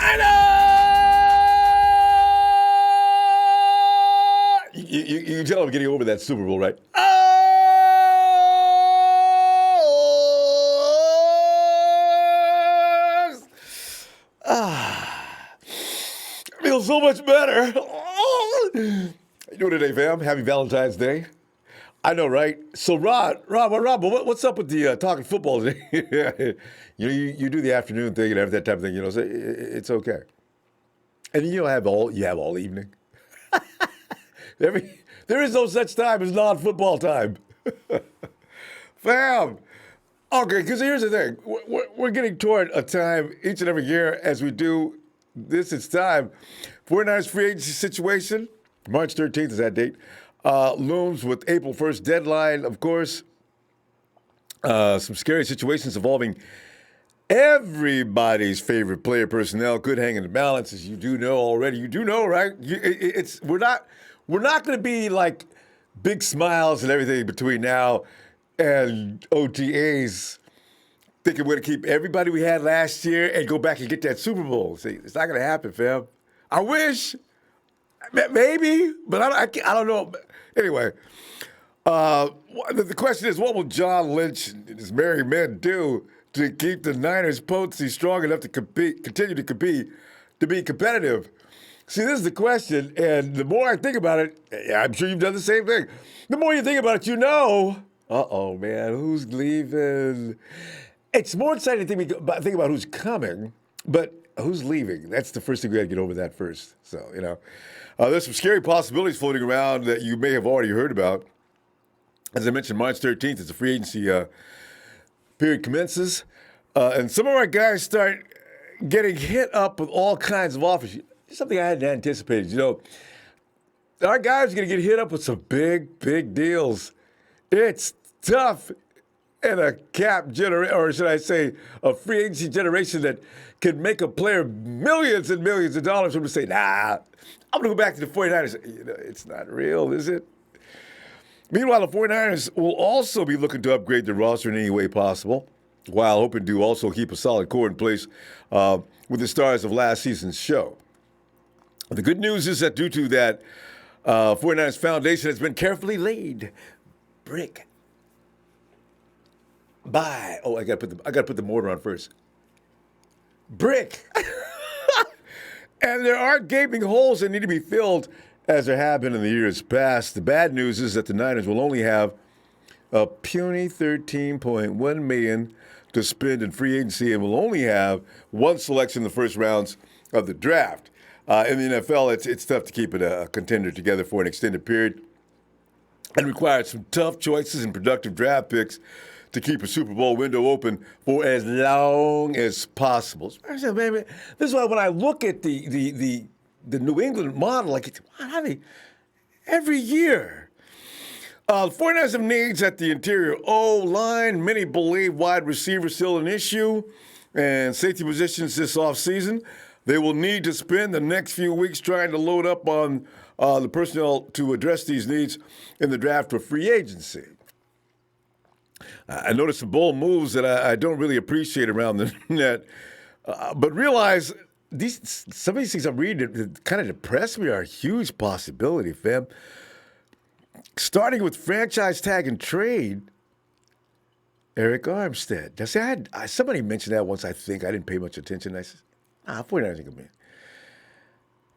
I know! You can tell I'm getting over that Super Bowl, right? Oh! I feel so much better. Oh! You doing today, fam? Happy Valentine's Day. I know, right? So, Rob, what's up with the talking football today? you do the afternoon thing and have that type of thing. So it's okay. And you have all evening. There is no such time as non-football time, fam. Okay, because here's the thing: we're getting toward a time each and every year as we do this. It's time. 49ers free agency situation. March 13th is that date. Looms with April 1st deadline, of course. Some scary situations involving everybody's favorite player personnel could hang in the balance, as you do know already. You do know, right? We're not going to be like big smiles and everything between now and OTAs, thinking we're going to keep everybody we had last year and go back and get that Super Bowl. See, it's not going to happen, fam. I wish. Maybe, but I don't know. Anyway, the question is, what will John Lynch and his merry men do to keep the Niners' potency strong enough to continue to compete, to be competitive? See, this is the question, and the more I think about it, I'm sure you've done the same thing. The more you think about it, uh-oh, man, who's leaving? It's more exciting to think about who's coming, but who's leaving? That's the first thing we got to get over that first. So, there's some scary possibilities floating around that you may have already heard about. As I mentioned, March 13th is the free agency period commences. And some of our guys start getting hit up with all kinds of offers. Something I hadn't anticipated. Our guys are going to get hit up with some big, big deals. It's tough in a cap generation, or should I say, a free agency generation that could make a player millions and millions of dollars from to say, nah, I'm going to go back to the 49ers. It's not real, is it? Meanwhile, the 49ers will also be looking to upgrade their roster in any way possible, while hoping to also keep a solid core in place with the stars of last season's show. The good news is that due to that, 49ers foundation has been carefully laid, brick by. Oh, I got to put the mortar on first. Brick. And there are gaping holes that need to be filled, as there have been in the years past. The bad news is that the Niners will only have a puny $13.1 million to spend in free agency and will only have one selection in the first rounds of the draft. In the NFL, it's tough to keep a contender together for an extended period, and requires some tough choices and productive draft picks to keep a Super Bowl window open for as long as possible. This is why when I look at the New England model, every year. The 49ers have needs at the interior O-line. Many believe wide receiver still an issue, and safety positions this offseason. They will need to spend the next few weeks trying to load up on the personnel to address these needs in the draft for free agency. I noticed some bold moves that I don't really appreciate around the net, but realize some of these things I'm reading that kind of depress me are a huge possibility, fam. Starting with franchise tag and trade, Eric Armstead. Now, see, somebody mentioned that once, I think. I didn't pay much attention. I said, 49ers ain't gonna be.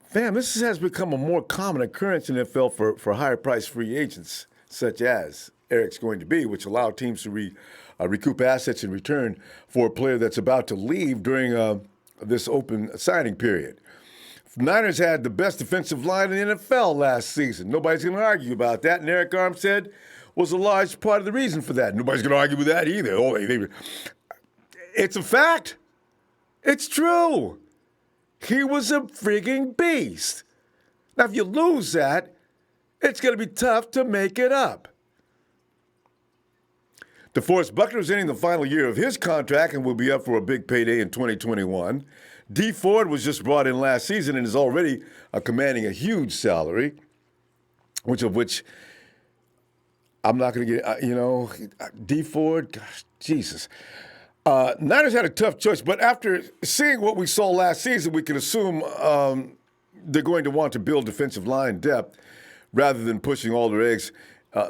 Fam, this has become a more common occurrence in the NFL for higher-priced free agents, such as Eric's going to be, which allow teams to recoup assets in return for a player that's about to leave during this open signing period. Niners had the best defensive line in the NFL last season. Nobody's going to argue about that, and Eric Armstead was a large part of the reason for that. Nobody's going to argue with that either. It's a fact. It's true. He was a frigging beast. Now, if you lose that, it's going to be tough to make it up. DeForest Buckner is entering the final year of his contract and will be up for a big payday in 2021. D Ford was just brought in last season and is already commanding a huge salary, which I'm not going to get, D Ford, gosh, Jesus. Niners had a tough choice, but after seeing what we saw last season, we can assume they're going to want to build defensive line depth rather than pushing all their eggs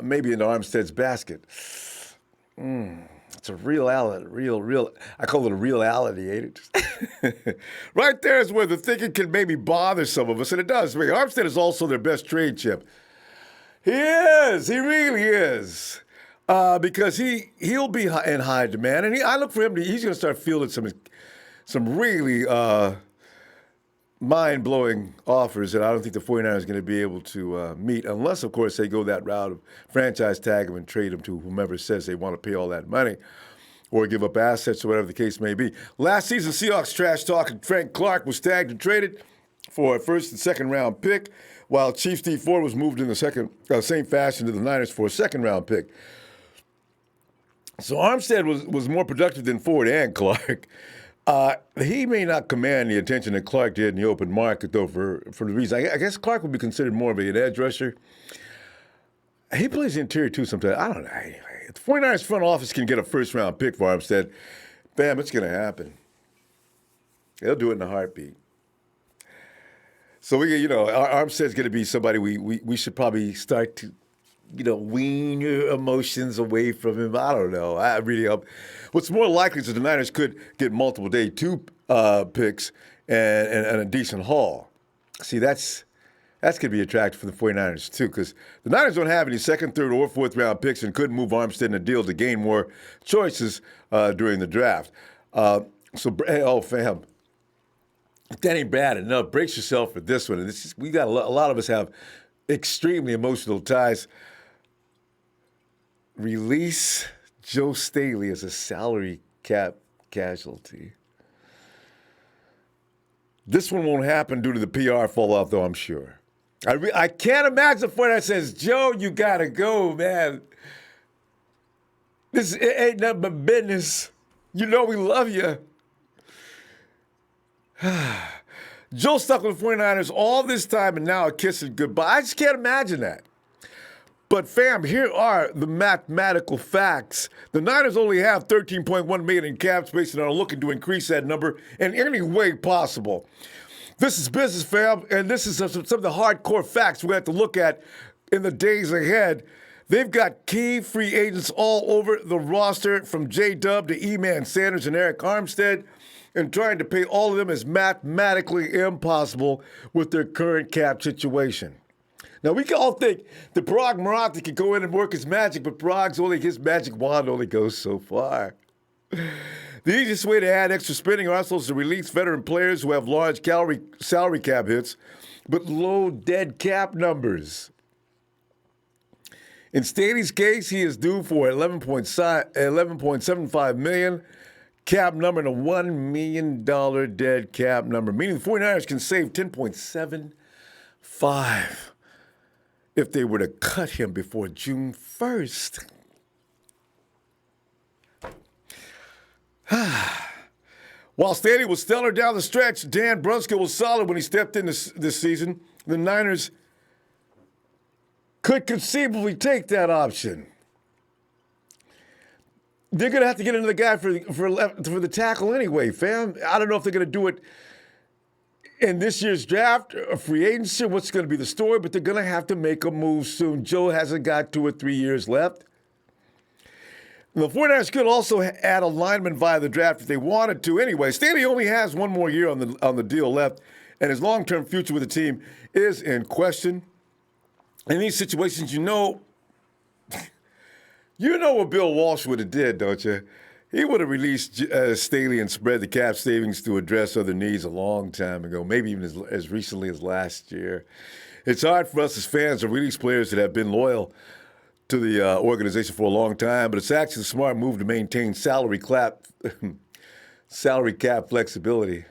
maybe into Armstead's basket. It's a real. I call it a reality, ain't it? Right there is where the thinking can maybe bother some of us, and it does. I mean, Armstead is also their best trade chip. He is. He really is. Because he'll be in high demand, and I look for him he's going to start fielding some really mind-blowing offers that I don't think the 49ers are going to be able to meet, unless, of course, they go that route of franchise tag him and trade him to whomever says they want to pay all that money or give up assets or whatever the case may be. Last season, Seahawks trash talking Frank Clark was tagged and traded for a first and second round pick, while Chief Steve Ford was moved in the same fashion to the Niners for a second round pick. So Armstead was more productive than Ford and Clark. He may not command the attention that Clark did in the open market, though, for the reason. I guess Clark would be considered more of an edge rusher. He plays the interior, too, sometimes. I don't know. Anyway, if the 49ers front office can get a first-round pick for Armstead, bam, it's going to happen. They'll do it in a heartbeat. So, Armstead's going to be somebody we should probably start to, wean your emotions away from him. I don't know. I really hope. What's more likely is that the Niners could get multiple day 2 picks and a decent haul. See, that's going to be attractive for the 49ers, too, because the Niners don't have any second, third, or fourth round picks and couldn't move Armstead in a deal to gain more choices during the draft. Fam, that ain't bad enough. Brace yourself for this one. We got a lot of us have extremely emotional ties. Release Joe Staley as a salary cap casualty. This one won't happen due to the PR fallout, though, I'm sure. I can't imagine the point that says, Joe, you got to go, man. It ain't nothing but business. You know we love you. Joe stuck with the 49ers all this time and now a kissing goodbye. I just can't imagine that. But, fam, here are the mathematical facts. The Niners only have $13.1 million in cap space and are looking to increase that number in any way possible. This is business, fam, and this is some of the hardcore facts we have to look at in the days ahead. They've got key free agents all over the roster, from J-Dub to E-Man Sanders and Eric Armstead, and trying to pay all of them is mathematically impossible with their current cap situation. Now, we can all think that Parag Maratha can go in and work his magic, but his magic wand only goes so far. The easiest way to add extra spending also is to release veteran players who have large salary cap hits, but low dead cap numbers. In Staley's case, he is due for $11.75 million cap number and a $1 million dead cap number, meaning the 49ers can save $10.75 if they were to cut him before June 1st. While Staley was stellar down the stretch, Dan Brunskill was solid when he stepped in this season. The Niners could conceivably take that option. They're going to have to get another guy for the tackle anyway, fam. I don't know if they're going to do it in this year's draft or free agency. What's going to be the story? But they're going to have to make a move soon. Joe hasn't got 2 or 3 years left. The 49ers could also add a lineman via the draft if they wanted to. Anyway, Staley only has 1 more year on the deal left, and his long-term future with the team is in question. In these situations, you know what Bill Walsh would have did, don't you? He would have released Staley and spread the cap savings to address other needs a long time ago, maybe even as recently as last year. It's hard for us as fans to release players that have been loyal to the organization for a long time, but it's actually a smart move to maintain salary cap flexibility.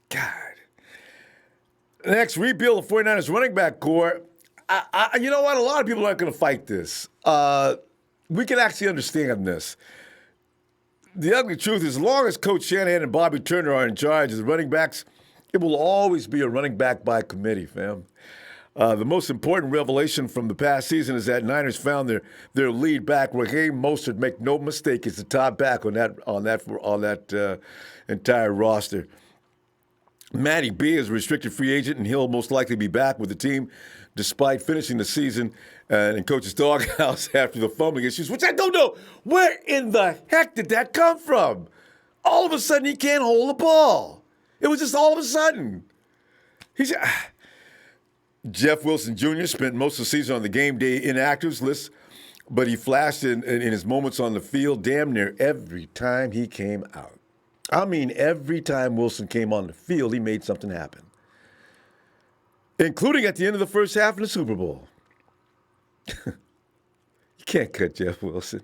God. Next, rebuild the 49ers running back core. You know what? A lot of people aren't going to fight this. We can actually understand this. The ugly truth is, as long as Coach Shanahan and Bobby Turner are in charge of the running backs, it will always be a running back by committee, fam. The most important revelation from the past season is that Niners found their lead back. Raheem Mostert, make no mistake, is the top back on that entire roster. Matty B is a restricted free agent, and he'll most likely be back with the team despite finishing the season in coach's doghouse after the fumbling issues, which I don't know. Where in the heck did that come from? All of a sudden, he can't hold the ball. It was just all of a sudden. Jeff Wilson Jr. spent most of the season on the game day inactives list, but he flashed in his moments on the field damn near every time he came out. I mean, every time Wilson came on the field, he made something happen, including at the end of the first half in the Super Bowl. You can't cut Jeff Wilson.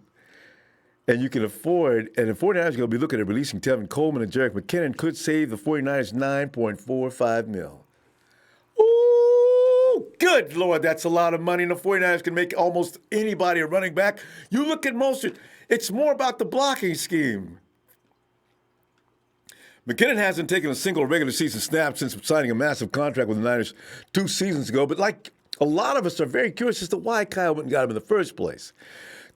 And you can afford, and the 49ers are going to be looking at releasing Tevin Coleman and Jerick McKinnon could save the 49ers $9.45 million. Ooh, good Lord, that's a lot of money. And the 49ers can make almost anybody a running back. You look at Mostert, it's more about the blocking scheme. McKinnon hasn't taken a single regular season snap since signing a massive contract with the Niners 2 seasons ago, but like a lot of us are very curious as to why Kyle went and got him in the first place.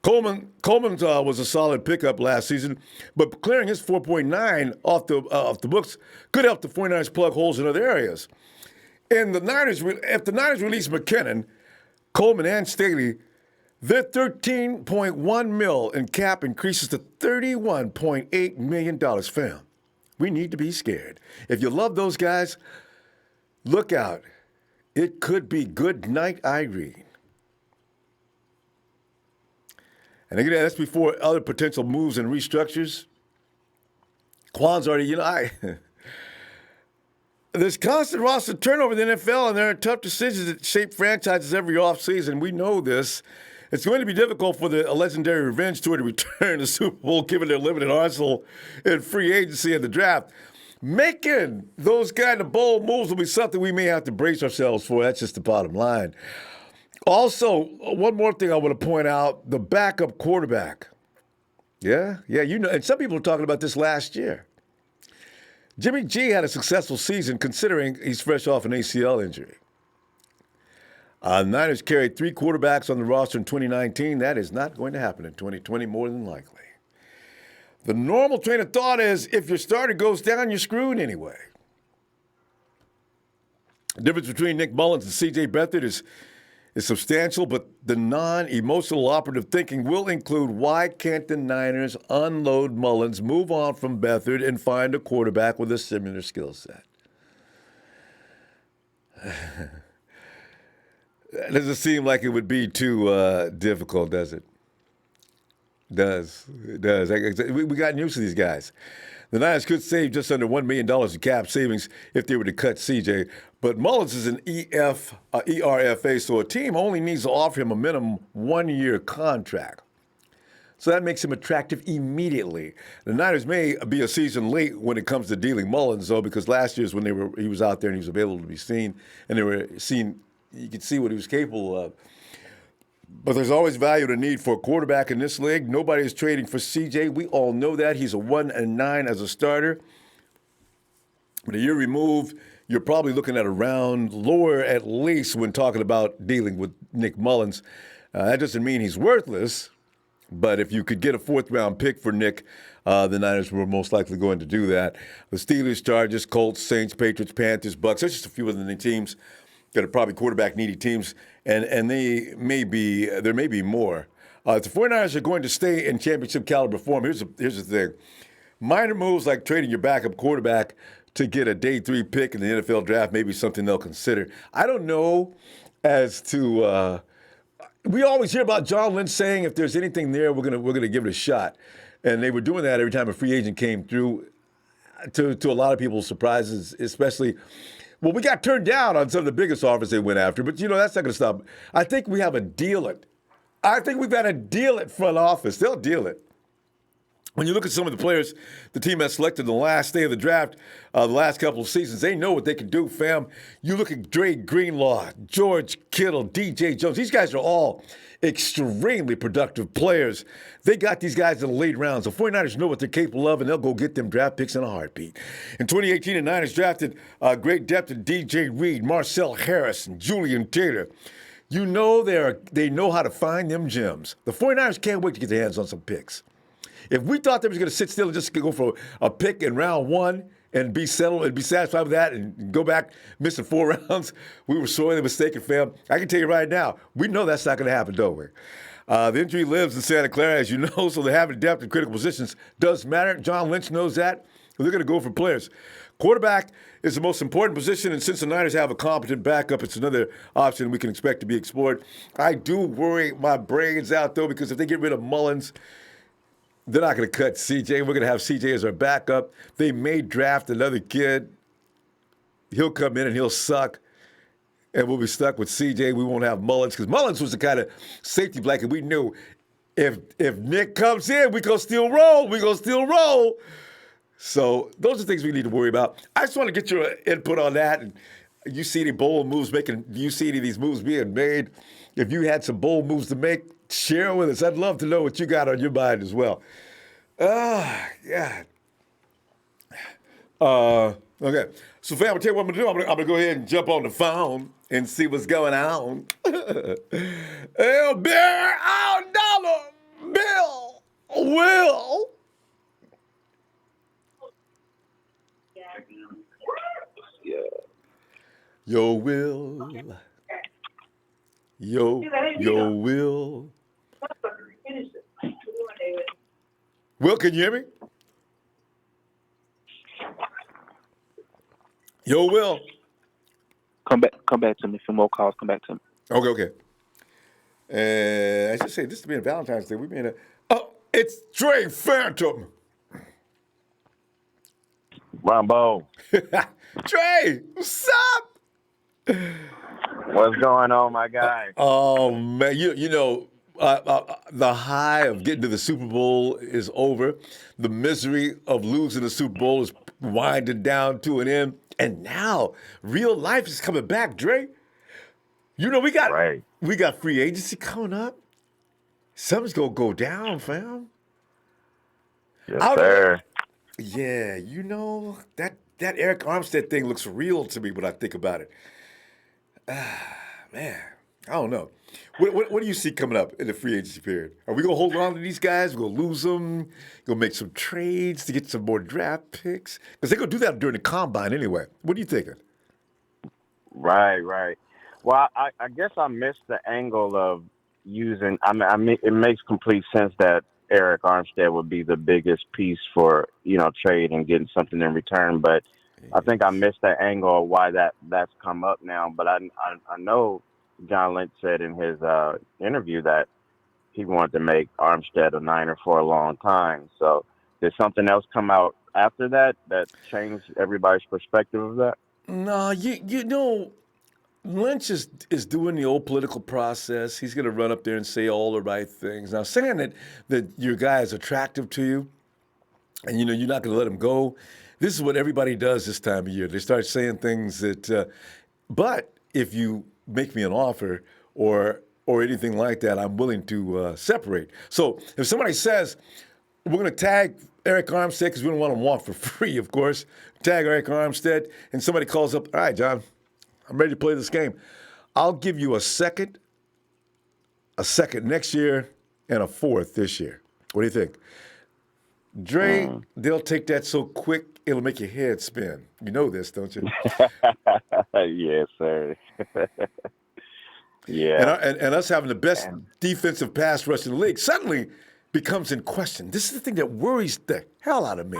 Coleman was a solid pickup last season, but clearing his 4.9 off the books could help the 49ers plug holes in other areas. And if the Niners release McKinnon, Coleman, and Staley, their $13.1 million in cap increases to $31.8 million. Fam, we need to be scared. If you love those guys, look out. It could be good night, Irene. And again, that's before other potential moves and restructures. Quan's already, there's constant roster turnover in the NFL, and there are tough decisions that shape franchises every offseason. We know this. It's going to be difficult for the legendary revenge tour to return to the Super Bowl given their limited arsenal in free agency and the draft. Making those kind of bold moves will be something we may have to brace ourselves for. That's just the bottom line. Also, one more thing I want to point out, the backup quarterback. Yeah, and some people were talking about this last year. Jimmy G had a successful season considering he's fresh off an ACL injury. Niners carried 3 quarterbacks on the roster in 2019. That is not going to happen in 2020, more than likely. The normal train of thought is if your starter goes down, you're screwed anyway. The difference between Nick Mullins and C.J. Beathard is substantial, but the non-emotional operative thinking will include why can't the Niners unload Mullins, move on from Beathard, and find a quarterback with a similar skill set? It doesn't seem like it would be too difficult, does it? It does. We got used to these guys. The Niners could save just under $1 million in cap savings if they were to cut CJ. But Mullins is an ERFA, so a team only needs to offer him a minimum 1-year contract. So that makes him attractive immediately. The Niners may be a season late when it comes to dealing Mullins, though, because last year's when he was out there and he was available to be seen, and you could see what he was capable of. But there's always value to need for a quarterback in this league. Nobody is trading for CJ. We all know that. He's a 1-9 as a starter. But a year removed, you're probably looking at a round lower at least when talking about dealing with Nick Mullins. That doesn't mean he's worthless. But if you could get a 4th-round pick for Nick, the Niners were most likely going to do that. The Steelers, Chargers, Colts, Saints, Patriots, Panthers, Bucks. There's just a few of the teams that are probably quarterback-needy teams, and there may be more. If the 49ers are going to stay in championship-caliber form, here's the thing. Minor moves like trading your backup quarterback to get a day 3 pick in the NFL draft may be something they'll consider. I don't know as to we always hear about John Lynch saying if there's anything there, we're gonna give it a shot. And they were doing that every time a free agent came through, to a lot of people's surprises, especially. Well, we got turned down on some of the biggest offers they went after, but that's not going to stop. I think we have a deal it. I think we've got a deal it front office. They'll deal it. When you look at some of the players the team has selected the last day of the draft, the last couple of seasons, they know what they can do, fam. You look at Dre Greenlaw, George Kittle, DJ Jones. These guys are all extremely productive players. They got these guys in the late rounds. The 49ers know what they're capable of, and they'll go get them draft picks in a heartbeat. In 2018, the Niners drafted great depth in DJ Reed, Marcel Harris, and Julian Taylor. You know they know how to find them gems. The 49ers can't wait to get their hands on some picks. If we thought they was going to sit still and just go for a pick in round one and be settled and be satisfied with that and go back missing 4 rounds, we were sorely mistaken, fam. I can tell you right now, we know that's not going to happen, don't we? The injury lives in Santa Clara, as you know, so the having depth in critical positions does matter. John Lynch knows that. They're going to go for players. Quarterback is the most important position, and since the Niners have a competent backup, it's another option we can expect to be explored. I do worry my brains out, though, because if they get rid of Mullins, they're not going to cut CJ. We're going to have CJ as our backup. They may draft another kid. He'll come in and he'll suck. And we'll be stuck with CJ. We won't have Mullins because Mullins was the kind of safety blanket we knew if Nick comes in, we're going to still roll. We're going to still roll. So those are things we need to worry about. I just want to get your input on that. And you see any bold moves do you see any of these moves being made? If you had some bold moves to make, share with us. I'd love to know what you got on your mind as well. Yeah. Okay. So, fam, I'll tell you what I'm going to do. I'm going to go ahead and jump on the phone and see what's going on. Hey, Bill, $1 Bill, Will. Yeah. Yo, Will. Yo, Will. Will, can you hear me? Yo, Will. Come back to me. For more calls, come back to me. Okay. I should say, this is being Valentine's Day. It's Dre Phantom. Ronbo. Dre, what's up? What's going on, my guy? Oh, man. You know, the high of getting to the Super Bowl is over. The misery of losing the Super Bowl is winding down to an end. And now, real life is coming back, Dre. You know, we got free agency coming up. Something's going to go down, fam. Yes, sir. Yeah, you know, that Eric Armstead thing looks real to me when I think about it. Man, I don't know. What do you see coming up in the free agency period? Are we going to hold on to these guys? We're going to lose them? Going to make some trades to get some more draft picks? Because they're going to do that during the combine anyway. What are you thinking? Right. Well, I guess I missed the angle of using. I mean, it makes complete sense that Eric Armstead would be the biggest piece for trade and getting something in return. But I think I missed that angle of why that's come up now. But I know John Lynch said in his interview that he wanted to make Armstead a Niner for a long time. So did something else come out after that changed everybody's perspective of that? No, you know, Lynch is doing the old political process. He's going to run up there and say all the right things. Now, saying that your guy is attractive to you and, you're not going to let him go, this is what everybody does this time of year. They start saying things that, but if you make me an offer or anything like that, I'm willing to separate. So if somebody says, we're going to tag Eric Armstead because we don't want him walk for free, of course, tag Eric Armstead, and somebody calls up, all right, John, I'm ready to play this game. I'll give you a second next year, and a fourth this year. What do you think? Dre, they'll take that so quick, it'll make your head spin. You know this, don't you? Yes, sir. Yeah. And us having the best defensive pass rush in the league suddenly becomes in question. This is the thing that worries the hell out of me.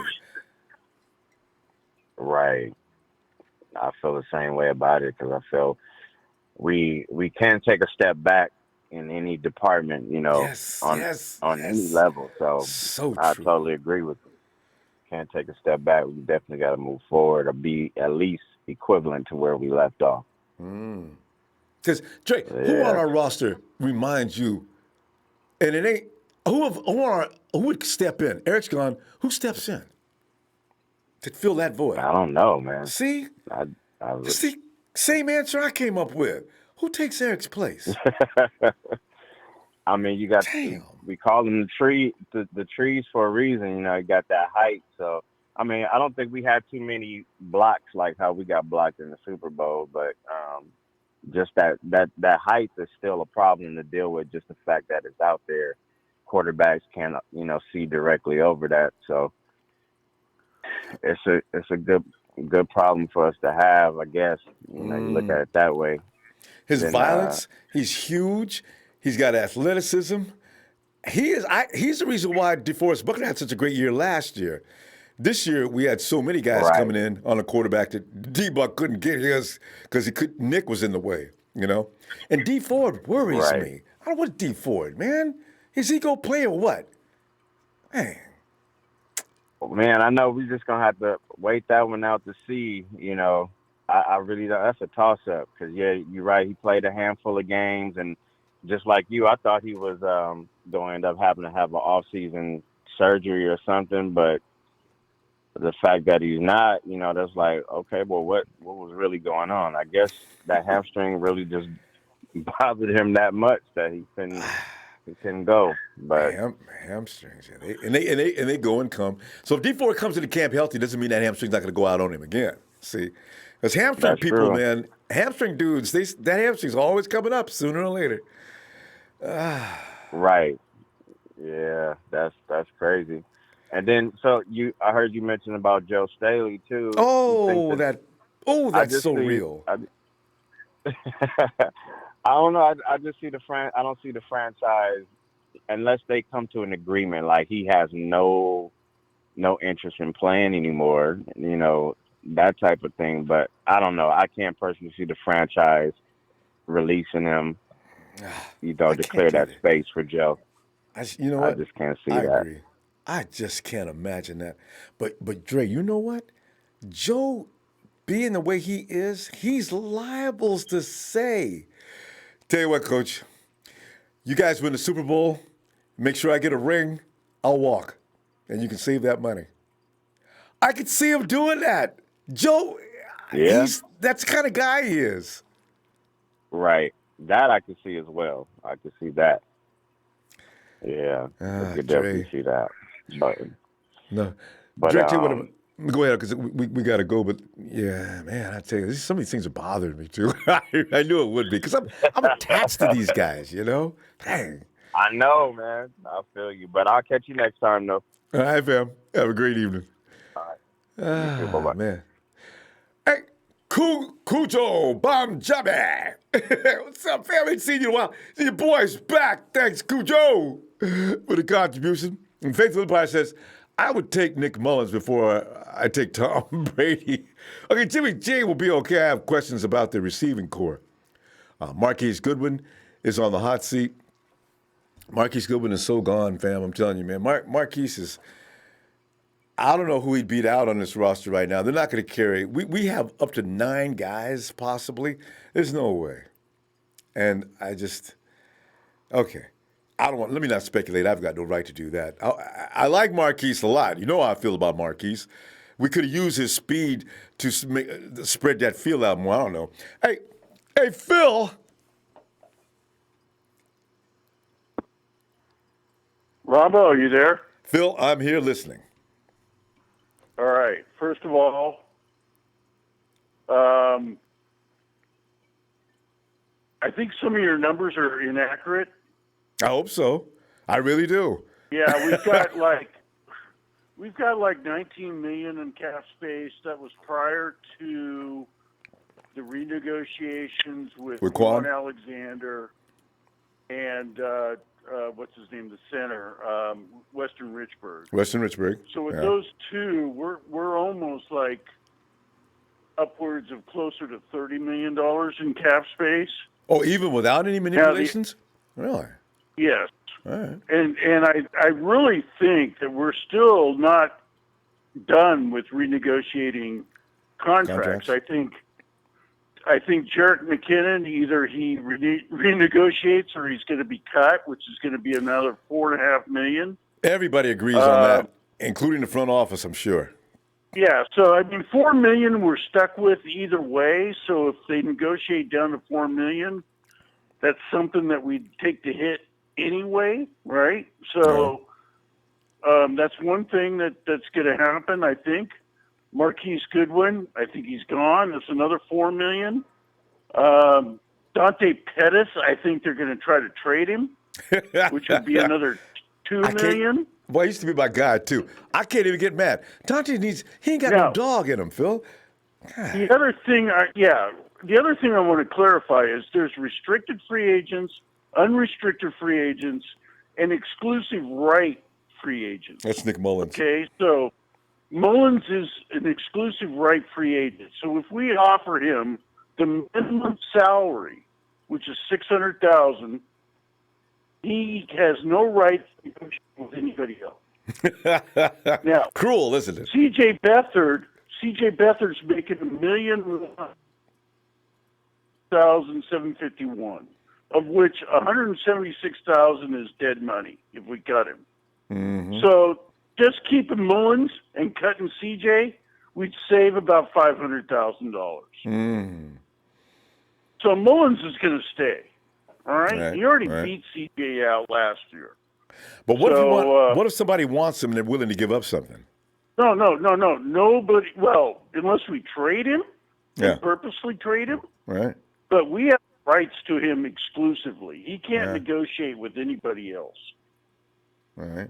Right. I feel the same way about it because I feel we can take a step back in any department, on any level. So I totally agree with you. Can't take a step back. We definitely got to move forward or be at least equivalent to where we left off. Because, Dre, who on our roster reminds you, and it ain't Who would step in? Eric's gone. Who steps in to fill that void? I don't know, man. See, I that's the same answer I came up with. Who takes Eric's place? I mean, you got Damn. we call them the trees for a reason. You know, you got that height. So I mean, I don't think we had too many blocks like how we got blocked in the Super Bowl, but just that height is still a problem to deal with. Just the fact that it's out there, quarterbacks can't see directly over that. So it's a good problem for us to have, I guess. You know, you look at it that way. His Then, violence, he's huge. He's got athleticism. He's the reason why DeForest Buckner had such a great year last year. This year we had so many guys Right. coming in on a quarterback that D-Buck couldn't get his because Nick was in the way, And D Ford worries Right. me. I don't want D Ford, man. Is he gonna play or what? Man. Man, I know we just gonna have to wait that one out to see. You know, I really don't. That's a toss up because yeah, you're right. He played a handful of games, and just like you, I thought he was going to end up having to have an off season surgery or something. But the fact that he's not, that's like, okay, well, what was really going on? I guess that hamstring really just bothered him that much that he couldn't go. But Hamstrings, yeah. They go and come. So if D Ford comes into camp healthy, doesn't mean that hamstring's not going to go out on him again. See, because hamstring That's people, true. man, hamstring dudes, that hamstring's always coming up sooner or later. Right. Yeah, that's crazy. And then I heard you mention about Joe Staley too. Oh, I that's just so see, real. I don't know. I just see I don't see the franchise unless they come to an agreement. Like he has no interest in playing anymore. That type of thing. But I don't know. I can't personally see the franchise releasing him. I Declare can't that either. space for Joe. You know I what? just can't see I that. agree. I just can't imagine that. But Dre, you know what? Joe, being the way he is, he's liable to say. Tell you what, Coach, you guys win the Super Bowl, make sure I get a ring, I'll walk. And you can save that money. I could see him doing that. Joe, Yeah. that's the kind of guy he is. Right. That I can see as well. I can see that. Yeah. I could definitely Dre. see that. No. But Dre, tell you what, go ahead, because we got to go. But yeah, man, I tell you, some of these things are bothering me too. I knew it would be because I'm attached to these guys, Dang. I know, man. I feel you. But I'll catch you next time, though. All right, fam. Have a great evening. All right. You too. Bye-bye. Man. Hey, Cujo Bomjabe. What's up, fam? Ain't seen you in a while. See your boy's back. Thanks, Cujo, for the contribution. And Faithful Empire says, I would take Nick Mullins before I take Tom Brady. Okay, Jimmy G will be okay. I have questions about the receiving core. Marquise Goodwin is on the hot seat. Marquise Goodwin is so gone, fam. I'm telling you, man. Marquise is, I don't know who he'd beat out on this roster right now. They're not going to carry. We have up to 9 guys, possibly. There's no way. And okay. Let me not speculate. I've got no right to do that. I like Marquise a lot. You know how I feel about Marquise. We could have used his speed to spread that field out more. I don't know. Hey, Phil. Ronbo, are you there? Phil, I'm here listening. All right. First of all, I think some of your numbers are inaccurate. I hope so. I really do. Yeah, we've got like 19 million in cap space. That was prior to the renegotiations with Quan Alexander and what's his name, the center, Western Richburg. So with those two, we're almost like upwards of closer to $30 million in cap space. Oh, even without any manipulations? Really? Yes. All right. And I really think that we're still not done with renegotiating contracts. I think I think Jarrett McKinnon, either he renegotiates or he's going to be cut, which is going to be another $4.5 million. Everybody agrees on that, including the front office, I'm sure. Yeah, so I mean, $4 million we're stuck with either way. So if they negotiate down to $4 million, that's something that we take the hit anyway, right? So that's one thing that's going to happen, I think. Marquise Goodwin, I think he's gone. That's another $4 million. Dante Pettis, I think they're going to try to trade him, which would be another $2 million. Boy, he used to be my guy, too. I can't even get mad. Dante he ain't got no dog in him, Phil. God. The other thing I want to clarify is there's restricted free agents, unrestricted free agents, and exclusive right free agents. That's Nick Mullins. Okay, so Mullins is an exclusive right free agent. So if we offer him the minimum salary, which is $600,000, he has no right to negotiate with anybody else. Now, cruel, isn't it? C.J. Beathard's making $1,751,000, of which $176,000 is dead money if we cut him. Mm-hmm. So just keeping Mullins and cutting C.J., we'd save about $500,000. Mm. So Mullins is going to stay. All right? He already beat C.J. out last year. But what if somebody wants him and they're willing to give up something? No. Nobody. Well, unless we trade him, and purposely trade him. Right. But we have rights to him exclusively. He can't negotiate with anybody else. All right.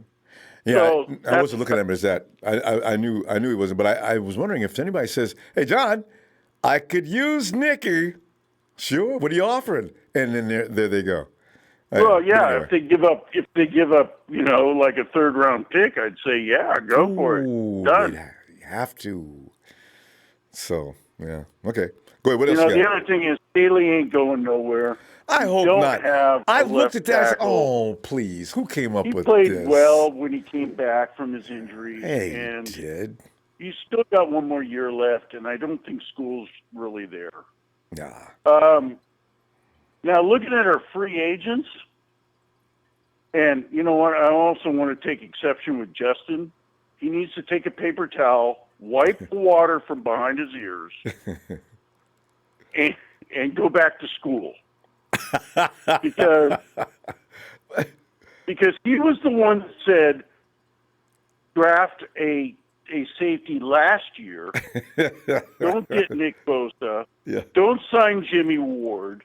Yeah, so I wasn't looking at him as that. I knew he wasn't, but I was wondering if anybody says, "Hey, John, I could use Nicky." Sure. What are you offering? And then there they go. Well, if they give up, like a third-round pick, I'd say, go for it. Done. You have to. So, yeah. Okay. Go ahead. What else you got? The other thing is, Staley ain't going nowhere. I hope not. I looked at that. Oh, please. Who came up with this? He played well when he came back from his injury. Hey, he did. He's still got one more year left, and I don't think school's really there. Nah. Now, looking at our free agents, and you know what? I also want to take exception with Justin. He needs to take a paper towel, wipe the water from behind his ears, and go back to school. Because he was the one that said, draft a safety last year. Don't get Nick Bosa. Yeah. Don't sign Jimmy Ward.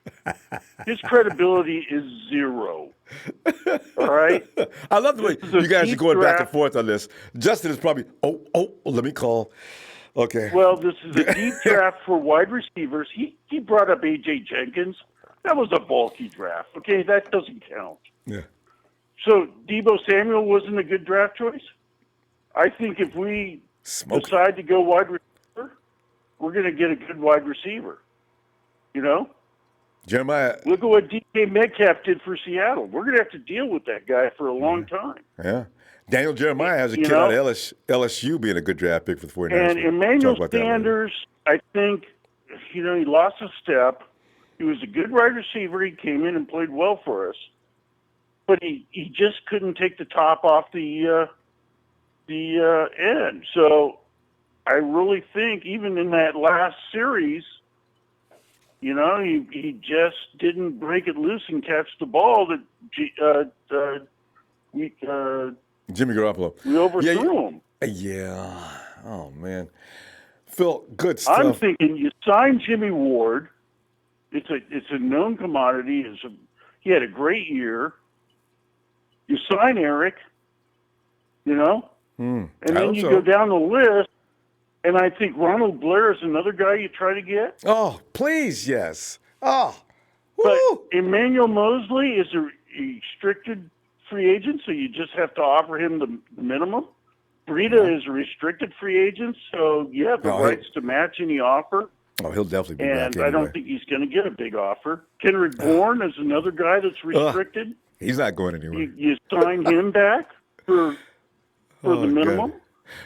His credibility is zero. All right? I love the way you guys are going back and forth on this. Justin is probably, let me call. Okay. Well, this is a deep draft for wide receivers. He brought up A.J. Jenkins. That was a bulky draft. Okay, that doesn't count. Yeah. So Deebo Samuel wasn't a good draft choice? I think if we decide to go wide receiver, we're going to get a good wide receiver. You know? Jeremiah. Look at what DK Metcalf did for Seattle. We're going to have to deal with that guy for a long time. Yeah. Daniel Jeremiah has a kid out of LSU being a good draft pick for the 49ers. And Emmanuel Sanders, I think, he lost a step. He was a good wide receiver. He came in and played well for us. But he just couldn't take the top off the end. So I really think even in that last series, he just didn't break it loose and catch the ball that Jimmy Garoppolo. We overthrew him. Yeah. Oh, man. Phil, good stuff. I'm thinking you sign Jimmy Ward. It's a known commodity. He had a great year. You sign Eric, and then you go down the list, and I think Ronald Blair is another guy you try to get. Oh, please, yes. Oh, but Emmanuel Mosley is a restricted free agent, so you just have to offer him the minimum. Brady is a restricted free agent, so you have the rights to match any offer. Oh, he'll definitely be back anyway. I don't think he's going to get a big offer. Kendrick Bourne is another guy that's restricted. He's not going anywhere. You sign him back for the minimum.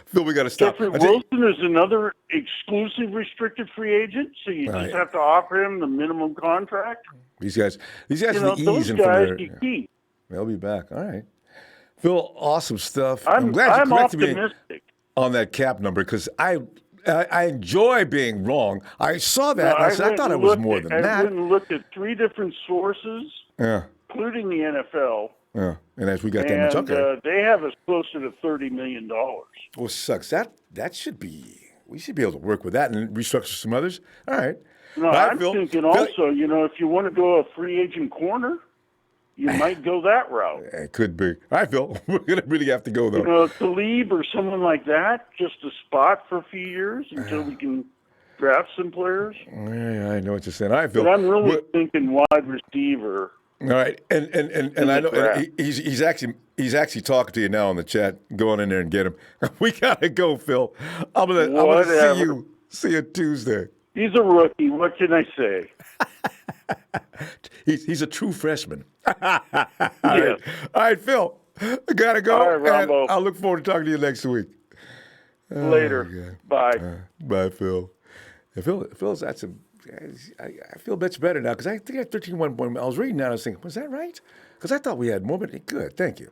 Phil, we got to stop. Jeffrey Wilson is another exclusive restricted free agent, so you just have to offer him the minimum contract. These guys are those easing guys from you keep. They'll be back. All right. Phil, awesome stuff. I'm glad you corrected optimistic me on that cap number because I enjoy being wrong. I saw that and I thought it was more than that. I went and looked at 3 different sources, including the NFL. Yeah, and as we got that much, okay. They have us closer to $30 million. Well, sucks. That should be. We should be able to work with that and restructure some others. All right. No, I'm thinking also, if you want to go a free agent corner, you might go that route. It could be. All right, Phil. We're gonna really have to go though. Talib or someone like that, just a spot for a few years until we can draft some players. Yeah, I know what you're saying. All right, Phil. But I'm really thinking wide receiver. All right, and I know he's actually talking to you now on the chat. Go on in there and get him. We gotta go, Phil. I'm gonna see you Tuesday. He's a rookie. What can I say? He's a true freshman. Yes. All right, Phil. I gotta go. All right, Ronbo. I'll look forward to talking to you next week. Later. Bye. Bye, Phil. Yeah, Phil's had some. I feel much better now because I think I had 13.1 points. I was reading that. I was thinking, was that right? Because I thought we had more, but good. Thank you.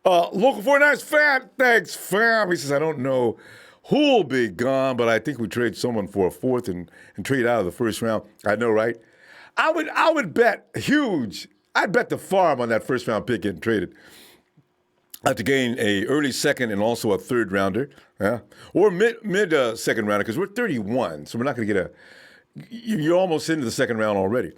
Local 49ers fan. Thanks, fam. He says, I don't know who'll be gone, but I think we trade someone for a fourth and trade out of the first round. I know, right? I would bet huge. I'd bet the farm on that first round pick getting traded. I have to gain a early second and also a third rounder, or mid second rounder because we're 31, so we're not going to get you're almost into the second round already.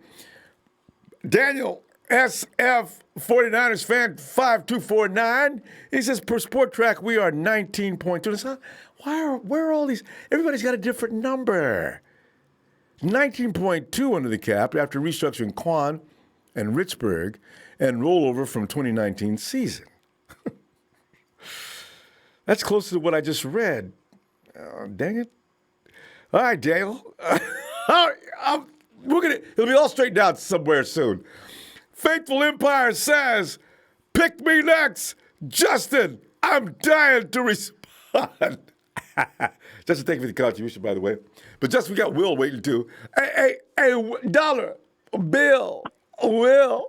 Daniel SF 49ers fan 5249. He says per Sport Track we are 19.2. Where are all these? Everybody's got a different number. 19.2 under the cap after restructuring Quan and Richburg and rollover from 2019 season. That's close to what I just read. Dang it. All right, Daniel. It'll be all straightened out somewhere soon. Faithful Empire says, pick me next. Justin, I'm dying to respond. Justin, thank you for the contribution, by the way. But Justin, we got Will waiting too. Hey, dollar, Bill, Will.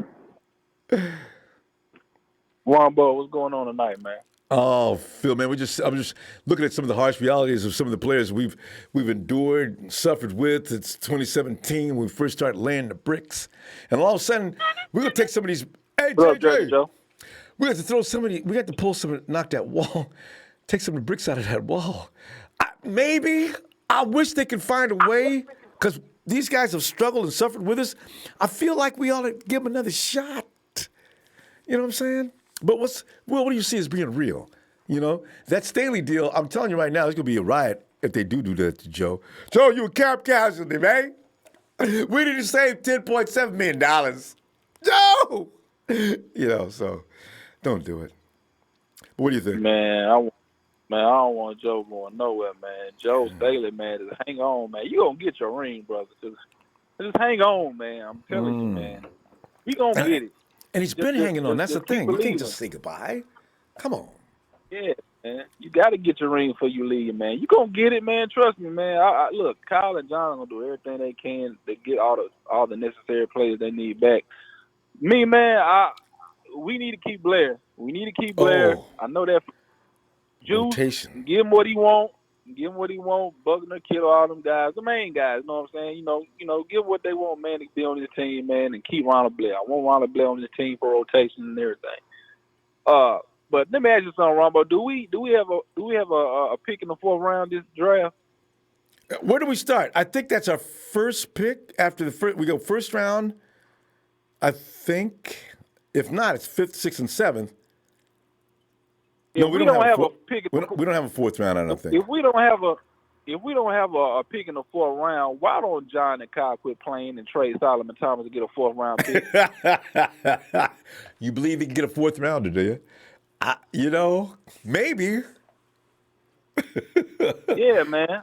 Ronbo, what's going on tonight, man? Oh, Phil, man, I'm just looking at some of the harsh realities of some of the players we've endured and suffered with. It's 2017 when we first started laying the bricks, and all of a sudden we're gonna take some of these. Hey, JJ, Joe. we have to throw somebody. We have to pull some, knock that wall, take some of the bricks out of that wall. Maybe I wish they could find a way because these guys have struggled and suffered with us. I feel like we ought to give them another shot. You know what I'm saying? But what do you see as being real? That Staley deal, I'm telling you right now, it's going to be a riot if they do that to Joe. Joe, you a cap casualty, man. We need to save $10.7 million. Joe! So don't do it. But what do you think? Man, I don't want Joe going nowhere, man. Joe Staley, man, just hang on, man. You going to get your ring, brother. Just hang on, man. I'm telling you, man. He going to get it. And he's been hanging on. That's the thing. You can't just say goodbye. Come on. Yeah, man. You got to get your ring before you leave, man. You going to get it, man. Trust me, man. Look, Kyle and John are going to do everything they can to get all the necessary players they need back. Me, man, we need to keep Blair. We need to keep Blair. I know that. Juice, rotation. Give him what he want. Give him what he want. Buckner, Kittle, all them guys, the main guys. You know what I'm saying? Give what they want, man, to be on this team, man, and keep Ronald Blair. I want Ronald Blair on this team for rotation and everything. But let me ask you something, Ronbo. Do we have a pick in the fourth round this draft? Where do we start? I think that's our first pick after the first. We go first round. I think. If not, it's fifth, sixth, and seventh. We don't have a pick. We don't have a fourth round, I don't think. If we don't have a pick in the fourth round, why don't John and Kyle quit playing and trade Solomon Thomas to get a fourth round pick? You believe he can get a fourth rounder, do you? Maybe. Yeah, man.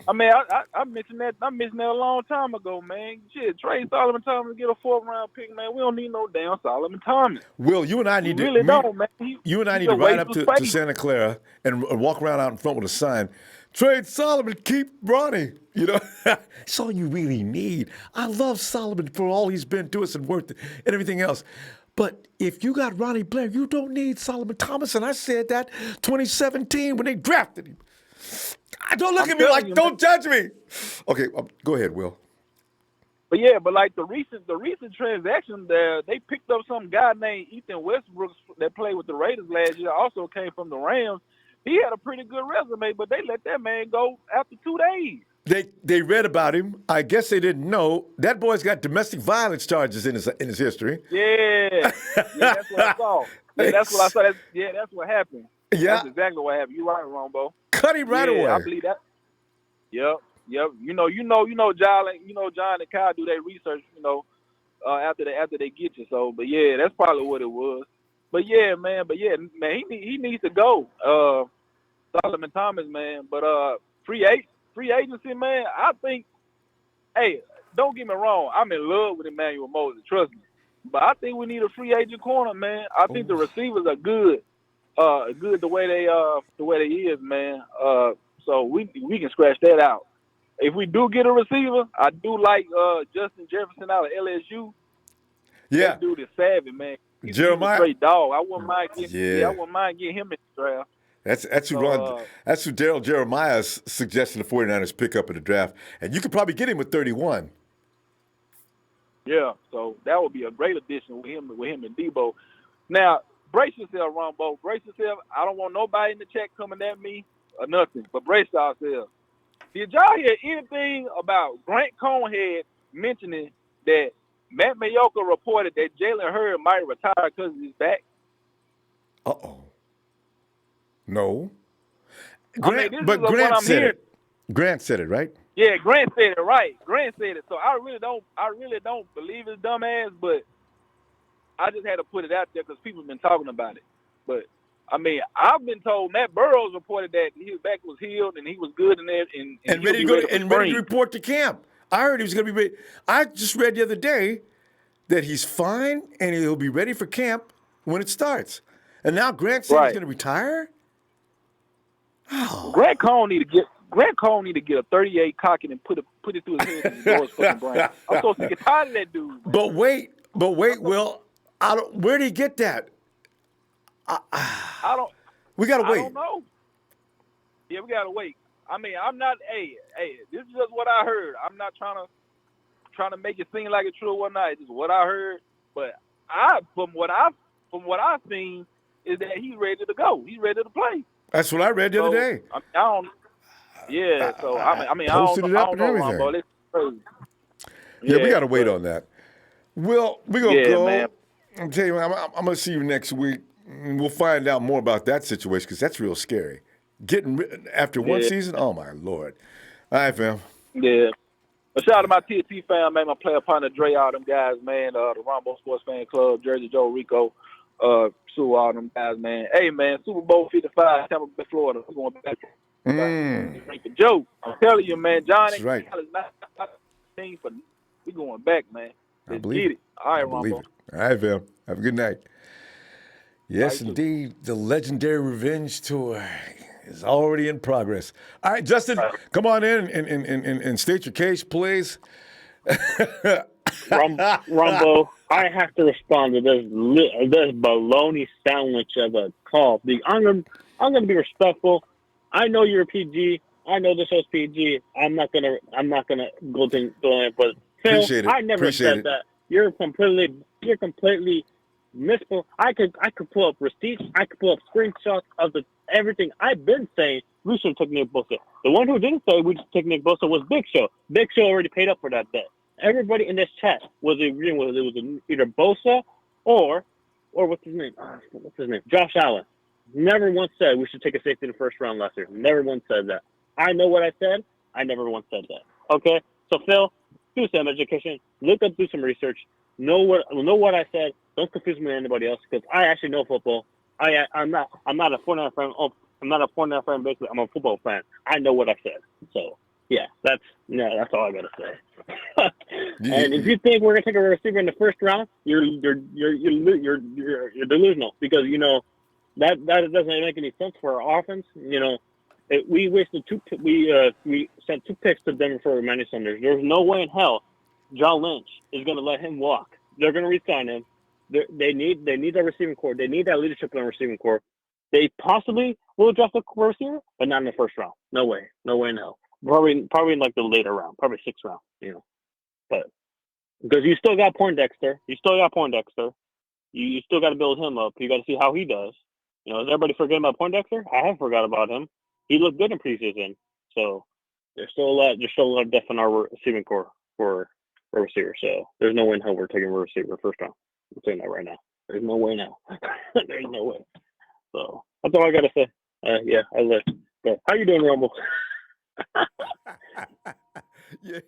I mean, I mentioned that. I mentioned that a long time ago, man. Shit, trade Solomon Thomas get a 4th round pick, man. We don't need no damn Solomon Thomas. Will, you and I need really don't, man. You and I he's need to a ride waste up of to space. Santa Clara and walk around out in front with a sign. Trade Solomon, keep Ronnie. You know, that's all you really need. I love Solomon for all he's been to us and worth and everything else. But if you got Ronnie Blair, you don't need Solomon Thomas. And I said that 2017 when they drafted him. Don't look at me like, don't judge me. Okay, go ahead, Will. But yeah, but like the recent transaction there, they picked up some guy named Ethan Westbrook that played with the Raiders last year. Also came from the Rams. He had a pretty good resume, but they let that man go after 2 days. They read about him. I guess they didn't know that boy's got domestic violence charges in his history. Yeah, that's what I saw. Yeah, that's what I saw. That's what happened. Yeah, that's exactly what happened. You're right, Ronbo. Cut him right away. I believe that. Yep. You know, John and Kyle do their research. After they get you. So, but yeah, that's probably what it was. But yeah, man. He needs to go. Solomon Thomas, man. But free agency, man. I think. Hey, don't get me wrong. I'm in love with Emmanuel Moses. Trust me. But I think we need a free agent corner, man. I think the receivers are good. Good the way they is, man. So we can scratch that out. If we do get a receiver, I do like Justin Jefferson out of LSU. Yeah, that dude is savvy, man. He's a straight dog. I wouldn't mind getting him in the draft. That's who Daryl Jeremiah's suggesting the 49ers pick up in the draft, and you could probably get him with 31. Yeah, so that would be a great addition with him and Debo. Now, brace yourself, Ronbo. Brace yourself. I don't want nobody in the chat coming at me or nothing, but brace yourselves. Did y'all hear anything about Grant Conehead mentioning that Matt Mayoka reported that Jalen Hurd might retire because of his back? Uh-oh. No. Grant said it. Grant said it, right? Yeah, Grant said it, right. Grant said it. So I really don't believe his dumb ass, but I just had to put it out there because people have been talking about it. But I mean, I've been told Matt Burrows reported that his back was healed and he was good in there and ready to report to camp. I heard he was going to be ready. I just read the other day that he's fine and he'll be ready for camp when it starts. And now Grant said he's going to retire? Oh. Grant Cone need to get a 38 cocking and put it through his head and blow his fucking brain. I'm so sick and tired of that dude. Man. But wait, Will, where did he get that? We gotta wait. I don't know. Yeah, we gotta wait. I mean, I'm not. Hey, this is just what I heard. I'm not trying to make it seem like it's true or not. It's just what I heard. But from what I've seen, is that he's ready to go. He's ready to play. That's what I read the other day. I don't. Yeah. So I mean, posted it up and everything. Ronbo, crazy. Yeah, we gotta wait on that. Will, we're gonna go. Man. I'm telling you, I'm gonna see you next week. And we'll find out more about that situation because that's real scary. Getting after one season, oh my Lord! All right, fam. Yeah. But shout out to my TT fam, man. My player partner Dre, all them guys, man. The Ronbo Sports Fan Club, Jersey Joe, Rico, Sue, all them guys, man. Hey, man, Super Bowl 55, Tampa Bay, Florida. We're going back. Joe, I'm telling you, man. John is right. We going back, man. Let's get it. All right, Ronbo. All right, fam. Have a good night. Yes, indeed. The legendary Revenge Tour is already in progress. All right, Justin, come on in and state your case, please. Rumbo, I have to respond to this baloney sandwich of a call. I'm gonna be respectful. I know you're a PG. I know this show's PG. I'm not gonna go to but Phil, I never said that. You're completely misspell. I could pull up receipts. I could pull up screenshots of everything I've been saying. We should have took Nick Bosa. The one who didn't say we should take Nick Bosa was Big Show. Big Show already paid up for that bet. Everybody in this chat was agreeing with it. Was either Bosa or what's his name? Josh Allen. Never once said we should take a safety in the first round last year. Never once said that. I know what I said. I never once said that. Okay, so Phil, do some education. Look up, do some research. Know what I said. Don't confuse me with anybody else because I actually know football. I'm not a 49 fan. I'm not a 49 fan. Basically, I'm a football fan. I know what I said. So Yeah, that's all I gotta say. And if you think we're gonna take a receiver in the first round, you're delusional, because that doesn't make any sense for our offense. We wasted we sent 2 picks to Denver for Emmanuel Sanders. There's no way in hell John Lynch is gonna let him walk. They're gonna re-sign him. They need that receiving core. They need that leadership in the receiving core. They possibly will draft a receiver, but not in the first round. No way in hell. Probably in like the later round, probably 6th round. But because you still got Poindexter, you still got got to build him up. You got to see how he does. Is everybody forgetting about Poindexter? I haven't forgot about him. He looked good in preseason. So there's still a lot of depth in our receiving core for a receiver. So there's no way in hell we're taking a receiver first round. I'm saying that right now. There's no way now. There's no way. So that's all I gotta say. Yeah, I live. But how you doing, Ronbo? Yeah,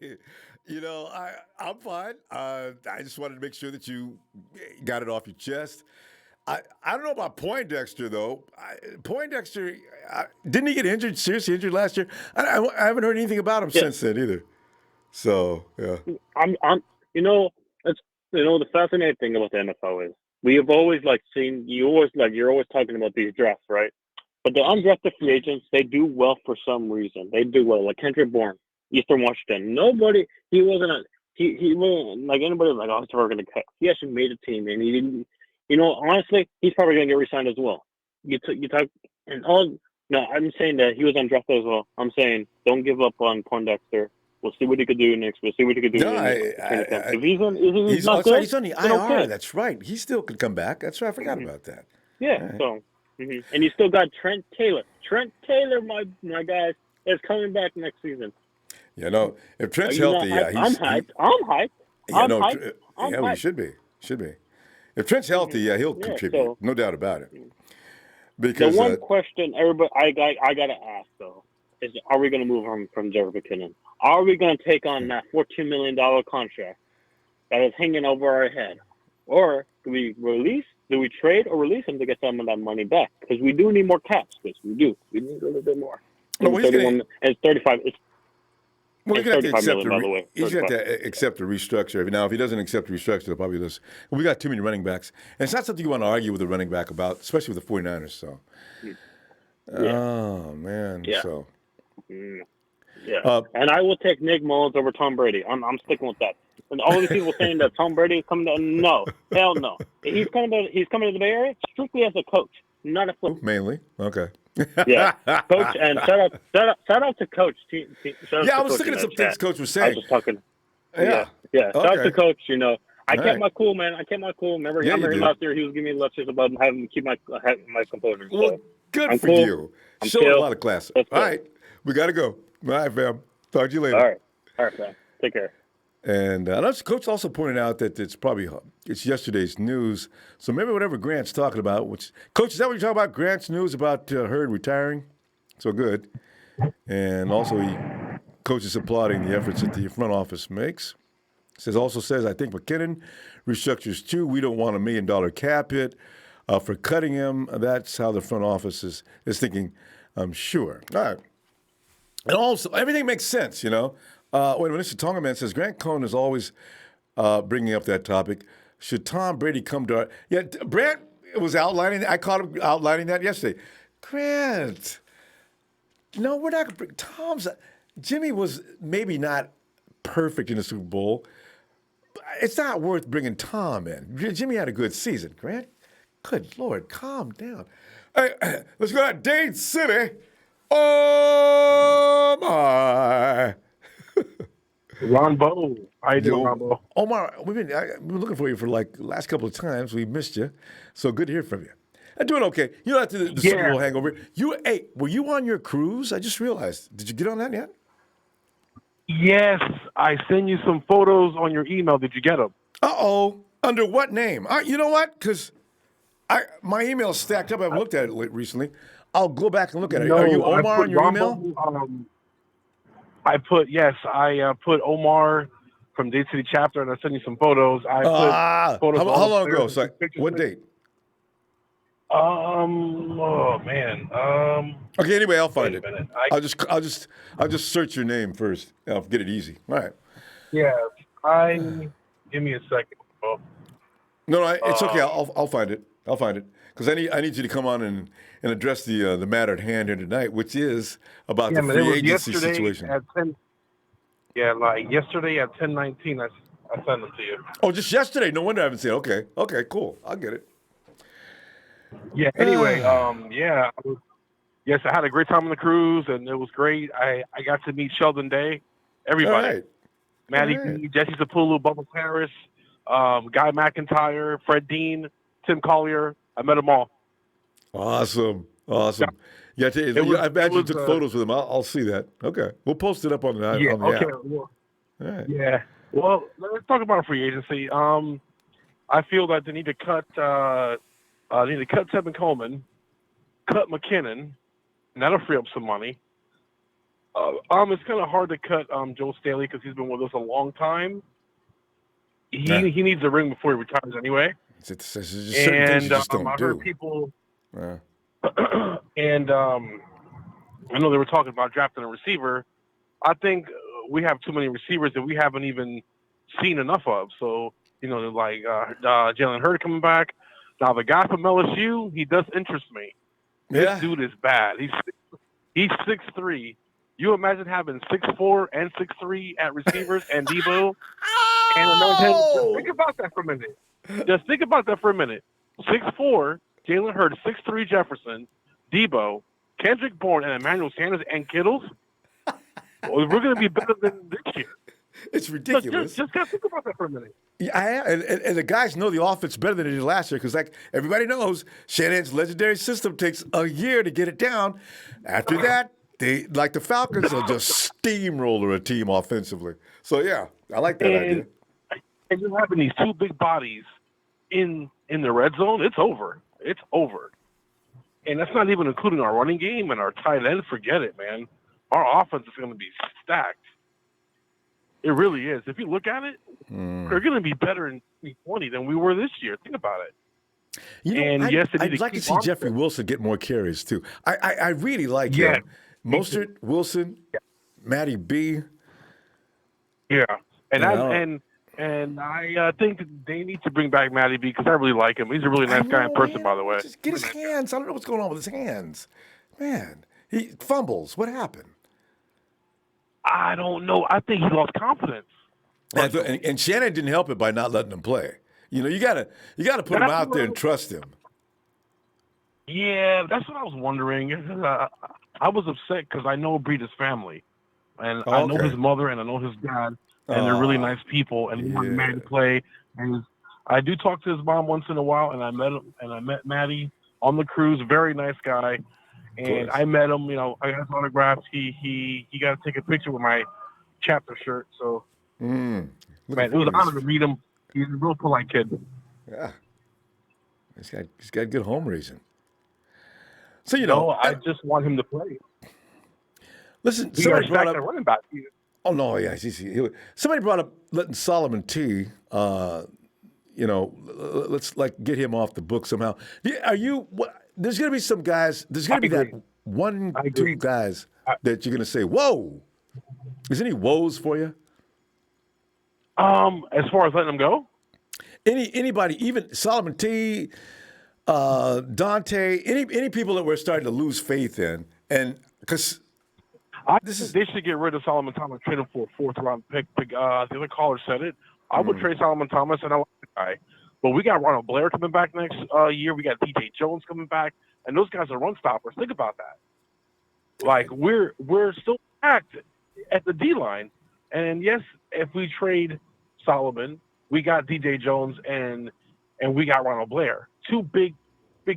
I'm fine. I just wanted to make sure that you got it off your chest. I don't know about Poindexter though. Poindexter didn't he get seriously injured last year? I haven't heard anything about him since then either. So yeah, it's the fascinating thing about the NFL is we have always seen you're always talking about these drafts, right? But the undrafted free agents, they do well for some reason. They do well, like Kendrick Bourne, Eastern Washington. He wasn't like anybody was like, oh, he's never going to cut. He actually made a team, and he didn't. Honestly, he's probably going to get re-signed as well. You talk, and all. No, I'm saying that he was undrafted as well. I'm saying don't give up on Poindexter. We'll see what he could do next. If he's not good, he's on the IR. Okay. That's right. He still could come back. That's right. I forgot about that. Yeah. Right. So. And you still got Trent Taylor. Trent Taylor, my guys, is coming back next season. If Trent's healthy, I'm hyped. I'm hyped. We should be. If Trent's healthy, he'll contribute. No doubt about it. Because the one question everybody I gotta ask though is, are we going to move on from Jared McKinnon? Are we going to take on that $14 million contract that is hanging over our head, or do we trade or release him to get some of that money back? Because we do need more cap space. We do. We need a little bit more. It's 35. He's going to have to accept a restructure. Now, if he doesn't accept a restructure, they'll probably lose. We got too many running backs. And it's not something you want to argue with a running back about, especially with the 49ers. So. Yeah. Oh, man. Yeah. So. Yeah. And I will take Nick Mullins over Tom Brady. I'm sticking with that. And all these people saying that Tom Brady is coming to, no. Hell no. He's coming to the Bay Area strictly as a coach, not a football. Mainly? Okay. Yeah, Coach, and shout out to Coach. I was looking at some things Coach was saying. I was just talking. Yeah. Shout out to Coach. I kept my cool, man. Remember last year he was giving me lectures about having to keep my composure. So well, good for you. Showing a lot of class. All right, we got to go. All right, fam. Talk to you later. All right, fam. Take care. And Coach also pointed out that it's yesterday's news. So maybe whatever Grant's talking about, Coach, is that what you're talking about? Grant's news about Hurd retiring? So good. And also Coach is applauding the efforts that the front office makes. Also says, I think McKinnon restructures too. We don't want $1 million cap hit for cutting him. That's how the front office is thinking, I'm sure. All right. And also, everything makes sense, Wait a minute, Mr. Tongaman says, Grant Cohn is always bringing up that topic. Should Tom Brady come to our... Yeah, Brant was outlining... I caught him outlining that yesterday. Grant, no, we're not... Jimmy was maybe not perfect in the Super Bowl. But it's not worth bringing Tom in. Jimmy had a good season, Grant. Good Lord, calm down. Hey, let's go to Dade City. Oh, my... Ronbo. How you doing, Ronbo? Omar, we've been looking for you for last couple of times. We missed you. So good to hear from you. I'm doing okay. After the Super Bowl hangover. Were you on your cruise? I just realized. Did you get on that yet? Yes. I sent you some photos on your email. Did you get them? Uh-oh. Under what name? You know what? Because my email's stacked up. I haven't looked at it recently. I'll go back and look at it. Are you Omar on your email? I put Omar from Dade City Chapter, and I sent you some photos. I put photos. How long ago? So, what date? Oh man. Okay. Anyway, I'll find Wait a it. minute. I'll just search your name first. I'll get it easy. All right. Yeah. Give me a second. Oh, No, it's okay. um. I'll find it. I'll find it because I need you to come on and address the matter at hand here tonight, which is about Yeah, the man. It free was agency yesterday situation. at 10. Yeah, like yesterday at 10:19. I sent it to you. Oh, just yesterday. No wonder I haven't seen it. Okay. Okay. Cool. I'll get it. Yeah. Anyway. Yeah. Yes, I had a great time on the cruise, and it was great. I got to meet Sheldon Day, All everybody, right. Matty All right. B, Jesse Zapulu, Bubba Harris, Guy McIntyre, Fred Dean, Tim Collier. I met them all. Awesome. Awesome. Yeah, I imagine you took photos with him. I'll see that. Okay. We'll post it up on the Yeah. Okay. app. Well, All right. yeah. Well, let's talk about free agency. I feel that they need to cut. They need to cut Tevin Coleman, cut McKinnon, and that'll free up some money. It's kind of hard to cut Joe Staley because he's been with us a long time. He needs a ring before he retires anyway. It's just certain things you just don't I do. heard people, and I know they were talking about drafting a receiver. I think we have too many receivers that we haven't even seen enough of. So, like Jalen Hurd coming back. Now, the guy from LSU, he does interest me. Yeah. This dude is bad. He's 6'3". You imagine having 6'4" and 6'3" at receivers and Debo and Just think about that for a minute. Just think about that for a minute. 6'4", Jalen Hurd, 6'3", Jefferson, Debo, Kendrick Bourne, and Emmanuel Sanders and Kittles. We're going to be better than this year. It's ridiculous. Just gotta think about that for a minute. Yeah, and the guys know the offense better than they did last year because, like everybody knows, Shanahan's legendary system takes a year to get it down. After that, they like the Falcons will just steamroller a team offensively. So yeah, I like that idea. And you're having these two big bodies in the red zone. It's over. It's over. And that's not even including our running game and our tight end. Forget it, man. Our offense is going to be stacked. It really is. If you look at it, we're going to be better in 2020 than we were this year. Think about it. I'd like to see Jeffrey Wilson get more carries too. I really like him. Mostert, Wilson, Matty B. Yeah, and I think they need to bring back Matty B because I really like him. He's a really nice guy in person, by the way. Just get his hands. I don't know what's going on with his hands. Man, he fumbles. What happened? I don't know. I think he lost confidence. And Shannon didn't help it by not letting him play. You gotta put him out there and trust him. Yeah, that's what I was wondering. I was upset because I know Breda's family, and I know his mother and I know his dad, and they're really nice people, and he wanted Maddie to play. And I do talk to his mom once in a while, and I met Maddie on the cruise. Very nice guy. And I met him, I got his autograph. He got to take a picture with my chapter shirt. So, man, it was an honor to meet him. He's a real polite kid. Yeah. He's got good home raising. So, I just want him to play. Listen, somebody brought up running back. Oh, no, yeah. Somebody brought up letting Solomon T, let's get him off the book somehow. There's going to be some guys. There's going to be that 1-2 guys that you're going to say, "Whoa!" Is there any woes for you? As far as letting them go, anybody, even Solomon T, Dante, any people that we're starting to lose faith in, and because they should get rid of Solomon Thomas, trade him for a fourth-round pick. The other caller said it. I would trade Solomon Thomas, and I like the guy. But we got Ronald Blair coming back next year. We got DJ Jones coming back, and those guys are run stoppers. Think about that. Like we're still packed at the D line, and yes, if we trade Solomon, we got DJ Jones and we got Ronald Blair, two big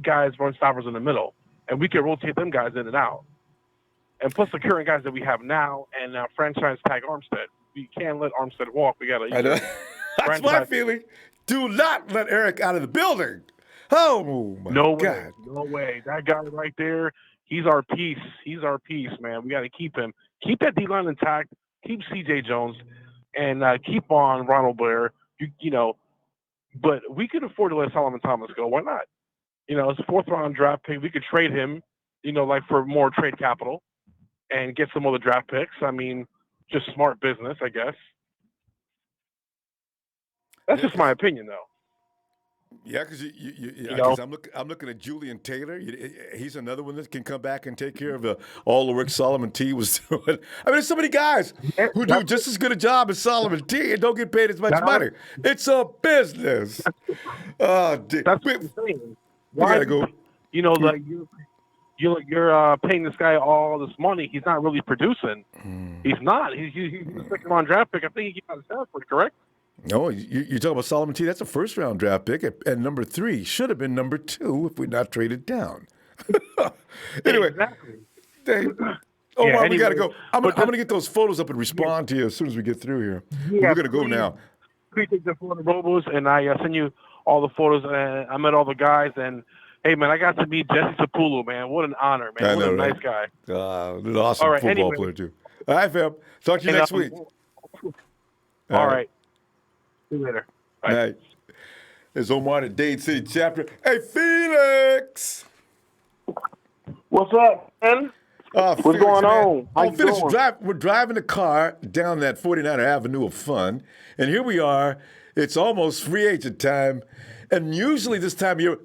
guys, run stoppers in the middle, and we can rotate them guys in and out. And plus the current guys that we have now, and franchise tag Armstead. We can't let Armstead walk. We got to. That's my feeling. Do not let Eric out of the building. Oh, my God. No way. That guy right there, he's our piece. He's our piece, man. We got to keep him. Keep that D-line intact. Keep C.J. Jones. And keep on Ronald Blair. But we could afford to let Solomon Thomas go. Why not? It's a 4th-round draft pick. We could trade him, like for more trade capital and get some other draft picks. I mean, just smart business, I guess. That's just my opinion, though. Yeah, because I'm looking at Julian Taylor. He's another one that can come back and take care of all the work Solomon T was doing. I mean, there's so many guys who do just as good a job as Solomon T and don't get paid as much money. It's a business. That's what I'm saying. We gotta go. You're paying this guy all this money. He's not really producing. He's not. He's a 2nd-round draft pick. I think he got a Stanford, correct? No, you're talking about Solomon T. That's a 1st-round draft pick, and number 3 should have been number 2 if we're not traded down. Anyway, exactly. We gotta go. I'm gonna get those photos up and respond to you as soon as we get through here. Yeah, we're gonna go now. Please take the photo Robos, and I send you all the photos. I met all the guys, and hey, man, I got to meet Jesse Sapulu, man. What an honor, man. What a nice guy. An awesome football player too. All right, fam. Talk to you next week. All right. See you later. Bye. All right. It's Omar at Dade City Chapter. Hey, Felix. What's up, man? What's Felix, going man. on? How you Felix, doing? we're driving the car down that 49er Avenue of Fun, and here we are. It's almost free agent time, and usually this time of year,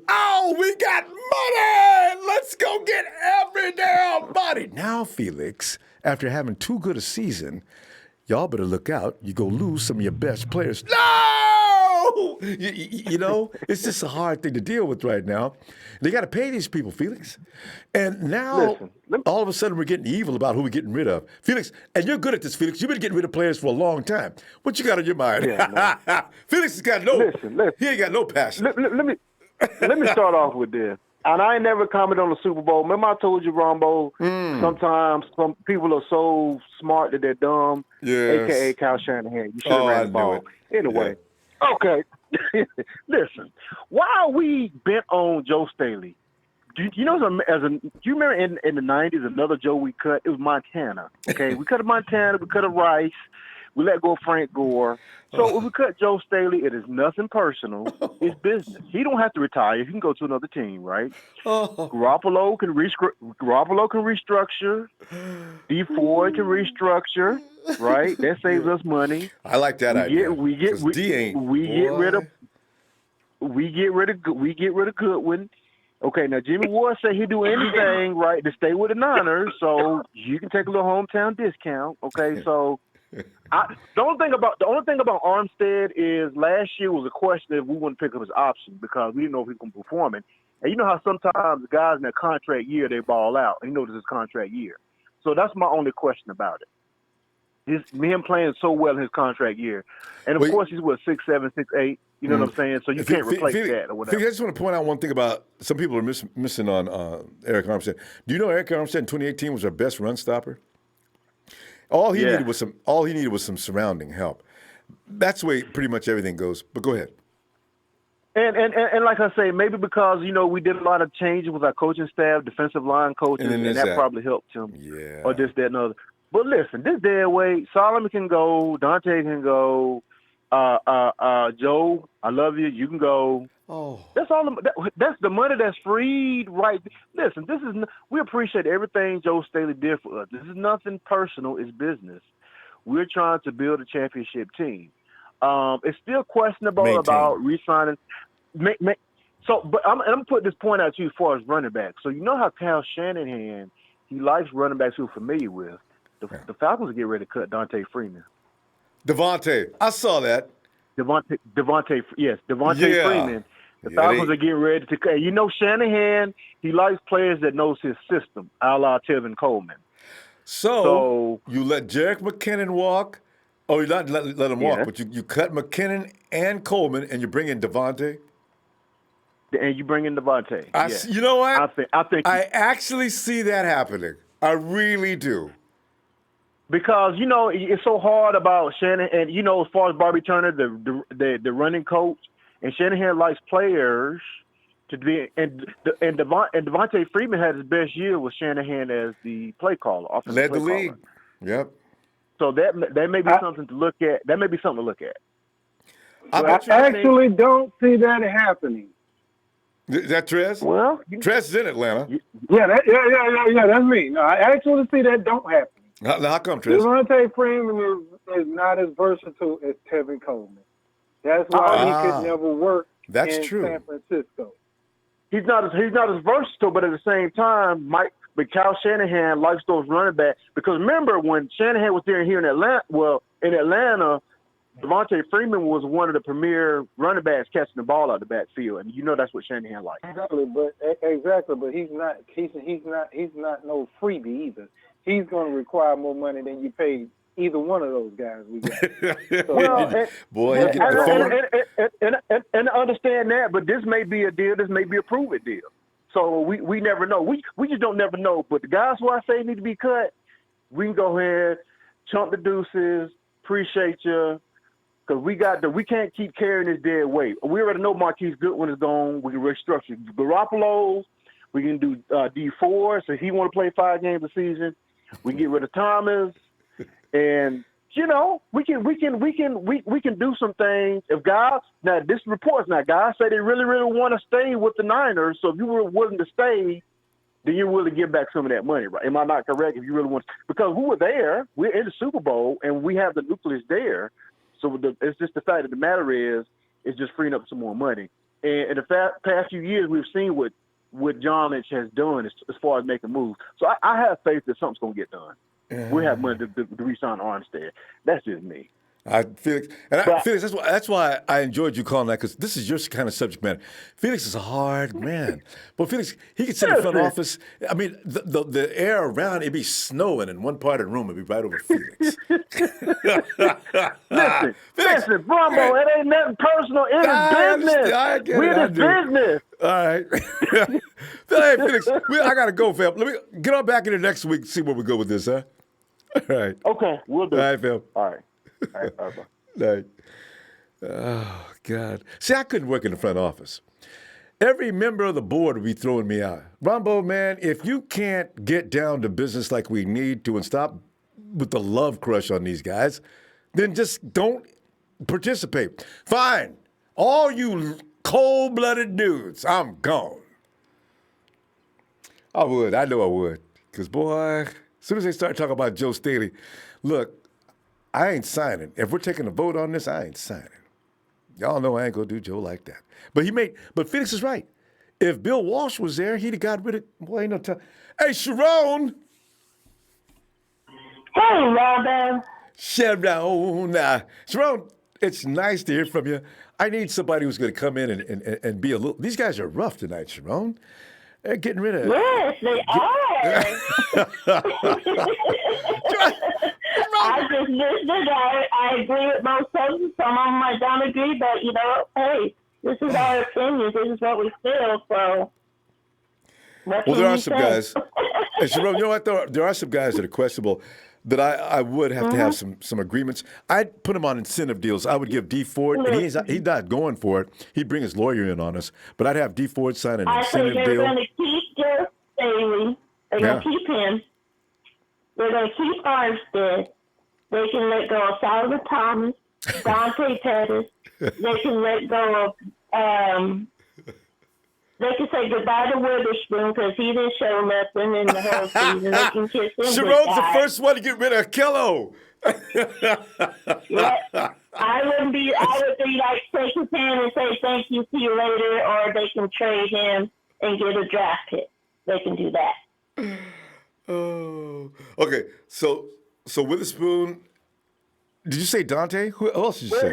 we got money! Let's go get every damn money. Now, Felix, after having too good a season, y'all better look out. You go lose some of your best players. No! It's just a hard thing to deal with right now. They got to pay these people, Felix. And now, all of a sudden, we're getting evil about who we're getting rid of. Felix, and you're good at this, Felix. You've been getting rid of players for a long time. What you got on your mind? Yeah, Felix has got he ain't got no passion. Let me start off with this. And I ain't never commented on the Super Bowl. Remember I told you, Ronbo, sometimes some people are so smart that they're dumb, a.k.a. Kyle Shanahan. You should have ran the ball. Anyway, okay. Listen, why are we bent on Joe Staley? Do you remember in the 90s, another Joe we cut? It was Montana. Okay, we cut a Montana, we cut a Rice, we let go of Frank Gore. So if we cut Joe Staley, it is nothing personal. It's business. He don't have to retire. He can go to another team, right? Garoppolo can restructure. D Ford can restructure, right? That saves us money. I like that idea. We get rid of Goodwin. Okay, now Jimmy Ward said he'd do anything right to stay with the Niners, so you can take a little hometown discount. Okay, so. The only thing about Armstead is last year was a question if we wouldn't pick up his option because we didn't know if he was going to perform it. And you know how sometimes guys in their contract year they ball out. And you know this is contract year, so that's my only question about it. Him playing so well in his contract year, and of course he's 6'7", 6'8". You know what I'm saying? So you can't replace that or whatever. I just want to point out one thing about some people are missing on Eric Armstead. Do you know Eric Armstead in 2018 was our best run stopper? All he needed was some surrounding help. That's the way pretty much everything goes. But go ahead. And like I say, maybe because we did a lot of changes with our coaching staff, defensive line coaches, and that probably helped him. Yeah. Or this, that, and other. But listen, this dead weight, Solomon can go, Dante can go, Joe, I love you. You can go. Oh, that's all. That's the money that's freed, right? Listen, we appreciate everything Joe Staley did for us. This is nothing personal; it's business. We're trying to build a championship team. It's still questionable about re-signing. But I'm gonna put this point out to you as far as running back. So you know how Kyle Shanahan he likes running backs who are familiar with. The Falcons are getting ready to cut Devontae Freeman. Devontae, I saw that. Devontae Freeman. The Falcons are getting ready to cut. Shanahan, he likes players that knows his system, a la Tevin Coleman. So you let Jerick McKinnon walk. Oh, you not let him walk, but you cut McKinnon and Coleman, and you bring in Devontae. And you bring in Devontae. You know what? I think I actually see that happening. I really do. Because it's so hard about Shanahan, and as far as Bobby Turner, the running coach, and Shanahan likes players to be, and Devontae Freeman had his best year with Shanahan as the play caller, offensive led play the league. Caller. Yep. So that may be something to look at. That may be something to look at. I actually don't see that happening. Is that Trez? Well, Trez is in Atlanta. Yeah, that's me. No, I actually want to see that don't happen. How come, Trez? Devontae Freeman is not as versatile as Tevin Coleman. That's why he could never work in San Francisco. He's not as versatile, but at the same time, but Kyle Shanahan likes those running backs. Because remember when Shanahan was there here in Atlanta, Devontae Freeman was one of the premier running backs catching the ball out the backfield, and you know that's what Shanahan likes. Exactly, but he's not no freebie either. He's going to require more money than you pay either one of those guys we got. And understand that, but this may be a deal. This may be a prove-it deal. So we never know. We just don't never know. But the guys who I say need to be cut, we can go ahead, chump the deuces, appreciate you, because we can't keep carrying this dead weight. We already know Marquise Goodwin is gone. We can restructure Garoppolo. We can do D4, so he want to play 5 games a season. We can get rid of Thomas, and we can do some things. If guys guys say they really want to stay with the Niners. So if you were willing to stay, then you're willing to give back some of that money, right? Am I not correct? If you really want, because we were there, we're in the Super Bowl, and we have the nucleus there. So it's just the fact of the matter is, it's just freeing up some more money. And in the past few years, we've seen what John Lynch has done as far as making moves. So I have faith that something's going to get done. We have money to re-sign Armstead. That's just me. Felix, that's why I enjoyed you calling that, because this is your kind of subject matter. Felix is a hard man. But Felix, he can sit in the front office. I mean, the air around, it'd be snowing in one part of the room. It'd be right over Felix. Listen, Ronbo, it ain't nothing personal. It's business. We're the business. All right. Hey, Felix, I got to go, fam. Let me get on back into next week and see where we go with this, huh? All right. Okay, we'll do it. All right, fam. All right. All right, bye-bye. Like, oh, God. See, I couldn't work in the front office. Every member of the board would be throwing me out. Ronbo, man, if you can't get down to business like we need to and stop with the love crush on these guys, then just don't participate. Fine. All you cold-blooded dudes, I'm gone. I would. I know I would. Because, boy, as soon as they start talking about Joe Staley, look, I ain't signing. If we're taking a vote on this, I ain't signing. Y'all know I ain't gonna do Joe like that. But Felix is right. If Bill Walsh was there, he'd have got rid of. Boy, ain't no time. Hey, Sharon. Hey, Ronbo. Sharon, it's nice to hear from you. I need somebody who's gonna come in and be a little. These guys are rough tonight, Sharon. They're getting rid of. Yes, they are. I just listened. I agree with most of them. Some of them I don't agree, but hey, this is our opinion. This is what we feel. So, well, there are some guys. Hey, Sharon, you know what? There are some guys that are questionable. That I would have to have some agreements. I'd put him on incentive deals. I would give D Ford, and he's not going for it. He'd bring his lawyer in on us. But I'd have D Ford sign an incentive deal. I think they're going to keep Jeff Staley. They're going to keep him. They're going to keep Armstead. They can let go of Solomon Thomas, Dante Pettis. They can let go of they can say goodbye to Witherspoon because he didn't show nothing in the whole season. They can kiss him Sharon's the first one to get rid of Kello. I would be like, shake his hand and say thank you, see you later, or they can trade him and get a draft pick. They can do that. Oh, okay. So Witherspoon. Did you say Dante? Who else did you say?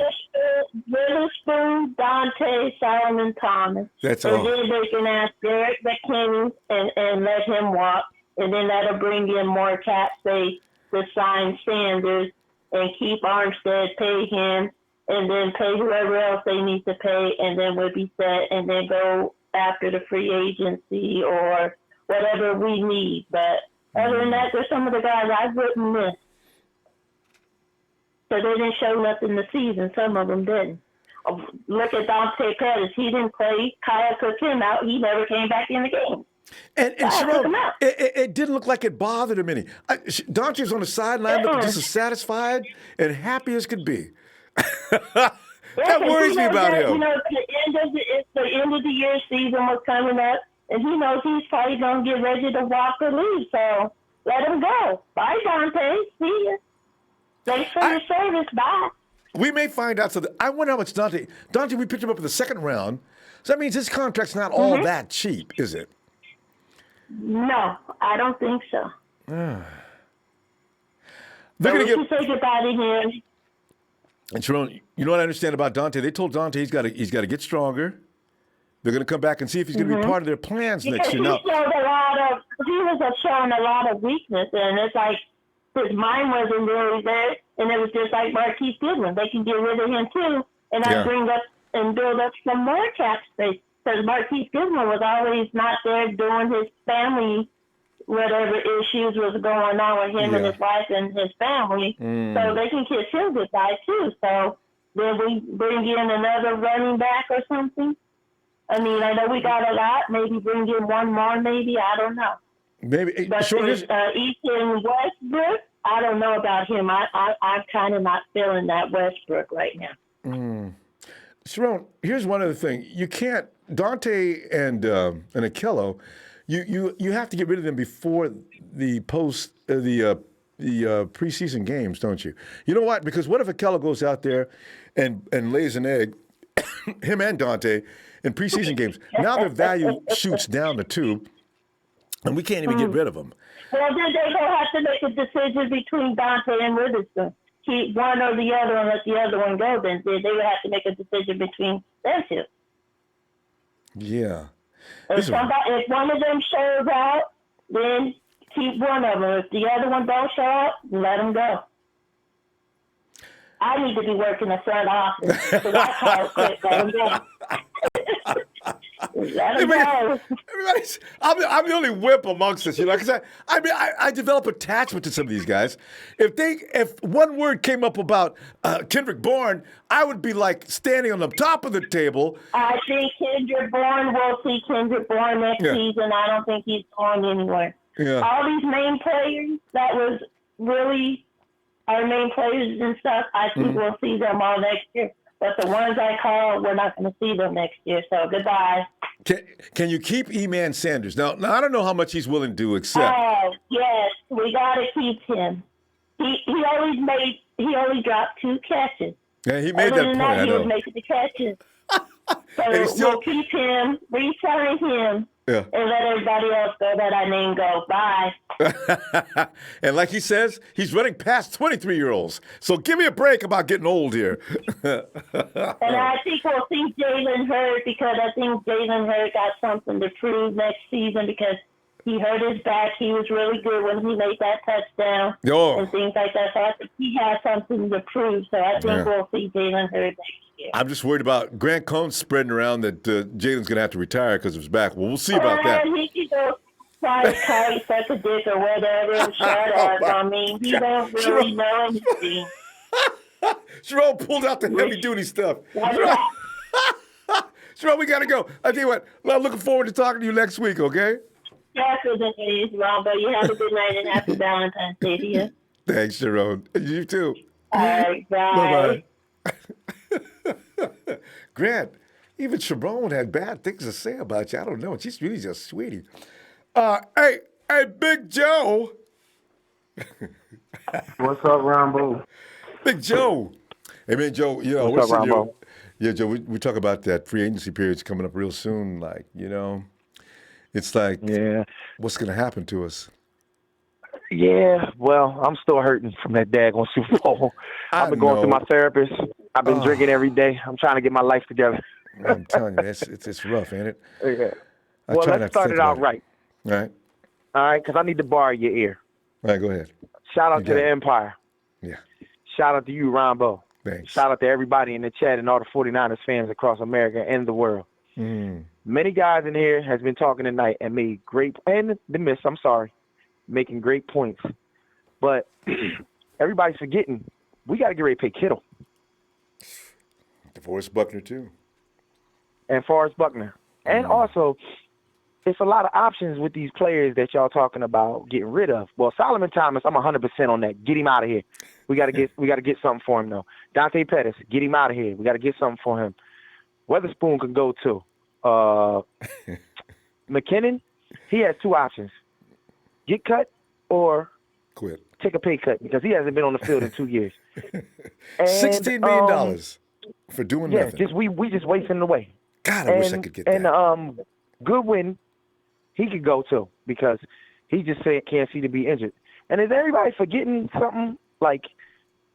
Witherspoon, Dante, Solomon Thomas. That's all. And then they can ask Derek McKinney and let him walk, and then that'll bring in more cap space to sign Sanders and keep Armstead, pay him, and then pay whoever else they need to pay, and then we'll be set, and then go after the free agency or whatever we need. But other than that, there's some of the guys I wouldn't miss. So they didn't show nothing this season. Some of them didn't. Look at Dante Pettis. He didn't play. Kyle took him out. He never came back in the game. And Sharon, it didn't look like it bothered him any. Dante's on the sideline looking just as satisfied and happy as could be. That worries me about him. You know, the end of the year season was coming up, and he knows he's probably gonna get ready to walk or leave. So let him go. Bye, Dante. See you. Thanks for your service. Bye. We may find out. So I wonder how much Dante. We picked him up in the second round. So that means his contract's not all that cheap, is it? No, I don't think so. They're So gonna we can say goodbye to him. And Sharon, you know what I understand about Dante? They told Dante he's got to get stronger. They're going to come back and see if he's going to be part of their plans next year. Now, He was showing a lot of weakness, and it's like his mind wasn't really there, and it was just like Marquise Goodwin. They can get rid of him too, and I bring up and build up some more cap space, because Marquise Goodwin was always not there doing his family, whatever issues was going on with him and his wife and his family. So they can kiss him goodbye too. So then we bring in another running back or something. I mean, I know we got a lot. Maybe bring in one more. Maybe, I don't know. Maybe. But Ethan Westbrook, I don't know about him. I'm kind of not feeling that Westbrook right now. Sharon, here's one other thing. You can't Dante and Akello. You have to get rid of them before the preseason games, don't you? You know what? Because what if Akello goes out there and lays an egg, him and Dante, in preseason games? Now their value shoots down the tube, and we can't even get rid of them. Well, then they don't have to make a decision between Dante and Witherspoon. Keep one or the other and let the other one go. Then they would have to make a decision between them two. Yeah. If one of them shows out, then keep one of them. If the other one don't show up, let them go. I need to be working the front office, so I call it quick. Let them go. Let them go. I'm the only whip amongst us, you know. Because I develop attachment to some of these guys. If one word came up about Kendrick Bourne, I would be like standing on the top of the table. I think Kendrick Bourne will see Kendrick Bourne next season. I don't think he's going anywhere. Yeah. All these main players that was really our main players and stuff, I think we'll see them all next year. But the ones I call, we're not going to see them next year. So goodbye. Can you keep E-Man Sanders? Now I don't know how much he's willing to accept. Oh, yes. We got to keep him. He only dropped 2 catches. Yeah, he made that point. I know. He was making the catches. So we'll keep him, re-sign him, and let everybody else go that I named go. Bye. And like he says, he's running past 23-year-olds. So give me a break about getting old here. And I think we'll see Jalen Hurd, because I think Jalen Hurd got something to prove next season, because he hurt his back. He was really good when he made that touchdown and things like that. So I think he has something to prove. So I think we'll see Jalen Hurd next year. I'm just worried about Grant Cohn spreading around that Jalen's going to have to retire because of his back. Well, we'll see about that. He can go try to kite, suck a dick or whatever and shut up. I mean, he don't really know anything. Jerome pulled out the heavy-duty stuff. Jerome, we got to go. I tell you what, I'm looking forward to talking to you next week, okay? Definitely, Ronbo. You have a good night and happy Valentine's Day to you. Thanks, Jerome. You too. All right, bye. Bye-bye. Grant, even Sharon had bad things to say about you. I don't know. She's really just sweetie. Hey, Big Joe. What's up, Ronbo? Big Joe. Hey, man, Joe, you know, what's up, Ronbo? Yeah, Joe, we talk about that free agency period's coming up real soon. Like, you know, it's like, what's going to happen to us? Yeah, well, I'm still hurting from that daggone Super Bowl. I've been going to my therapist. I've been drinking every day. I'm trying to get my life together. I'm telling you, it's rough, ain't it? Yeah. Well, let's start it out right. All right. All right, because I need to borrow your ear. All right, go ahead. Shout out to the Empire. Yeah. Shout out to you, Ronbo. Thanks. Shout out to everybody in the chat and all the 49ers fans across America and the world. Many guys in here has been talking tonight and made great, and the miss, I'm sorry, making great points. But everybody's forgetting, we got to get ready to pay Kittle. DeForest Buckner, too. And Forrest Buckner. And also, it's a lot of options with these players that y'all talking about getting rid of. Well, Solomon Thomas, I'm 100% on that. Get him out of here. We got to get something for him though. Dante Pettis, get him out of here. We got to get something for him. Weatherspoon can go too. McKinnon, he has two options: get cut or quit. Take a pay cut because he hasn't been on the field in 2 years. And, $16 million for doing nothing. Just we just wasting it away. God, I wish I could get that. And Goodwin, he could go too because he just can't see to be injured. And is everybody forgetting something? Like,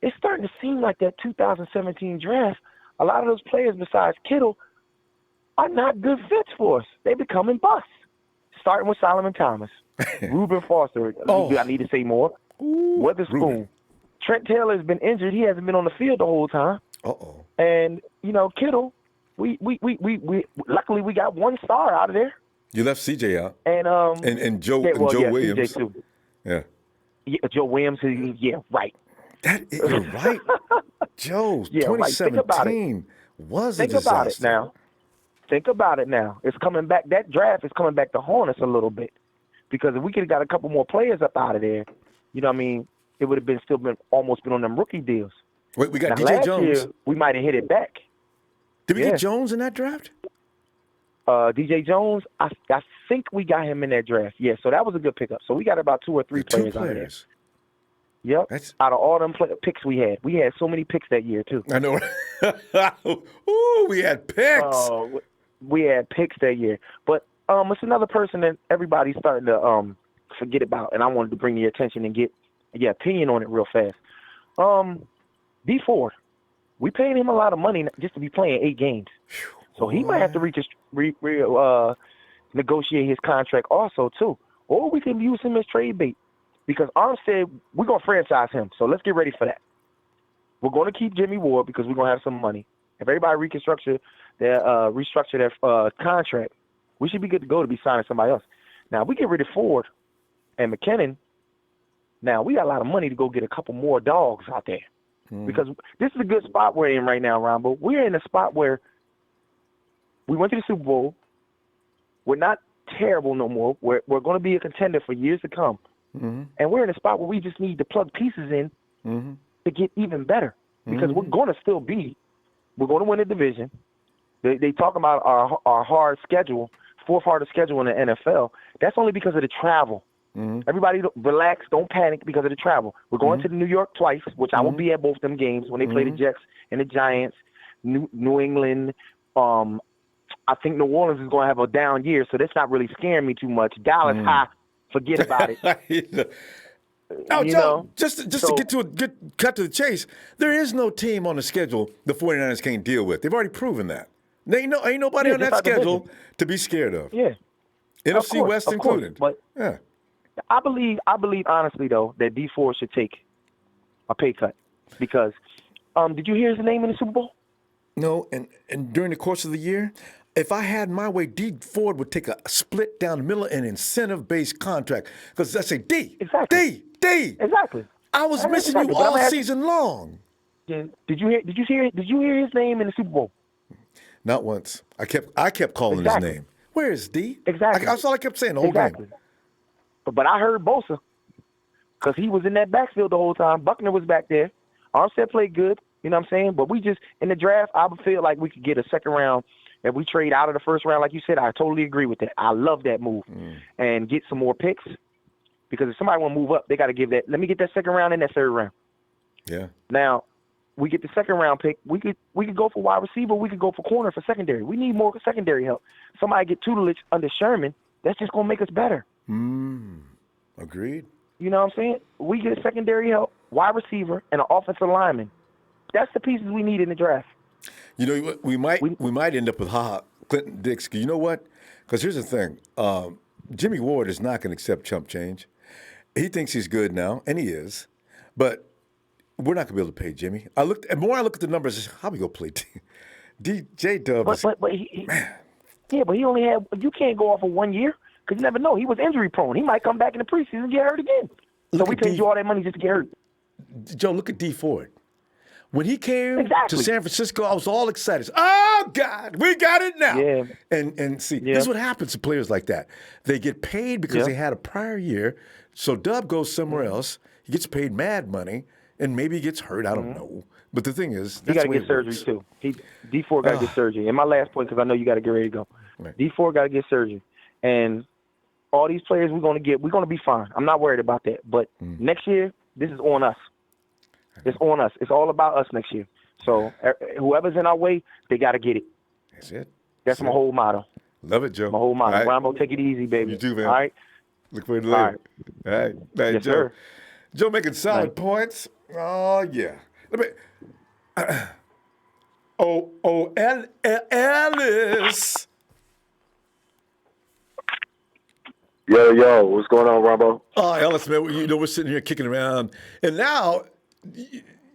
it's starting to seem like that 2017 draft, a lot of those players besides Kittle are not good fits for us. They're becoming busts. Starting with Solomon Thomas, Reuben Foster. Do I need to say more? Weatherspoon. Trent Taylor has been injured. He hasn't been on the field the whole time. Uh-oh. And, Kittle, we luckily we got one star out of there. You left CJ out. And Joe Williams. CJ too. Yeah. Joe Williams, right. You're right. Joe, 2017 was a disaster. Think about it now. It's coming back. That draft is coming back to haunt us a little bit. Because if we could have got a couple more players up out of there, it would have still been almost been on them rookie deals. Wait, we got now, DJ Jones. Year, we might have hit it back. Did we get Jones in that draft? DJ Jones, I think we got him in that draft. Yeah, so that was a good pickup. So we got about 2 or 3 players out of there. Yep. Out of all them picks we had so many picks that year too. I know. Ooh, we had picks. We had picks that year, but it's another person that everybody's starting to forget about, and I wanted to bring your attention and get your opinion on it real fast. D Ford, we paid him a lot of money just to be playing 8 games, so he might have to negotiate his contract also too, or we can use him as trade bait because Armstead, we're gonna franchise him, so let's get ready for that. We're gonna keep Jimmy Ward because we're gonna have some money. If everybody restructure their contract, we should be good to go to be signing somebody else. Now, we get rid of Ford and McKinnon. Now, we got a lot of money to go get a couple more dogs out there. Because this is a good spot we're in right now, Ronbo. We're in a spot where we went to the Super Bowl. We're not terrible no more. We're going to be a contender for years to come. And we're in a spot where we just need to plug pieces in to get even better. Because we're going to win the division. They talk about our hard schedule, 4th hardest schedule in the NFL. That's only because of the travel. Everybody relax, don't panic because of the travel. We're going to New York twice, which I will be at both them games when they play the Jets and the Giants, New England. I think New Orleans is going to have a down year, so that's not really scaring me too much. Dallas, forget about it. Now, Joe, just to cut to the chase, there is no team on the schedule the 49ers can't deal with. They've already proven that. Ain't nobody on that schedule to be scared of. Yeah. NFC West included. But I believe honestly though that D Ford should take a pay cut because did you hear his name in the Super Bowl? No, and during the course of the year, if I had my way, D Ford would take a split down the middle and incentive-based contract because I say D. Exactly. D. Exactly. I was missing you all season long. Did you hear his name in the Super Bowl? Not once. I kept calling his name. Where is D? Exactly. That's all I kept saying the whole game. But I heard Bosa because he was in that backfield the whole time. Buckner was back there. Armstead played good. You know what I'm saying? But we just, in the draft, I feel like we could get a second round. If we trade out of the first round, like you said, I totally agree with that. I love that move. And get some more picks. Because if somebody want to move up, they got to give that. Let me get that second round and that third round. Yeah. Now, we get the second round pick. We could go for wide receiver. We could go for corner for secondary. We need more secondary help. Somebody get tutelage under Sherman. That's just going to make us better. Agreed. You know what I'm saying? We get secondary help, wide receiver, and an offensive lineman. That's the pieces we need in the draft. You know, we might end up with Clinton Dix. You know what? Because here's the thing. Jimmy Ward is not going to accept chump change. He thinks he's good now, and he is. But we're not going to be able to pay Jimmy. The more I look at the numbers, how we go play DJ Dubs. But he only had. You can't go off of 1 year because you never know. He was injury prone. He might come back in the preseason and get hurt again. So we paid you all that money just to get hurt. Joe, look at D Ford. When he came to San Francisco, I was all excited. Oh, God, we got it now. Yeah. And see, this is what happens to players like that. They get paid because they had a prior year. So Dub goes somewhere else. He gets paid mad money. and maybe he gets hurt. I don't know. But the thing is, he got to get surgery too. D4 got to get surgery. And my last point, because I know you got to get ready to go. Right. D4 got to get surgery, and all these players we're going to be fine. I'm not worried about that. But next year, this is on us. It's on us. It's all about us next year. So whoever's in our way, they got to get it. That's it. That's my whole motto. Love it, Joe. My whole motto. Right. Ronbo, take it easy, baby. You too, man. All right. Look forward to later. All right. Yes, Joe. sir. Joe making solid points. Oh, yeah. Ellis. Yo, what's going on, Ronbo? Oh, Ellis, man, we're sitting here kicking around. And now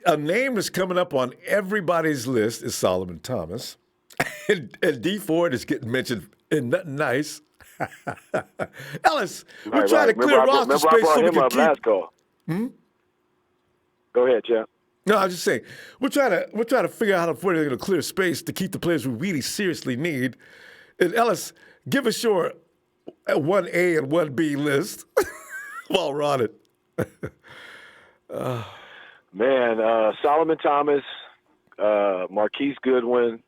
a name that's coming up on everybody's list is Solomon Thomas. and D Ford is getting mentioned in nothing nice. Ellis, we're trying to clear roster space so we can keep. Last call. Go ahead, Jeff. No, I was just saying we're trying to figure out how we're going to clear space to keep the players we really seriously need. And Ellis, give us your 1A and 1B list while we're on it. Solomon Thomas, Marquise Goodwin,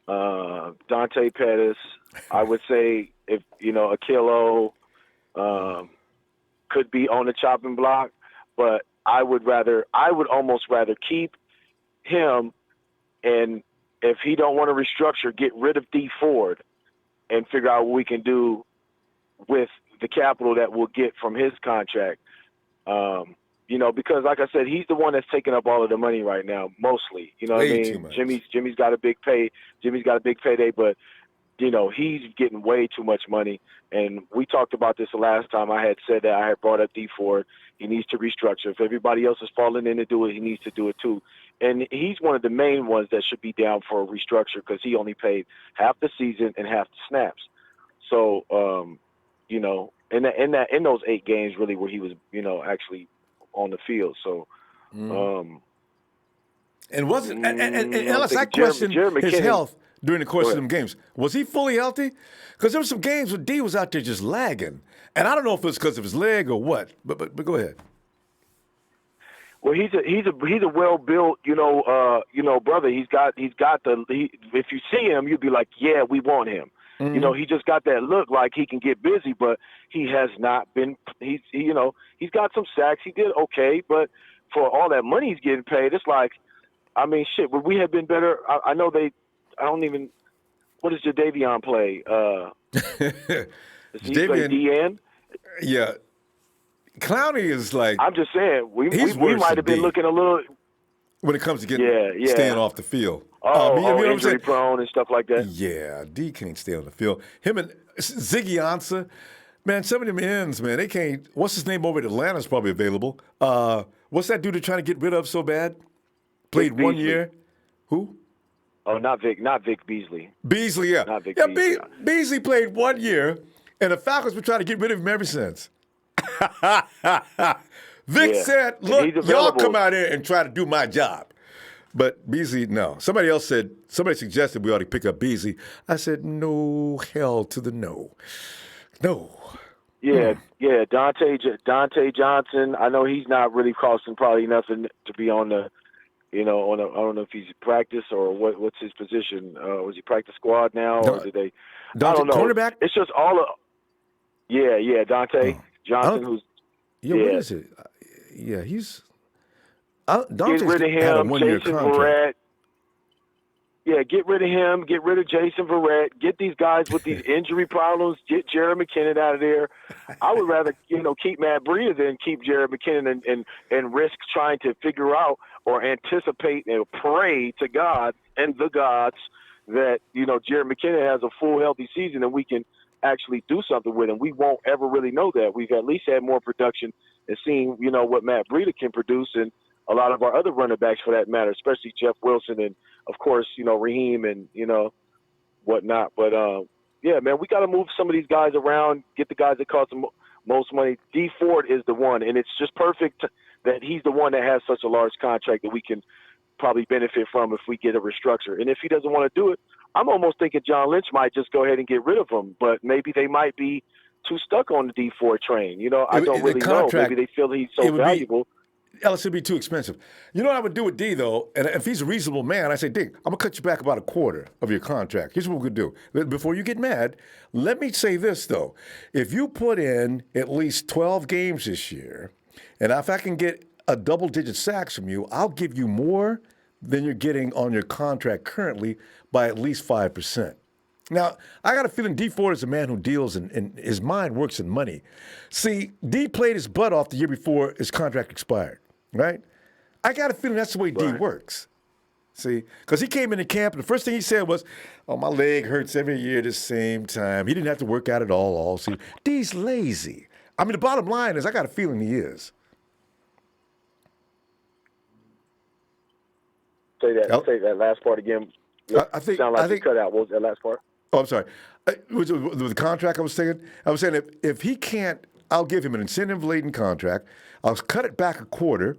Dante Pettis. I would say if Akilo could be on the chopping block, but I would almost rather keep him, and if he don't want to restructure, get rid of D Ford and figure out what we can do with the capital that we'll get from his contract. Because like I said, he's the one that's taking up all of the money right now, mostly. You know what I mean? Jimmy's got a big payday, but he's getting way too much money. And we talked about this the last time. I had said that I had brought up D Ford. He needs to restructure. If everybody else is falling in to do it, he needs to do it too. And he's one of the main ones that should be down for a restructure because he only paid half the season and half the snaps. So, in those 8 games really where he was, actually on the field. So, and wasn't and Ellis, I questioned his health during the course of them games. Was he fully healthy? Because there were some games where D was out there just lagging, and I don't know if it was because of his leg or what. But go ahead. Well, he's a well built, brother. He's got if you see him, you'd be like, yeah, we want him. Mm-hmm. He just got that look like he can get busy, but he has not been. He's got some sacks. He did okay, but for all that money he's getting paid, it's like, I mean, shit. Would we have been better? I know they. I don't even. What does Jadeveon play? Does he play DN? Yeah. Clowney is like. I'm just saying, we might have been looking a little. When it comes to getting staying off the field. Injury prone and stuff like that. Yeah, D can't stay on the field. Him and Ziggy Ansah, man, some of them ends, man, they can't. What's his name over at Atlanta's probably available. What's that dude they're trying to get rid of so bad? Played Vic 1 Beasley. year. Who? Oh, not Vic Beasley. Beasley, yeah. Not Vic Beasley. Beasley played 1 year, and the Falcons were trying to get rid of him ever since. Vic said, look, y'all come out here and try to do my job. But Beasley, no. Somebody suggested we ought to pick up Beasley. I said, no, hell to the no. No. Yeah, Dante Johnson. I know he's not really costing probably nothing to be on the, I don't know if he's practice or what's his position. Was he practice squad now, or did they? Dante, I don't know. Cornerback? It's just all of. Yeah, Dante Johnson. What is it? Yeah, he's. Dante's get rid of had a him, 1 year Jason contract. Verrett. Yeah, get rid of him. Get rid of Jason Verrett. Get these guys with these injury problems. Get Jared McKinnon out of there. I would rather, keep Matt Breida than keep Jared McKinnon and risk trying to figure out or anticipate and pray to God and the gods that, Jared McKinnon has a full healthy season and we can actually do something with him. We won't ever really know that. We've at least had more production and seen, what Matt Breida can produce and a lot of our other running backs for that matter, especially Jeff Wilson and, of course, Raheem and, whatnot. But, man, we got to move some of these guys around, get the guys that cost the most money. D Ford is the one, and it's just perfect that he's the one that has such a large contract that we can probably benefit from if we get a restructure. And if he doesn't want to do it, I'm almost thinking John Lynch might just go ahead and get rid of him, but maybe they might be too stuck on the D Ford train. I don't really know. Maybe they feel he's so valuable. Ellis would be too expensive. You know what I would do with D, though? And if he's a reasonable man, I say, D, I'm going to cut you back about a quarter of your contract. Here's what we could do. Before you get mad, let me say this, though. If you put in at least 12 games this year, and if I can get a double-digit sacks from you, I'll give you more than you're getting on your contract currently by at least 5%. Now, I got a feeling D Ford is a man who deals and his mind works in money. See, D played his butt off the year before his contract expired, right? I got a feeling that's the way D works. See, because he came into camp and the first thing he said was, "Oh, my leg hurts every year at the same time." He didn't have to work out at all season. D's lazy. I mean, the bottom line is I got a feeling he is. Say that last part again. I think you cut out. What was that last part? Oh, I'm sorry. With the contract I was saying if he can't, I'll give him an incentive-laden contract. I'll cut it back a quarter.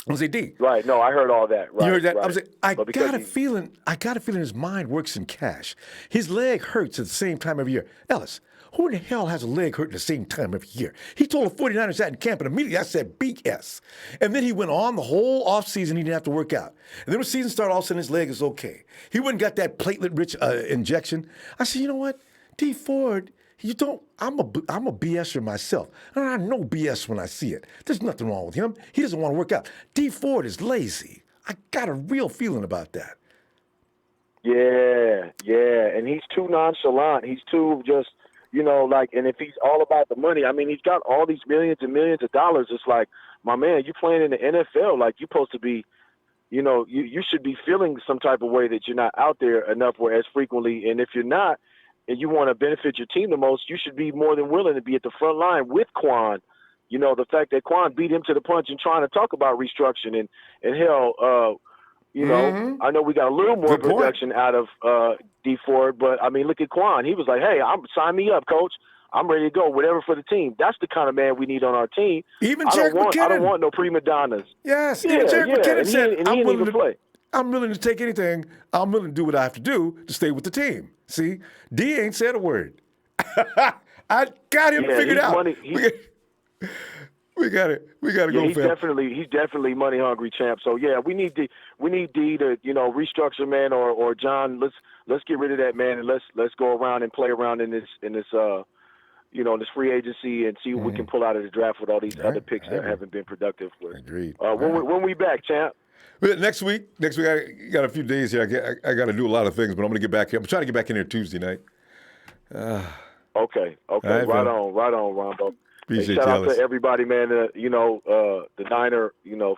I'll say, D. Right. No, I heard all that. Right, you heard that? Right. I was like, I got a feeling his mind works in cash. His leg hurts at the same time every year. Ellis, who in the hell has a leg hurt at the same time every year? He told the 49ers that in camp, and immediately I said, BS. And then he went on the whole offseason, he didn't have to work out. And then when the season started, all of a sudden his leg is okay. He went and got that platelet-rich injection. I said, you know what, D. Ford, I'm a BSer myself. And I know BS when I see it. There's nothing wrong with him. He doesn't want to work out. D. Ford is lazy. I got a real feeling about that. Yeah. And he's too nonchalant. He's too just... and if he's all about the money, I mean, he's got all these millions and millions of dollars. It's like, my man, you playing in the NFL, like you're supposed to be, you should be feeling some type of way that you're not out there enough or as frequently. And if you're not, and you want to benefit your team the most, you should be more than willing to be at the front line with Quan. The fact that Quan beat him to the punch and trying to talk about restructuring and hell, I know we got a little more production out of D Ford, but I mean, look at Quan. He was like, "Hey, sign me up, coach. I'm ready to go. Whatever for the team." That's the kind of man we need on our team. Even Jerick McKinnon. I don't want no prima donnas. Yes, even Jerick McKinnon said, "I'm willing to play. I'm willing to take anything. I'm willing to do what I have to do to stay with the team." See, D ain't said a word. I got him figured out. We got to go. He's definitely money hungry, champ. So yeah, we need D to restructure, man, or John. Let's get rid of that, man, and let's go around and play around in this this free agency and see what we can pull out of the draft with all these other picks that haven't been productive. Agreed. When we back, champ. Next week, I got a few days here. I got to do a lot of things, but I'm going to get back here. I'm trying to get back in here Tuesday night. Okay. Right on, Ronbo. Appreciate shout you, out to everybody, man. The Niner,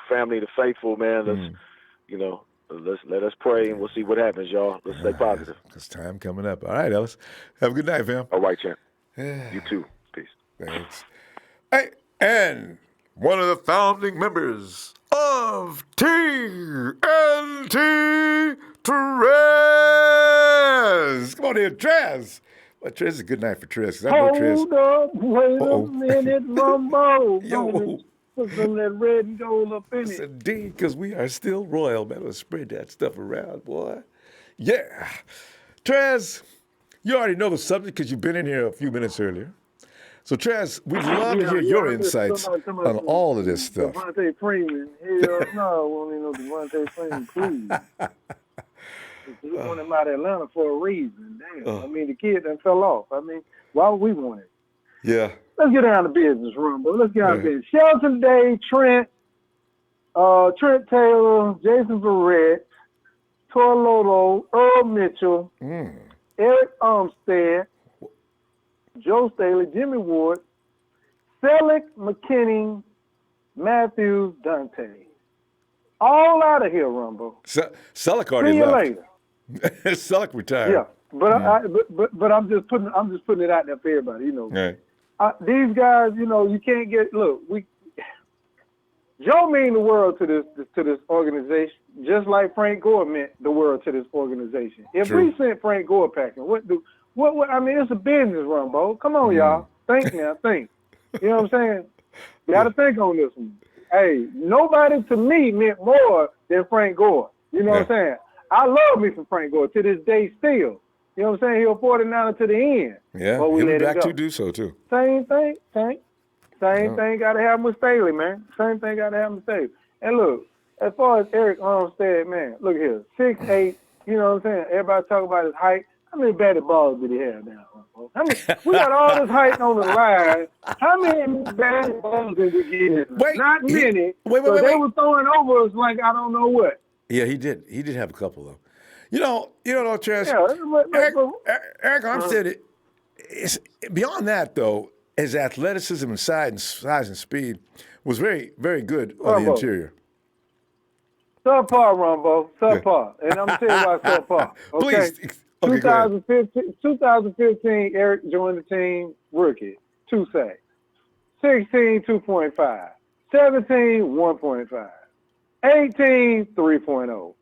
family, the faithful, man. Let's let us pray and we'll see what happens, y'all. Let's stay positive. It's time coming up. All right, Ellis. Have a good night, fam. All right, champ. You too. Peace. Thanks. Hey, and one of the founding members of TNT, Trez. Come on in, Trez. Well, Trez is a good night for Trez. Hold up, wait a minute, Ronbo. Yo. Put some of that red and gold up in it. Indeed, because we are still royal, man. Let's spread that stuff around, boy. Yeah. Trez, you already know the subject because you've been in here a few minutes earlier. So, Trez, we'd love to hear your insights on all of this stuff. Devontae Freeman. Hell no, I won't even know Devontae Freeman, please. We want him out of Atlanta for a reason. Damn. I mean, the kid done fell off. I mean, why would we want it? Yeah. Let's get down to business, Ronbo. Let's get down to business. Shelton Day, Trent Taylor, Jason Verrett, Torlodo, Earl Mitchell, Eric Armstead, Joe Staley, Jimmy Ward, Selleck, McKinney, Matthews, Dante. All out of here, Ronbo. Selleck already See you left. later. Selleck retired. Yeah, but I'm just putting it out there for everybody. Right. These guys, you can't get. Look, Joe mean the world to this organization, just like Frank Gore meant the world to this organization. If we sent Frank Gore packing, what? I mean, it's a business, Ronbo. Come on, y'all. Think now, think. You know what I'm saying? You got to think on this one. Hey, nobody to me meant more than Frank Gore. You know what I'm saying? I love me some Frank Gore to this day still. You know what I'm saying? He'll 49er to the end. Yeah, he'll be back to do so, too. Same thing. Same thing got to happen with Staley, man. Same thing got to happen with Staley. And look, as far as Eric Armstead, man, look here, 6'8", you know what I'm saying? Everybody talk about his height. How many batted balls did he have now? How many, we got all this height on the line. How many batted balls did we get? Not many. Wait. They were throwing over us like I don't know what. Yeah, he did. He did have a couple, though. You know, Trez, Eric Armstead, beyond that, though, his athleticism and size and speed was very, very good on the interior. Subpar, Ronbo. Subpar. And I'm going to tell you why subpar. Okay? Please. Okay, 2015, Eric joined the team, rookie, 2 sacks. 16, 2.5. 17, 1.5. 18, 3.0.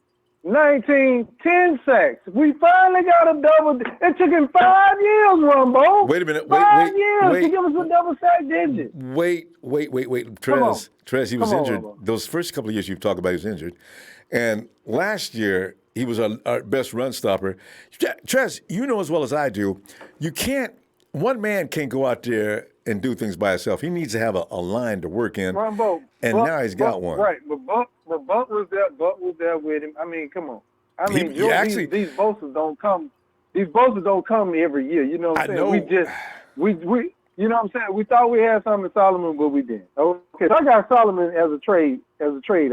19, 10 sacks. We finally got a double. It took him 5 years, Ronbo. Wait a minute. 5 years to give us a double sack digit. Wait. Trez, he was injured. Those first couple of years you've talked about, he was injured. And last year, he was our best run stopper. Trez, you know as well as I do, one man can't go out there and do things by himself. He needs to have a line to work in. Ronbo, now he's got one. Right, but Buck was there. Buck was there with him. I mean, come on. I mean, these boasters don't come. These boasters don't come every year. You know what I'm saying? We you know what I'm saying? We thought we had something in Solomon, but we didn't. Okay, so I got Solomon as a trade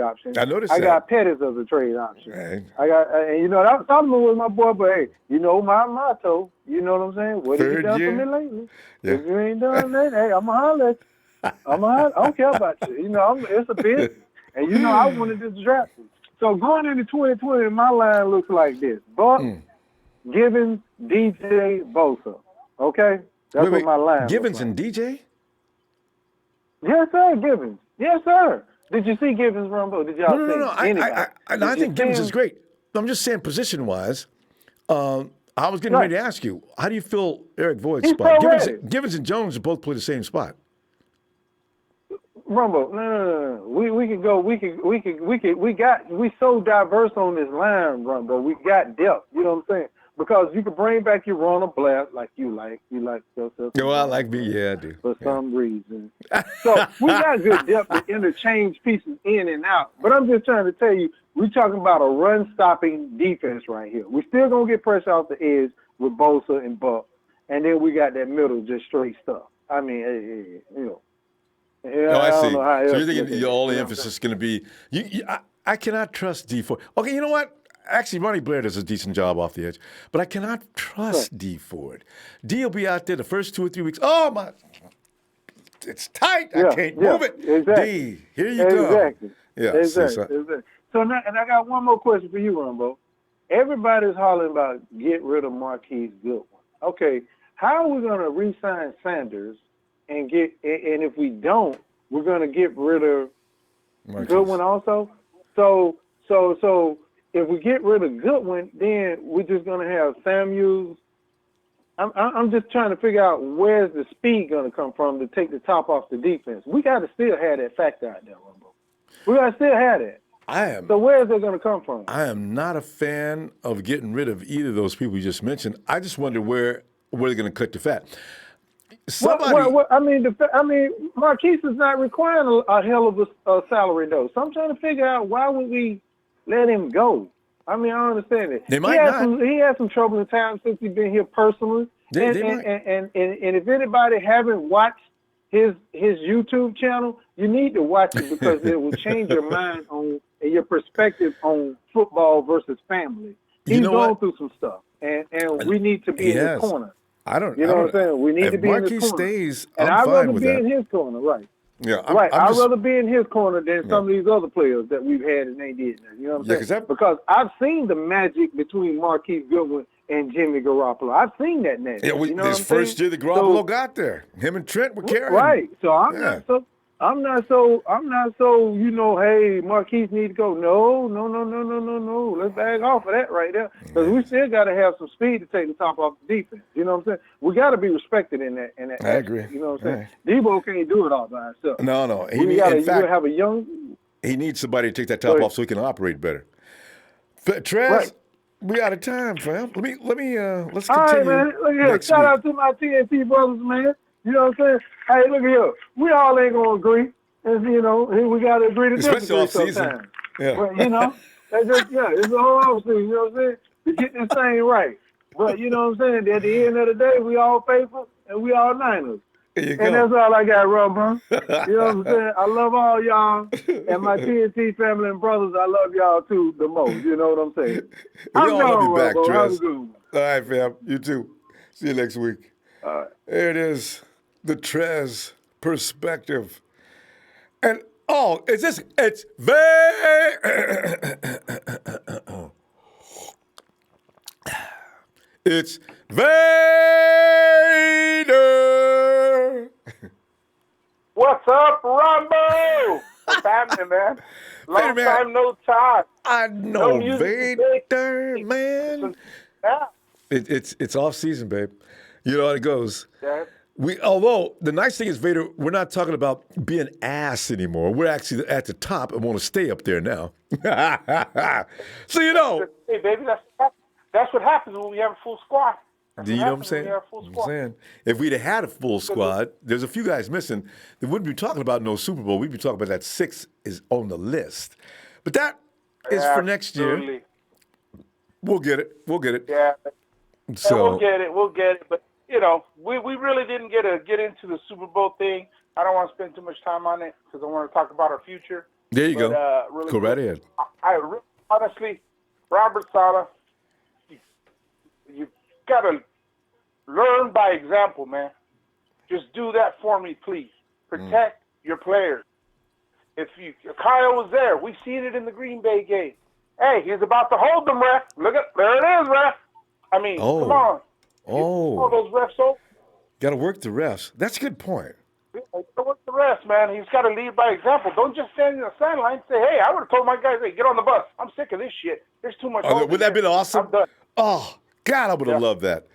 option. I noticed I got Pettis as a trade option. Right. I got, Solomon was my boy, but hey, you know my motto. You know what I'm saying? What have you done for me lately? Yeah. If you ain't done that, hey, I'm going to holler at you. I don't care about you. You know, it's a business. And you know I wanted this drafted. So going into 2020, my line looks like this. Buck, Givens, DJ, Bosa. Okay? That's what my line Givens and DJ? Yes, sir, Givens. Yes, sir. Did you see Givens, Ronbo? Did y'all see I think Givens is great. I'm just saying position-wise, I was getting ready to ask you, how do you feel Eric Voigt's spot? Givens and Jones both play the same spot. Rumble, no. We can go. We so diverse on this line, Rumble. We got depth. You know what I'm saying? Because you can bring back your Ronald Blair like you like yourself. No, I like me. Yeah, I do. For some reason. So we got good depth to interchange pieces in and out. But I'm just trying to tell you, we're talking about a run-stopping defense right here. We're still going to get pressure off the edge with Bosa and Buck. And then we got that middle, just straight stuff. I mean, you know. Yeah, I see. Don't know how so you're thinking all the emphasis is going to be I cannot trust D Ford. Okay, you know what? Actually, Ronnie Blair does a decent job off the edge, but I cannot trust D Ford. D will be out there the first 2 or 3 weeks. Oh my, it's tight. I can't move it. Exactly. D, here you go. Exactly. Yeah. Exactly. So now, and I got one more question for you, Ronbo. Everybody's hollering about get rid of Marquise Goodwin. Okay, how are we going to re-sign Sanders? And if we don't, we're gonna get rid of Goodwin also. So if we get rid of Goodwin, then we're just gonna have Samuels. I'm just trying to figure out where's the speed gonna come from to take the top off the defense. We got to still have that factor out there, Rumbo. We got to still have that. So where is it going to come from? I am not a fan of getting rid of either of those people you just mentioned. I just wonder where they're going to cut the fat. Marquise is not requiring a hell of a salary, though. So I'm trying to figure out why would we let him go? I mean, I don't understand it. He had some troubling times since he's been here personally. And if anybody haven't watched his YouTube channel, you need to watch it because it will change your mind on your perspective on football versus family. He's going through some stuff, and we need to be in his corner. You know what I'm saying? We need to be in his corner. Stays, and I'd rather be in his corner, right? Yeah, I'd rather be in his corner than some of these other players that we've had and they did. You know what I'm saying? Because I've seen the magic between Marquise Goodwin and Jimmy Garoppolo. I've seen that magic. Yeah, this first year that Garoppolo got there, him and Trent were carrying. Right. So I'm not so. Hey, Marquise needs to go. No. Let's back off of that right there because we still got to have some speed to take the top off the defense. You know what I'm saying? We got to be respected in that. I agree. You know what I'm saying? Debo can't do it all by himself. No. We got to have a young. He needs somebody to take that top off so he can operate better. Trez, we out of time, fam. Let's continue. All right, man. Look here. Shout out to my TNT brothers, man. You know what I'm saying? Hey, look here. We all ain't gonna agree. And, you know, we gotta agree to disagree sometimes. Yeah. But you know, that's just it's a whole off season, you know what I'm saying? To get this thing right. But you know what I'm saying? At the end of the day, we all faithful and we all Niners. And that's all I got, Ronbo. You know what I'm saying? I love all y'all. And my TNT family and brothers, I love y'all too the most. You know what I'm saying? We all love you back, Ronbo. Have a Trez. good one. All right, fam. You too. See you next week. All right. There it is. The Trez perspective. And it's very it's Vader. What's up, Ronbo? What's happening, man? Long time, no time. I know, no Vader, man. Yeah. It's off season, babe. You know how it goes. Yeah. Although the nice thing is, Vader, we're not talking about being ass anymore. We're actually at the top and want to stay up there now. So you know. Hey, baby, that's what happens when we have a full squad. Do you know what I'm saying? If we'd have had a full squad, there's a few guys missing. They wouldn't be talking about no Super Bowl. We'd be talking about that 6 is on the list. But that is for next year. We'll get it. Yeah. So we'll get it. But you know, we really didn't get into the Super Bowl thing. I don't want to spend too much time on it because I want to talk about our future. There you go. Really go right ahead. Honestly, Robert Saleh, you got to learn by example, man. Just do that for me, please. Protect your players. Kyle was there. We seen it in the Green Bay game. Hey, he's about to hold them, ref. Look at there it is, ref. I mean, come on. All those refs over. Got to work the refs. That's a good point. Work the refs, man. He's got to lead by example. Don't just stand in the sideline and say, hey, I would have told my guys, hey, get on the bus. I'm sick of this shit. There's too much. Would that have been awesome? I'm done. Oh, God, I would have loved that.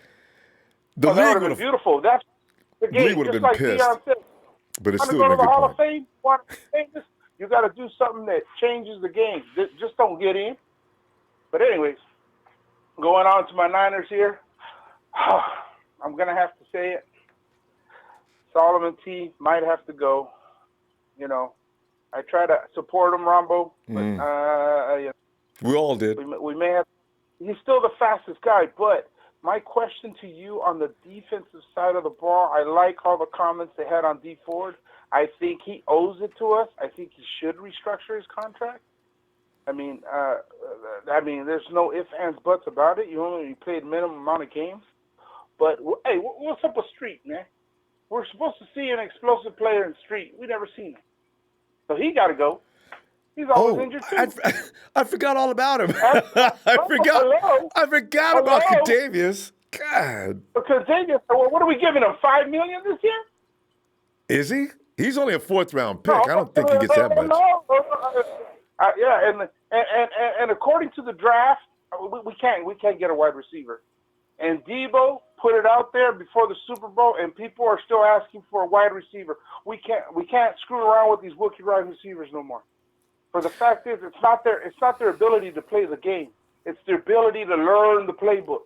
The league would have been beautiful. That's the game. League would have been pissed. But it's still a good point. Hall of Fame, you got to do something that changes the game. Just don't get in. But anyways, going on to my Niners here. I'm going to have to say it. Solomon T might have to go. You know, I try to support him, Ronbo. But, you know, we all did. We may have. He's still the fastest guy, but my question to you on the defensive side of the ball, I like all the comments they had on D Ford. I think he owes it to us. I think he should restructure his contract. I mean, there's no ifs, ands, buts about it. You played minimum amount of games. But, hey, what's up with Street, man? We're supposed to see an explosive player in Street. We never seen him. So he got to go. He's always injured, too. I forgot all about him. I forgot about Contavious. God. Contavious, what are we giving him, $5 million this year? Is he? He's only a 4th-round pick. I don't think he gets that much. And according to the draft, we can't get a wide receiver. And Debo put it out there before the Super Bowl, and people are still asking for a wide receiver. We can't screw around with these rookie wide receivers no more. For the fact is, it's not their ability to play the game. It's their ability to learn the playbook.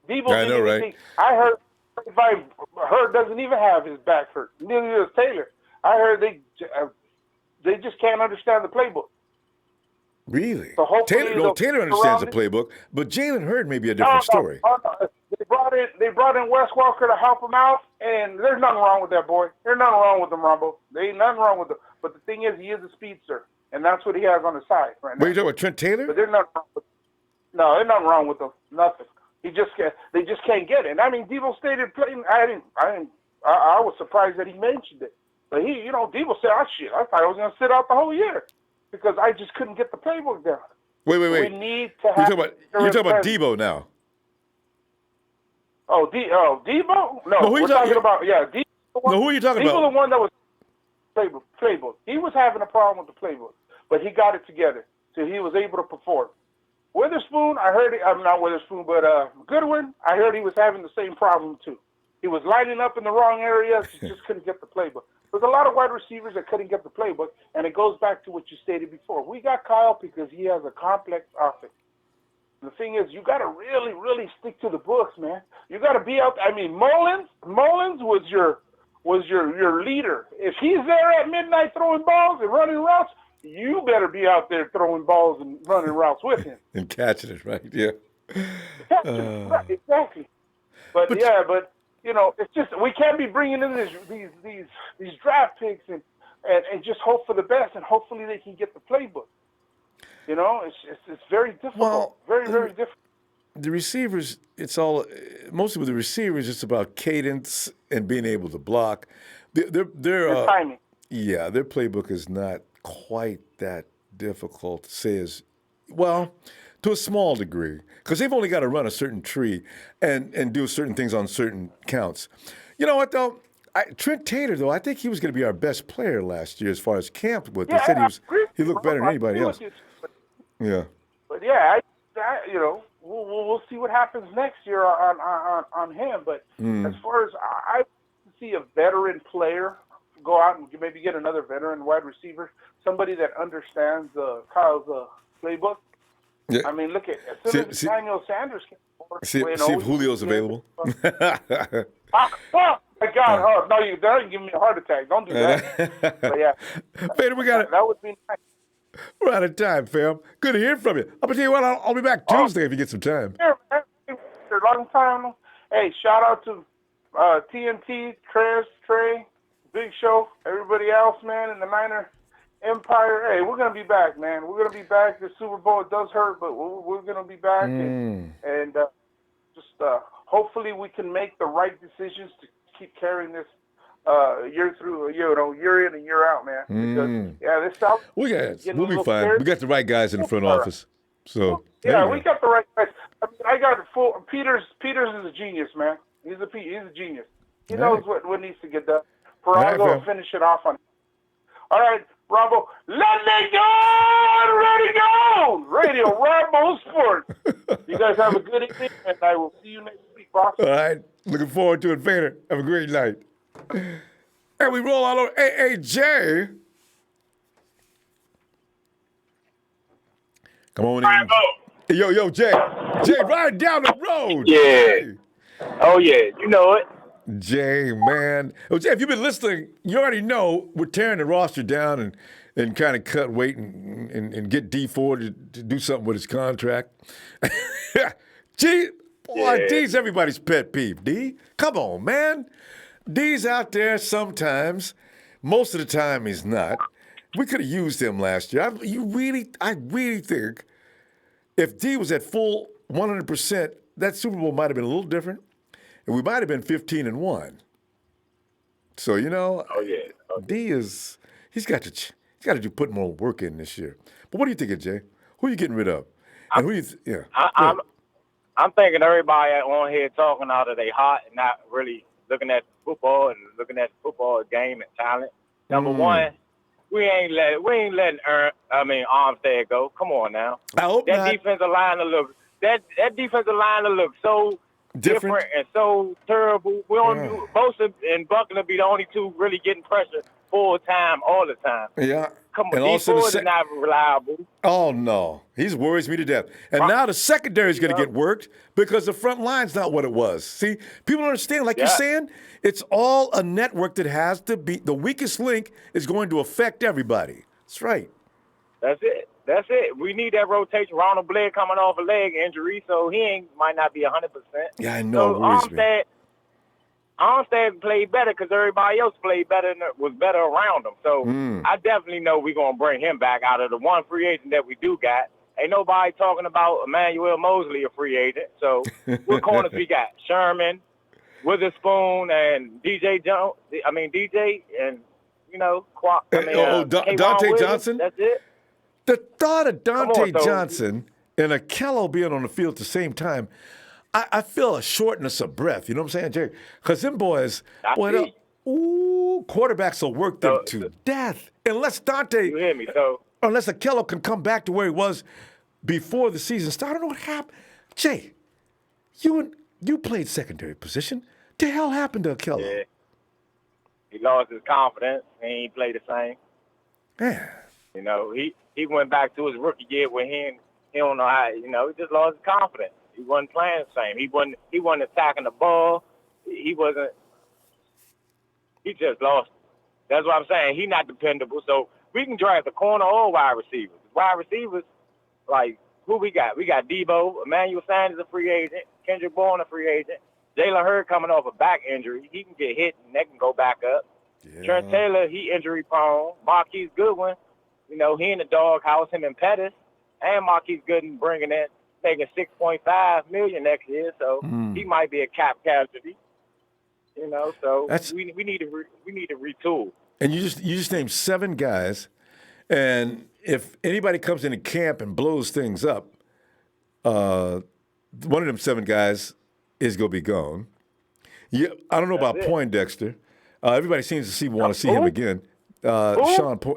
Debo I know, right? I heard doesn't even have his back hurt. Neither does Taylor. I heard they just can't understand the playbook. Really? So Taylor understands the playbook, but Jalen Hurd may be a different story. They brought in Wes Walker to help him out, and there's nothing wrong with that boy. There's nothing wrong with him, Ronbo. There ain't nothing wrong with him. But the thing is, he is a speedster, and that's what he has on the side right now. What are you talking about, Trent Taylor? But there's nothing wrong with him. No, there's nothing wrong with him. Nothing. They just can't get it. I mean, Debo stated playing. I was surprised that he mentioned it. But Debo said, I thought I was going to sit out the whole year because I just couldn't get the playbook down. Wait. We need to have. You're talking about Debo now. Debo? No, we're talking about Debo. No, who are you talking about? Debo, the one that was playbook. He was having a problem with the playbook, but he got it together, so he was able to perform. Witherspoon, not Witherspoon, but Goodwin, I heard he was having the same problem too. He was lining up in the wrong areas, he just couldn't get the playbook. There's a lot of wide receivers that couldn't get the playbook, and it goes back to what you stated before. We got Kyle because he has a complex offense. The thing is, you got to really, really stick to the books, man. You got to be out. I mean, Mullins was your was your leader. If he's there at midnight throwing balls and running routes, you better be out there throwing balls and running routes with him. And catching it, right? Yeah. Right, exactly. But it's just we can't be bringing in these draft picks and just hope for the best and hopefully they can get the playbook. It's very difficult. Very difficult. The receivers, mostly with the receivers, it's about cadence and being able to block. Their timing. Yeah, their playbook is not quite that difficult to say to a small degree, because they've only got to run a certain tree and do certain things on certain counts. You know what, though? Trent Taylor, though, I think he was going to be our best player last year as far as camp. But they said he looked better than anybody else. Yeah. But yeah, we'll see what happens next year on him. But as far as I see a veteran player go out and maybe get another veteran wide receiver, somebody that understands Kyle's playbook. Yeah. I mean, look at as soon as Daniel Sanders came forward. See if Julio's available. Oh my God! No, you give me a heart attack. Don't do that. But yeah, Vader, that would be nice. We're out of time, fam. Good to hear from you. I'm gonna tell you what, I'll be back Tuesday if you get some time. Yeah, man. Long time. Hey, shout out to TNT, Trey, Big Show, everybody else, man, in the Niner Empire. Hey, we're gonna be back, man. We're gonna be back. The Super Bowl, it does hurt, but we're gonna be back, and hopefully we can make the right decisions to keep carrying this year through, year in and year out, man. Because this South, we'll be fine. We got the right guys in the front office, so we got the right guys. I mean, I got full. Peters is a genius, man. He's a genius. He knows what needs to get done. Parago will finish it off on. All right, Ronbo, let me go! Ready to go! Radio Ronbo Sports. You guys have a good evening, and I will see you next week, boss. All right, looking forward to it, Vader. Have a great night. And we roll all over AAJ. Come on in. Hey, yo, Jay, riding down the road. Yeah. Jay. Oh, yeah, you know it. Jay, man. Oh, Jay, if you've been listening, you already know we're tearing the roster down and kind of cut weight and get D4 to do something with his contract. D's everybody's pet peeve, D. Come on, man. D's out there sometimes. Most of the time he's not. We could have used him last year. I really think if D was at full 100%, that Super Bowl might have been a little different. And we might have been 15-1. So, D he's got to put more work in this year. But what do you think of, Jay? Who are you getting rid of? And I'm thinking everybody on here talking out of they hot and not really looking at football and looking at football game and talent. Number one, we ain't letting Armstead go. Come on now. I hope that not. Defensive line will look so different and so terrible. We only Bosa and Buckner be the only two really getting pressure full time all the time. Yeah. Come on, D4 is not reliable. Oh, no. He worries me to death. And now the secondary is going to get worked because the front line's not what it was. See, people don't understand. Like you're saying, it's all a network that has to be – the weakest link is going to affect everybody. That's right. That's it. We need that rotation. Ronald Blair coming off a leg injury, so he might not be 100%. Yeah, I know. So Armstead played better because everybody else played better and was better around him. So I definitely know we're going to bring him back out of the one free agent that we do got. Ain't nobody talking about Emmanuel Mosley, a free agent. So what corners we got? Sherman, Witherspoon, and DJ Jones. DJ and, Dante Johnson. That's it. The thought of Dante Johnson and Akello being on the field at the same time, I feel a shortness of breath. You know what I'm saying, Jay? Because them boys, quarterbacks will work them to death. Unless Dante, you hear me? Unless Akello can come back to where he was before the season started. I don't know what happened. Jay, you played secondary position. The hell happened to Akello? Yeah. He lost his confidence and he played the same. Yeah. He went back to his rookie year where he don't know how, he just lost his confidence. He wasn't playing the same. He wasn't attacking the ball. He wasn't. He just lost. That's what I'm saying. He's not dependable. So we can draft a corner or wide receivers. Wide receivers, like, who we got? We got Debo, Emmanuel Sanders, a free agent, Kendrick Bourne, a free agent, Jalen Hurd coming off a back injury. He can get hit and that can go back up. Yeah. Trent Taylor, he injury prone. Marquise Goodwin, he in the doghouse, him and Pettis, and Marquise Goodwin bringing in, making $6.5 million next year. So he might be a cap casualty. So we need to retool. And you just named 7 guys, and if anybody comes into camp and blows things up, one of them 7 guys is going to be gone. Yeah, I don't know about Poindexter. Everybody seems to want to see him again. Sean. Who?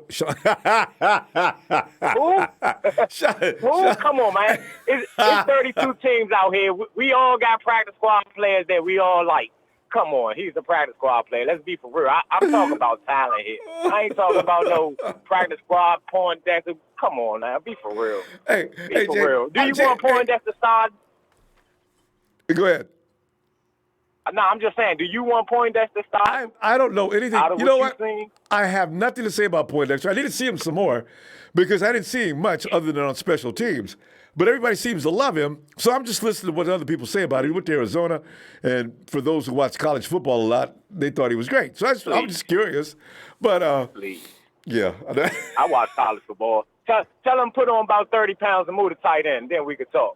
Come on, man. It's 32 teams out here. We all got practice squad players that we all like. Come on, he's a practice squad player. Let's be for real. I'm talking about talent here. I ain't talking about no practice squad, Poindexter. Come on now, be for real. Be for real. Do you want Poindexter started? Go ahead. No, I'm just saying, do you want Poindexter started? I don't know anything. You know what? I have nothing to say about Poindexter. I need to see him some more because I didn't see him much other than on special teams. But everybody seems to love him, so I'm just listening to what other people say about him. He went to Arizona, and for those who watch college football a lot, they thought he was great. So I'm just curious. But, yeah. I watch college football. Tell him put on about 30 pounds and move to tight end, then we could talk.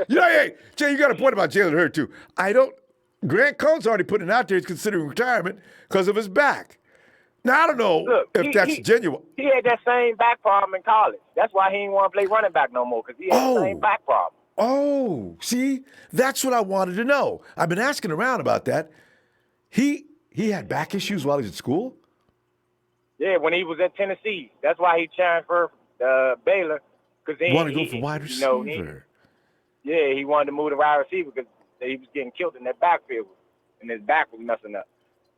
Hey, Jay, you got a point about Jalen Hurd, too. Grant Cohn's already putting it out there. He's considering retirement because of his back. Now, I don't know if that's genuine. He had that same back problem in college. That's why he didn't want to play running back no more, because he had the same back problem. Oh, see? That's what I wanted to know. I've been asking around about that. He had back issues while he was at school? Yeah, when he was at Tennessee. That's why he transferred Baylor. He wanted to go for wide receiver. He wanted to move to wide receiver because he was getting killed in that backfield, and his back was messing up.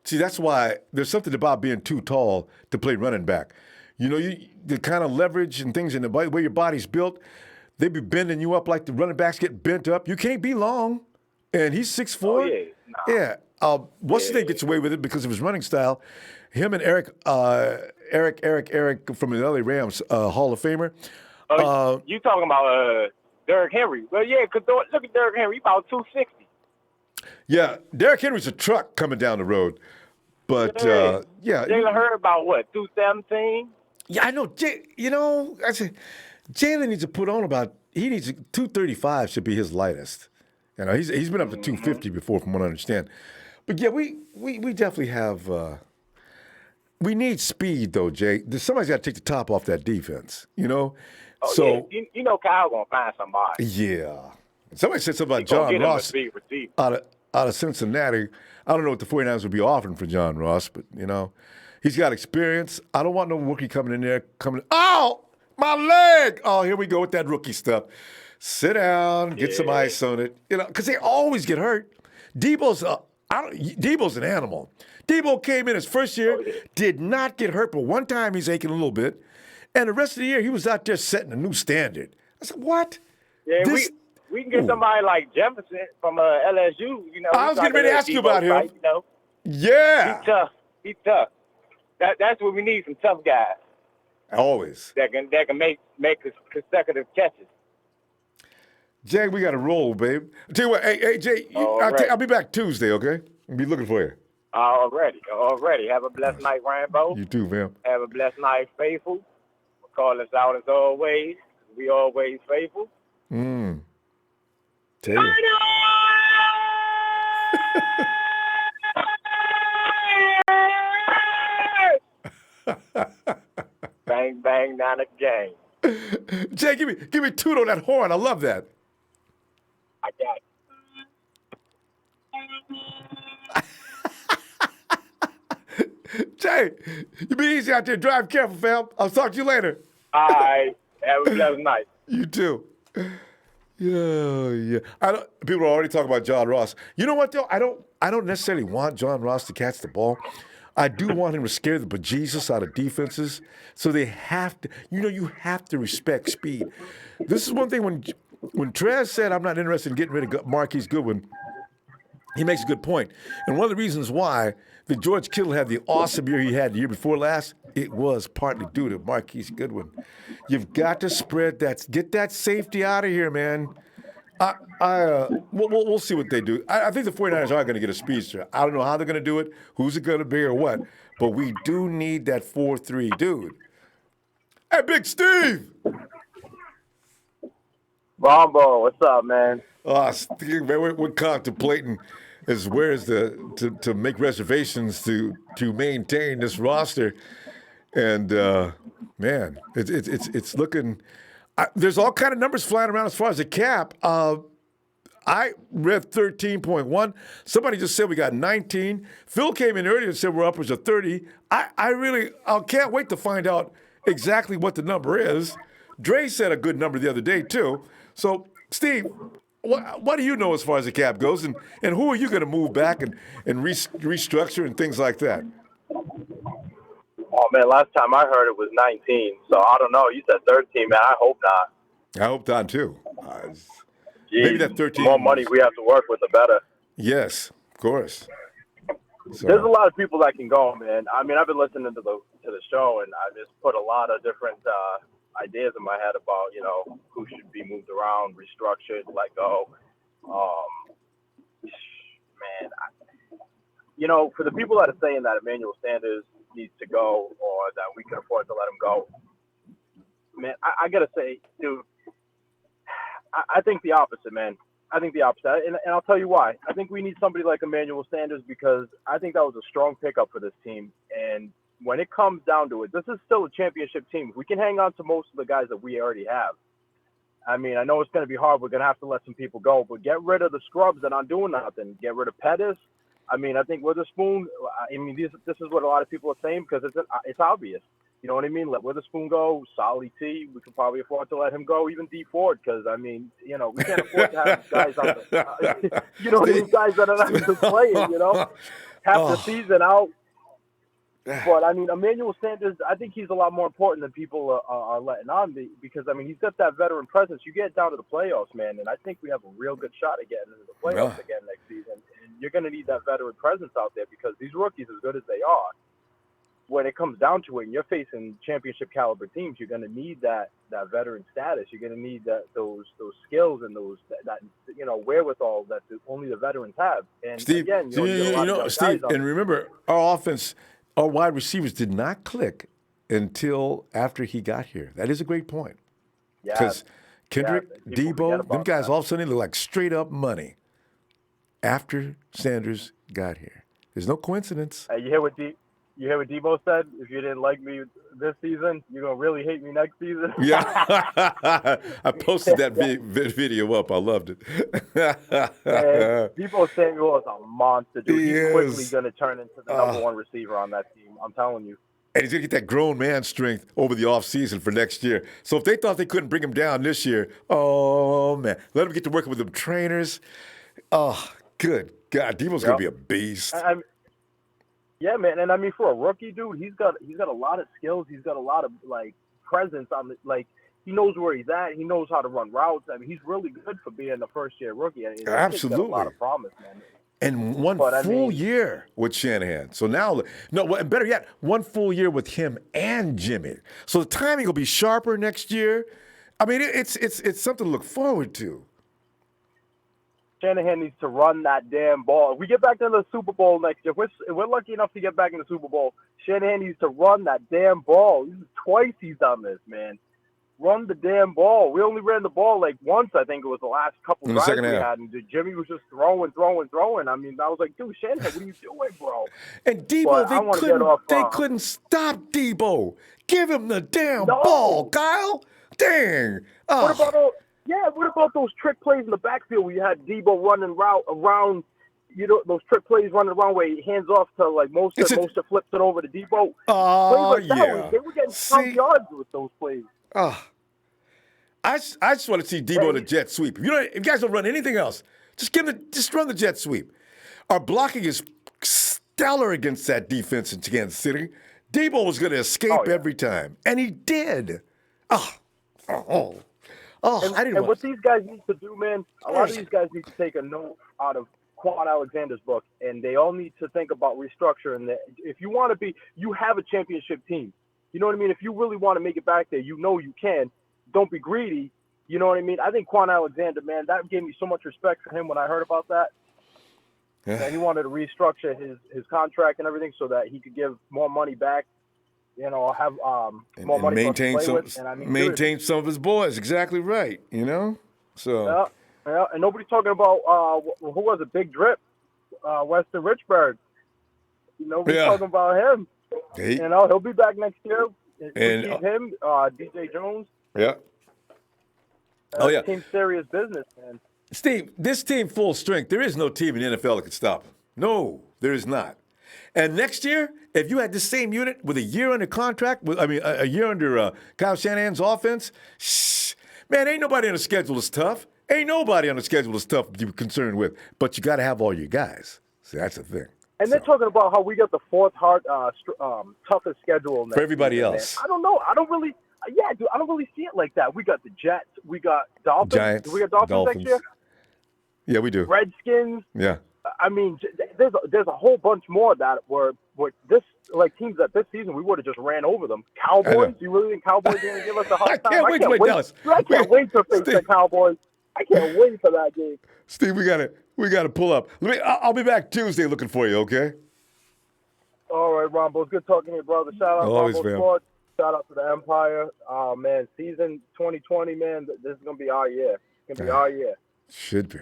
See, that's why there's something about being too tall to play running back. The kind of leverage and things in the way your body's built, they be bending you up like the running backs get bent up. You can't be long. And he's 6'4". Oh, yeah. Nah. Yeah. What's his name gets away with it because of his running style. Him and Eric from the LA Rams, Hall of Famer. You talking about Derrick Henry. Well, yeah, because look at Derrick Henry. He's about 260. Yeah, Derrick Henry's a truck coming down the road. But, Jalen Hurd about what, 217? Yeah, I know. Jalen needs to put on about, 235 should be his lightest. He's been up to 250 before, from what I understand. But, yeah, we definitely have, we need speed, though, Jay. Somebody's got to take the top off that defense, Oh, so, yeah. Kyle going to find somebody. Yeah. Somebody said something about John Ross out of Cincinnati. I don't know what the 49ers would be offering for John Ross, but, he's got experience. I don't want no rookie coming in there. Oh, my leg. Oh, here we go with that rookie stuff. Sit down, get some ice on it. Because they always get hurt. Debo's an animal. Debo came in his first year, did not get hurt, but one time he's aching a little bit. And the rest of the year, he was out there setting a new standard. I said, what? Yeah, we can get somebody like Jefferson from LSU. I was getting ready to ask you about him. Yeah. He's tough. That's what we need, some tough guys. Always. That can make consecutive catches. Jay, we got to roll, babe. I'll tell you what, hey Jay, I'll be back Tuesday, okay? I'll be looking for you. Already. Have a blessed night, Rambo. You too, man. Have a blessed night, faithful. Call us out as always. We always faithful. Tell you. Bang, bang, down the game. Jay, give me toot on that horn. I love that. I got it. Jay, you be easy out there. Drive careful, fam. I'll talk to you later. All right. Have a blessed night. You too. Yeah. People are already talking about John Ross. You know what, though? I don't necessarily want John Ross to catch the ball. I do want him to scare the bejesus out of defenses. So they have to, you have to respect speed. This is one thing when Trez said, I'm not interested in getting rid of Marquise Goodwin, he makes a good point. And one of the reasons why the George Kittle had the awesome year he had the year before last, it was partly due to Marquise Goodwin. You've got to spread that, get that safety out of here, man. We'll see what they do. I think the 49ers are going to get a speedster. I don't know how they're going to do it, who's it going to be or what, but we do need that 4-3 dude. Hey, Big Steve! Ronbo, what's up, man? Steve, man, we're contemplating to make reservations to maintain this roster, and man, it's looking. There's all kind of numbers flying around as far as the cap. I read 13.1. Somebody just said we got 19. Phil came in earlier and said we're upwards of 30. I can't wait to find out exactly what the number is. Dre said a good number the other day too. So, Steve, what do you know as far as the cap goes, and who are you going to move back and restructure and things like that? Oh, man, last time I heard it was 19, so I don't know. You said 13, man. I hope not. I hope not, too. Maybe that 13. The more money we have to work with, the better. Yes, of course. So. There's a lot of people that can go, man. I mean, I've been listening to the show, and I just put a lot of different ideas in my head about, who should be moved around, restructured, let go. Man, for the people that are saying that Emmanuel Sanders needs to go or that we can afford to let him go, man, I got to say, dude, I think the opposite, man. I think the opposite. And I'll tell you why. I think we need somebody like Emmanuel Sanders because I think that was a strong pickup for this team. And when it comes down to it, this is still a championship team. We can hang on to most of the guys that we already have. I mean, I know it's going to be hard. We're going to have to let some people go, but get rid of the scrubs that aren't doing nothing. Get rid of Pettis. I mean, I think Witherspoon, this is what a lot of people are saying because it's obvious. You know what I mean? Let Witherspoon go. Solly T, we could probably afford to let him go. Even D Ford, because, we can't afford to have guys on the, guys that are not even playing, half the season out. But, Emmanuel Sanders, I think he's a lot more important than people are letting on because, he's got that veteran presence. You get down to the playoffs, man, and I think we have a real good shot at getting into the playoffs again next season. And you're going to need that veteran presence out there because these rookies, as good as they are, when it comes down to it, and you're facing championship caliber teams, you're going to need that veteran status. You're going to need those skills and that wherewithal that only the veterans have. And Steve, again, Steve, and remember, our offense, our wide receivers did not click until after he got here. That is a great point. Because Kendrick, Debo, them guys all of a sudden look like straight up money after Sanders got here. There's no coincidence. You hear what Debo said? If you didn't like me this season, you're going to really hate me next season. Yeah. I posted that video up. I loved it. Debo Samuel is a monster, dude. He's quickly going to turn into the number one receiver on that team. I'm telling you. And he's going to get that grown man strength over the offseason for next year. So if they thought they couldn't bring him down this year, oh, man. Let him get to working with them trainers. Oh, good God. Debo's going to be a beast. Yeah, man, and for a rookie, dude, he's got a lot of skills. He's got a lot of presence on the he knows where he's at. He knows how to run routes. He's really good for being a first-year rookie. Absolutely, got a lot of promise, man. And one full year with Shanahan. So now, and better yet, 1 full year with him and Jimmy. So the timing will be sharper next year. It's something to look forward to. Shanahan needs to run that damn ball. If we get back to the Super Bowl next year, if we're lucky enough to get back in the Super Bowl, Shanahan needs to run that damn ball. Twice he's done this, man. Run the damn ball. We only ran the ball once, I think it was the last couple drives we had, and Jimmy was just throwing. I was like, dude, Shanahan, what are you doing, bro? And Debo, they couldn't stop Debo. Give him the damn ball, Kyle. Dang. What about those trick plays in the backfield where you had Debo running route around, those trick plays running around where he hands off to Mosta flips it over to Debo. They were getting some yards with those plays. I just want to see Debo in a jet sweep. If you guys don't run anything else, just run the jet sweep. Our blocking is stellar against that defense in Kansas City. Debo was going to escape every time, and he did. And what these guys need to do, man, a lot of these guys need to take a note out of Quan Alexander's book, and they all need to think about restructuring. If you want to be, you have a championship team. You know what I mean? If you really want to make it back there, you know you can. Don't be greedy. You know what I mean? I think Quan Alexander, man, that gave me so much respect for him when I heard about that. Yeah. That he wanted to restructure his contract and everything so that he could give more money back. You know, have more money maintain for us to play some, with. And I mean, maintain some of his boys. Exactly right. You know, so yeah. And nobody's talking about who was it? Big Drip, Weston Richburg. Nobody's talking about him. You know, he'll be back next year. And keep him, DJ Jones. Yeah. Team serious business, man. Steve, this team full strength. There is no team in the NFL that could stop him. No, there is not. And next year, if you had the same unit with a year under contract, a year under Kyle Shanahan's offense, man, ain't nobody on the schedule is tough. Ain't nobody on the schedule is tough to be concerned with. But you got to have all your guys. See, that's the thing. And they're talking about how we got the fourth toughest schedule for everybody season, else. Man. I don't know. I don't really see it like that. We got the Jets. We got Dolphins. Giants. Do we got Dolphins next year? Yeah, we do. Redskins. Yeah. I mean, there's a whole bunch more that were this like teams that this season we would have just ran over them. Cowboys. You really think Cowboys are going to give us a hard time? I can't wait, Dallas. I can't wait to face the Cowboys. I can't wait for that game. Steve, we gotta pull up. I'll be back Tuesday looking for you. Okay. All right, Ronbo. It's good talking to you, brother. Shout out Always, Ronbo man. Sports. Shout out to the Empire. Man, season 2020, man. This is gonna be our year. It's gonna be our year. Should be.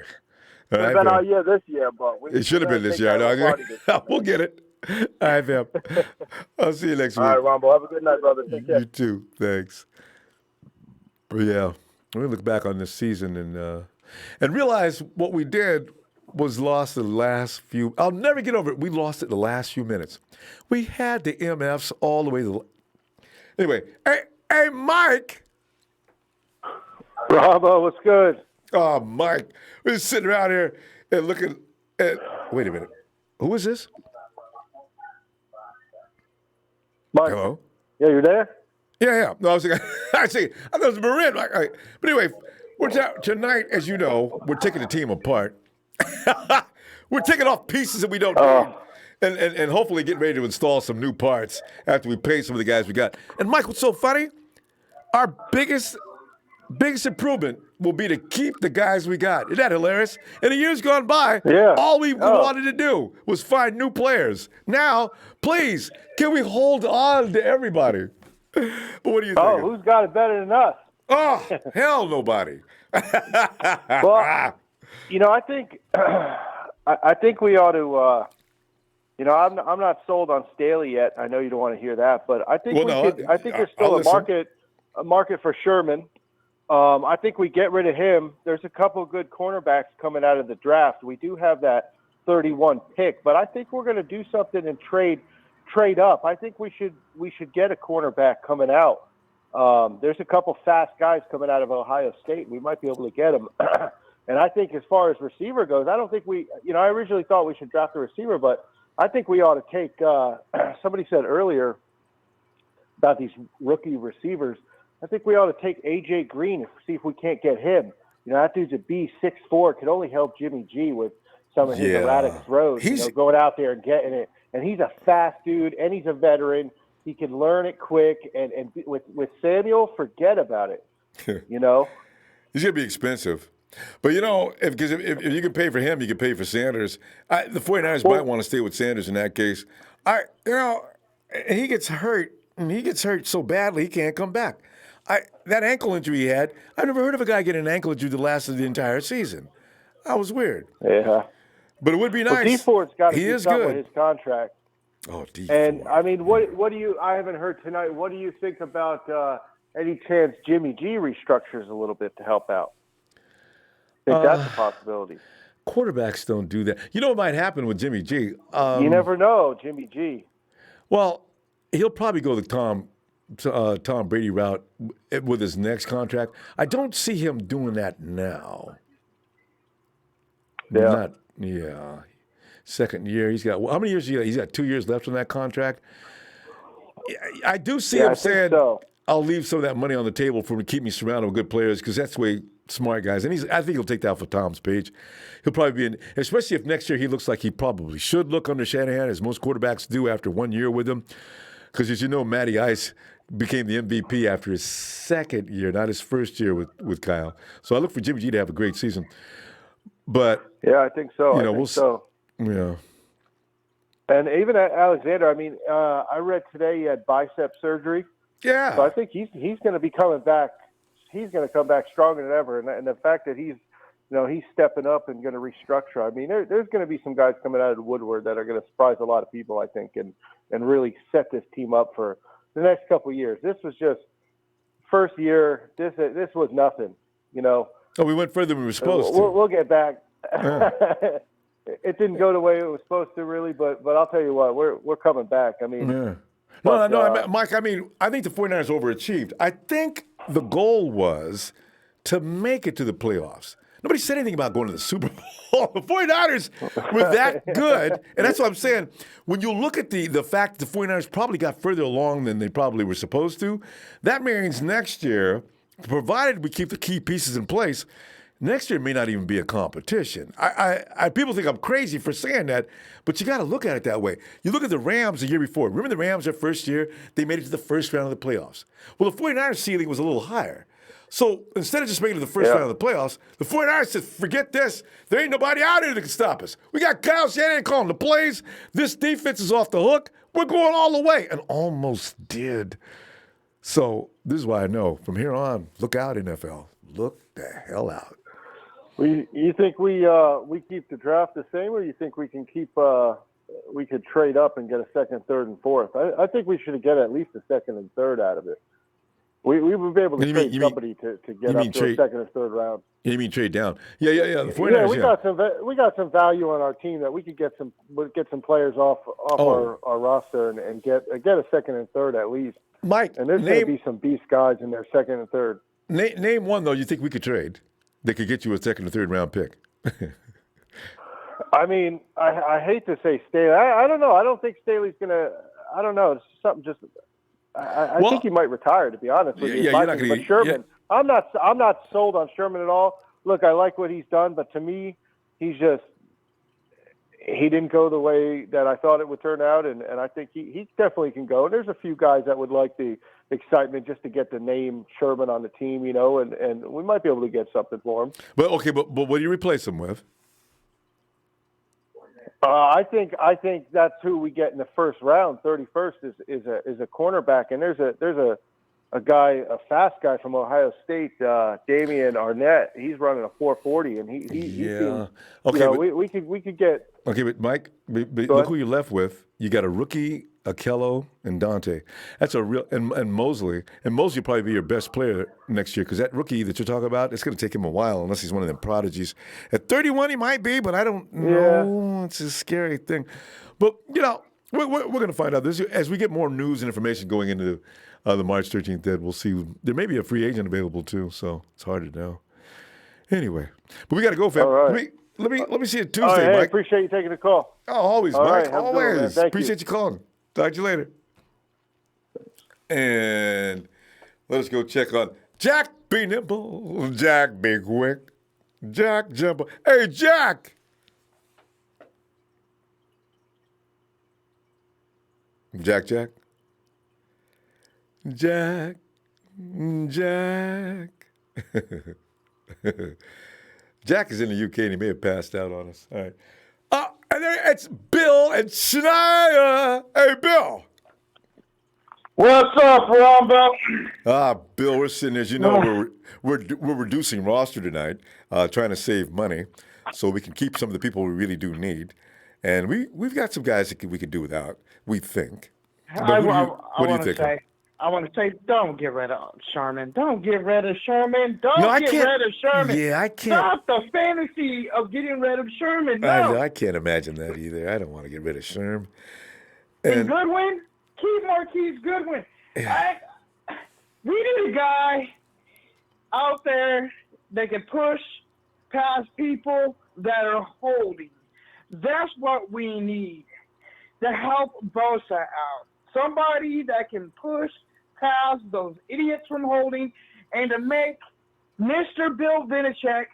It's been our year this year, but it should have been this year. We'll get it. All right, fam. I'll see you next week. All right, Ronbo. Have a good night, brother. Take care. You too. Thanks. But yeah, we look back on this season and realize what we did was lost the last few. I'll never get over it. We lost it the last few minutes. We had the MFs all the way to. Anyway, hey, Mike. Bravo, what's good? Oh, Mike. We're just sitting around here and looking at. Wait a minute. Who is this? Mike. Hello? Yeah, you're there? Yeah. No, I was like, I thought it was Marin. But anyway, tonight, as you know, we're taking the team apart. We're taking off pieces that we don't need. And hopefully getting ready to install some new parts after we pay some of the guys we got. And Mike, what's so funny? Our biggest improvement will be to keep the guys we got. Isn't that hilarious? In the years gone by, all we wanted to do was find new players. Now, please, can we hold on to everybody? But what do you think? Oh, who's got it better than us? Oh, hell, nobody. Well, I think I think we ought to. I'm not sold on Staley yet. I know you don't want to hear that, but I think I think there's still a market for Sherman. I think we get rid of him. There's a couple of good cornerbacks coming out of the draft. We do have that 31 pick, but I think we're going to do something and trade up. I think we should get a cornerback coming out. There's a couple fast guys coming out of Ohio State. We might be able to get them. And I think as far as receiver goes, I don't think I originally thought we should draft a receiver, but I think we ought to take, somebody said earlier about these rookie receivers, I think we ought to take A.J. Green and see if we can't get him. That dude's a beast, 6'4", could only help Jimmy G with some of his erratic throws, going out there and getting it. And he's a fast dude, and he's a veteran. He can learn it quick. And with Samuel, forget about it, He's going to be expensive. But, if you can pay for him, you can pay for Sanders. The 49ers might want to stay with Sanders in that case. He gets hurt, and he gets hurt so badly he can't come back. That ankle injury he had, I've never heard of a guy getting an ankle injury that lasted the entire season. That was weird. Yeah. But it would be nice. Well, D-Ford's got to do something with his contract. Oh, D-Ford. And, what do you – I haven't heard tonight. What do you think about any chance Jimmy G restructures a little bit to help out? I think that's a possibility. Quarterbacks don't do that. You know what might happen with Jimmy G? You never know, Jimmy G. Well, he'll probably go the Tom Brady route with his next contract. I don't see him doing that now. Second year. He's got how many years? He's got 2 years left on that contract. I do see him saying, I'll leave some of that money on the table for him to keep me surrounded with good players because that's the way smart guys. And I think he'll take that for Tom's page. He'll probably be in, especially if next year he looks like he probably should look under Shanahan, as most quarterbacks do after 1 year with him. Because as you know, Matty Ice became the MVP after his second year, not his first year with Kyle. So I look for Jimmy G to have a great season. But yeah, I think so. Yeah. And even Alexander, I mean, I read today he had bicep surgery. Yeah. So I think he's going to be coming back. He's going to come back stronger than ever. And the fact that he's stepping up and going to restructure. I mean, there's going to be some guys coming out of the woodwork that are going to surprise a lot of people, I think, and really set this team up for the next couple of years. This was just first year. This was nothing, Oh, we went further than we were supposed to. We'll get back. Yeah. It didn't go the way it was supposed to, really, but I'll tell you what, we're coming back. I mean, yeah. No, Mike. I mean, I think the 49ers overachieved. I think the goal was to make it to the playoffs. Nobody said anything about going to the Super Bowl. The 49ers were that good, and that's what I'm saying. When you look at the fact that the 49ers probably got further along than they probably were supposed to, that means next year, provided we keep the key pieces in place, next year may not even be a competition. People think I'm crazy for saying that, but you got to look at it that way. You look at the Rams the year before. Remember the Rams their first year? They made it to the first round of the playoffs. Well, the 49ers ceiling was a little higher. So instead of just making it to the first round of the playoffs, the 49ers said, forget this. There ain't nobody out here that can stop us. We got Kyle Shanahan calling the plays. This defense is off the hook. We're going all the way. And almost did. So this is why I know from here on, look out, NFL. Look the hell out. You think we keep the draft the same, or you think we can we could trade up and get a second, third, and fourth? I think we should get at least a second and third out of it. We would be able to trade somebody to get up to a second or third round. You mean trade down? Yeah. The 49ers, we got some value on our team that we could get some players off our roster and get a second and third at least. Mike, and there's going to be some beast guys in their second and third. Name one though you think we could trade that could get you a second or third round pick. I mean, I hate to say Staley. I don't know. I don't think Staley's going to. I don't know. It's something just. I think he might retire, to be honest with you. Yeah, you're not gonna, but Sherman, I'm not sold on Sherman at all. Look, I like what he's done, but to me, he didn't go the way that I thought it would turn out, and I think he definitely can go. And there's a few guys that would like the excitement just to get the name Sherman on the team, and we might be able to get something for him. But what do you replace him with? I think that's who we get in the first round. 31st is a cornerback, and there's a guy, a fast guy from Ohio State, Damian Arnett. He's running a 4.40, and he seems, okay. We could get. Okay, but Mike, look who you're left with. You got a rookie, Akello, and Dante. That's a real and Mosley. And Mosley will probably be your best player next year because that rookie that you're talking about, it's going to take him a while unless he's one of them prodigies. At 31, he might be, but I don't know. It's a scary thing. But we're going to find out this as we get more news and information going into the March 13th. Then we'll see. There may be a free agent available too, so it's hard to know. Anyway, but we got to go, fam. All right. Let me see you Tuesday, right, hey, Mike. Appreciate you taking the call. Oh, always, All Mike. right, always. Appreciate you calling. Talk to you later. And let us go check on Jack Be Nimble, Jack Be Quick, Jack Jumbo. Hey, Jack. Jack. Jack. Jack is in the UK and he may have passed out on us. All right. And there it's Bill and Shania. Hey, Bill. What's up, Ronbo? Bill, we're sitting as you know, we're reducing roster tonight, trying to save money so we can keep some of the people we really do need. And we've got some guys that we could do without, we think. But what do you think? I want to say, don't get rid of Sherman. Don't get rid of Sherman. Don't get rid of Sherman. Yeah, I can't. Stop the fantasy of getting rid of Sherman. No. I can't imagine that either. I don't want to get rid of Sherman. And Goodwin, keep Marquise Goodwin. We need a guy out there that can push past people that are holding. That's what we need to help Bosa out. Somebody that can push pass those idiots from holding, and to make Mr. Bill Vinacek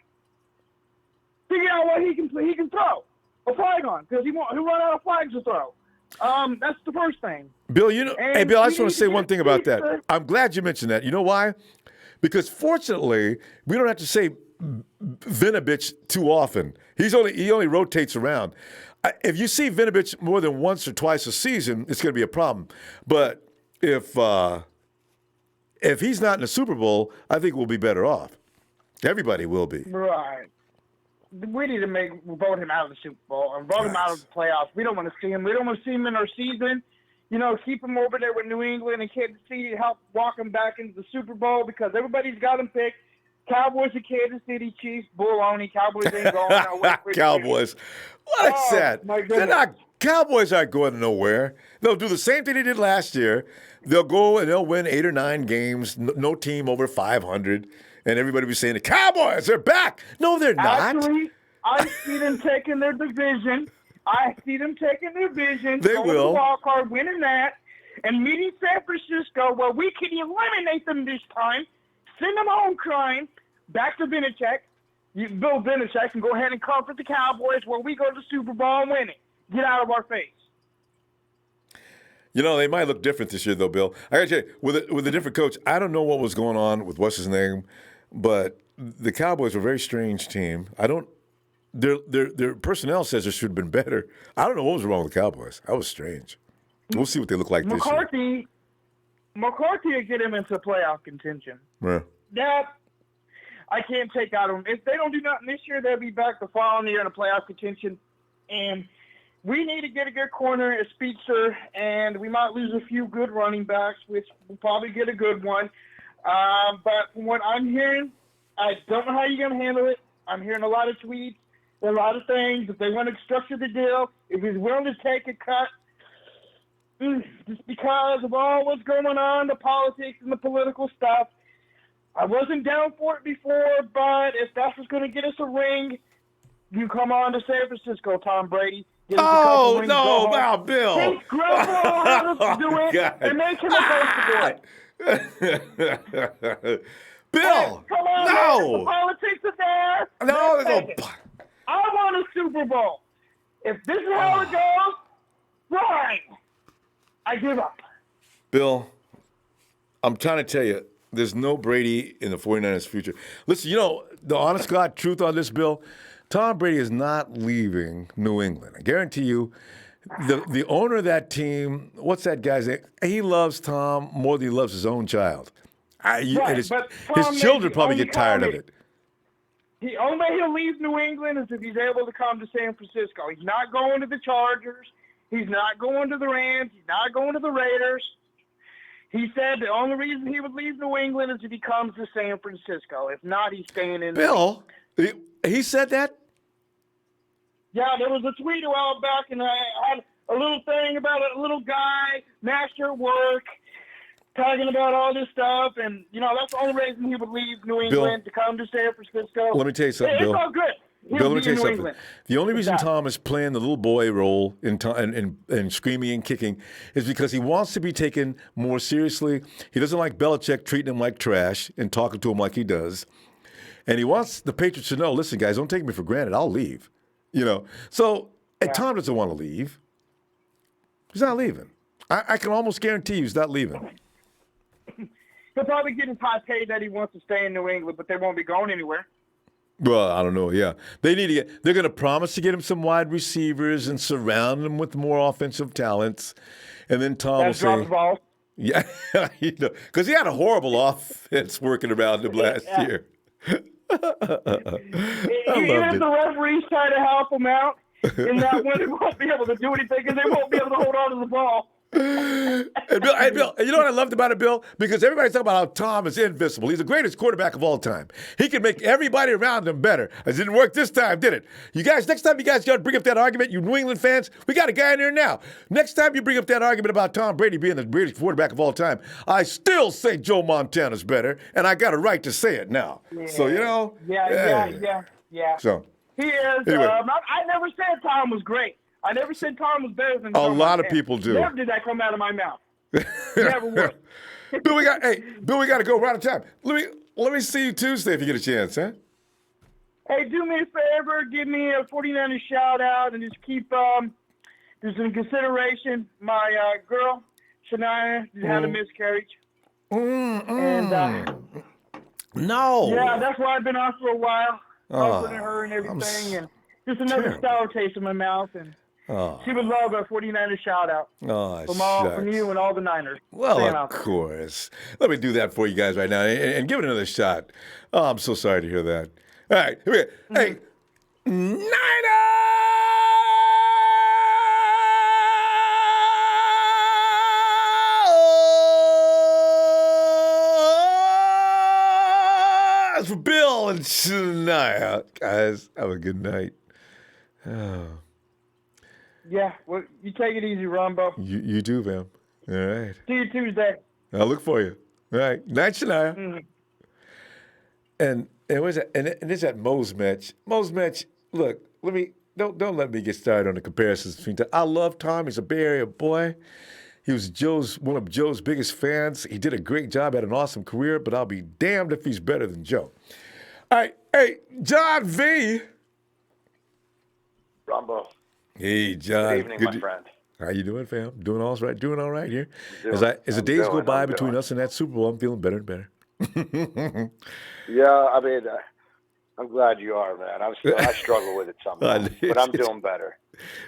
figure out what he can throw a flag on, because he'll run out of flags to throw. That's the first thing. Bill, hey, Bill, I just want to say one thing about that. I'm glad you mentioned that. You know why? Because fortunately, we don't have to say Vinovich too often. He only rotates around. If you see Vinovich more than once or twice a season, it's going to be a problem. But if he's not in the Super Bowl, I think we'll be better off. Everybody will be. Right. We need to vote him out of the Super Bowl and vote him out of the playoffs. We don't want to see him. We don't want to see him in our season. Keep him over there with New England and Kansas City to help walk him back into the Super Bowl, because everybody's got him picked. Cowboys and Kansas City Chiefs, baloney. Cowboys ain't going. Cowboys. What is that? Cowboys aren't going nowhere. They'll do the same thing they did last year. They'll go and they'll win 8 or 9 games. No team over 500. And everybody was saying, the Cowboys, they're back. No, they're not. Actually, I see them taking their division. They will. To the wild card, winning that, and meeting San Francisco, where we can eliminate them this time, send them home crying, back to Vinacek. Bill Vinacek can go ahead and comfort the Cowboys where we go to the Super Bowl and win it. Get out of our face. They might look different this year, though, Bill. I got to tell you, with a different coach, I don't know what was going on with what's his name, but the Cowboys were a very strange team. Their personnel says it should have been better. I don't know what was wrong with the Cowboys. That was strange. We'll see what they look like this year. McCarthy will get him into playoff contention. Yeah. That I can't take out of them. If they don't do nothing this year, they'll be back the following year in a playoff contention. And we need to get a good corner, a speedster, and we might lose a few good running backs, which we'll probably get a good one. But from what I'm hearing, I don't know how you're going to handle it. I'm hearing a lot of tweets, a lot of things. If they want to structure the deal, if he's willing to take a cut, just because of all what's going on, the politics and the political stuff. I wasn't down for it before, but if that's what's going to get us a ring, you come on to San Francisco, Tom Brady. Oh, no, wow, Bill. Take Garoppolo out of do it God. and make him a boy. Bill, come on, no. man. The politics are there. No, I want a Super Bowl. If this is how it goes, fine. I give up. Bill, I'm trying to tell you, there's no Brady in the 49ers' future. Listen, the honest God truth on this, Bill, Tom Brady is not leaving New England. I guarantee you, the owner of that team, what's that guy's name? He loves Tom more than he loves his own child. His children probably get tired of it. The only way he'll leave New England is if he's able to come to San Francisco. He's not going to the Chargers. He's not going to the Rams. He's not going to the Raiders. He said the only reason he would leave New England is if he comes to San Francisco. If not, he's staying in. Bill, he said that? Yeah, there was a tweet a while back, and I had a little thing about a little guy, master at work, talking about all this stuff. And, that's the only reason he would leave New England, to come to San Francisco. Let me tell you something, Bill. It's all good. Bill, let me tell you something. The only reason Tom is playing the little boy role in screaming and kicking is because he wants to be taken more seriously. He doesn't like Belichick treating him like trash and talking to him like he does. And he wants the Patriots to know, listen, guys, don't take me for granted. I'll leave. So Tom doesn't want to leave. He's not leaving. I can almost guarantee you he's not leaving. He'll probably get his high pay that he wants to stay in New England, but they won't be going anywhere. Well, I don't know. Yeah, they're going to promise to get him some wide receivers and surround him with more offensive talents, and then Tom will say, drop the ball. Yeah, because he had a horrible offense working around him last year. Even if the referees try to help him out in that one, they won't be able to do anything because they won't be able to hold on to the ball. And Bill, you know what I loved about it, Bill? Because everybody's talking about how Tom is invincible. He's the greatest quarterback of all time. He can make everybody around him better. It didn't work this time, did it? You guys, next time you guys got to bring up that argument, you New England fans, we got a guy in there now. Next time you bring up that argument about Tom Brady being the greatest quarterback of all time, I still say Joe Montana's better, and I got a right to say it now. Yeah. So, Yeah. So he is. Anyway. I never said Tom was great. I never said Tom was better than A Joe lot Montana. of people do. Never did that come out of my mouth. Never would. Bill, we got to go. We're out of time. Let me see you Tuesday if you get a chance, huh? Hey, do me a favor. Give me a 49er shout out and just keep just in consideration. My girl, Shania, had a miscarriage. And no. Yeah, that's why I've been off for a while. Comforting her and everything, and just another sour taste in my mouth. And she would love a 49er shout out from you and all the Niners. Well, of course. Let me do that for you guys right now and give it another shot. Oh, I'm so sorry to hear that. All right, here we go. Hey, Niners! For Bill and Shania. Guys, have a good night. Oh. Yeah, well, you take it easy, Ronbo. You do, man. All right. See you Tuesday. I'll look for you. All right. Night, Shania. Mm-hmm. And where's that? And there's that Mo's match. Mo's match. Look, don't let me get started on the comparisons between. I love Tom. He's a Bay Area boy. He was one of Joe's biggest fans. He did a great job, had an awesome career, but I'll be damned if he's better than Joe. All right, hey, John V. Ronbo. Hey, John. Good evening, my friend. How you doing, fam? Doing all right? Doing all right here. As the days go by between us and that Super Bowl, I'm feeling better and better. Yeah, I mean, I'm glad you are, man. I struggle with it sometimes, but I'm doing better.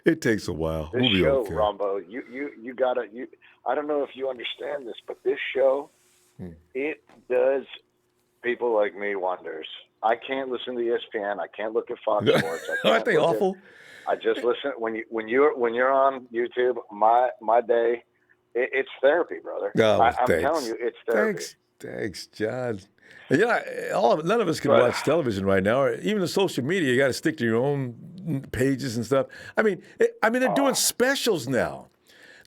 It takes a while. This show, okay. Ronbo, you gotta. I don't know if you understand this, but this show, it does people like me wonders. I can't listen to ESPN. I can't look at Fox Sports. Aren't they awful? I just listen when you're on YouTube. My day, it's therapy, brother. Oh, I'm telling you, it's therapy. Thanks, John. And none of us can watch television right now, or even the social media. You got to stick to your own pages and stuff. I mean, they're doing specials now.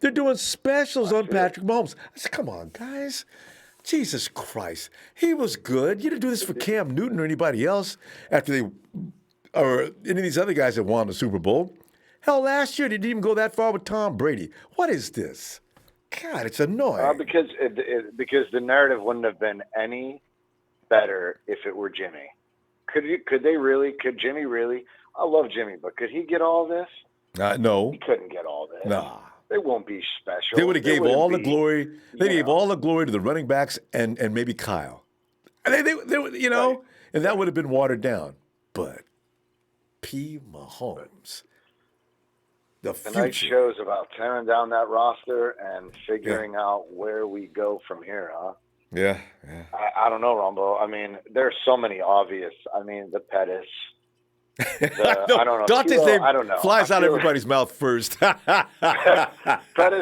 They're doing specials on Patrick Mahomes. I said, come on, guys. Jesus Christ. He was good. You didn't do this for Cam Newton or anybody else or any of these other guys that won the Super Bowl. Hell, last year they didn't even go that far with Tom Brady. What is this? God, it's annoying. Because the narrative wouldn't have been any better if it were Jimmy. Could Jimmy really? I love Jimmy, but could he get all this? No. He couldn't get all this. Nah. It won't be special. They would have gave all the glory. They gave all the glory to the running backs and maybe Kyle. And they right. And that would have been watered down. But P. Mahomes, the future. Tonight's show is about tearing down that roster and figuring out where we go from here, huh? Yeah. I don't know, Ronbo. I mean, there's so many obvious. I mean, the Pettis. I don't know. Dante's name I don't know. flies out everybody's mouth first. Pettis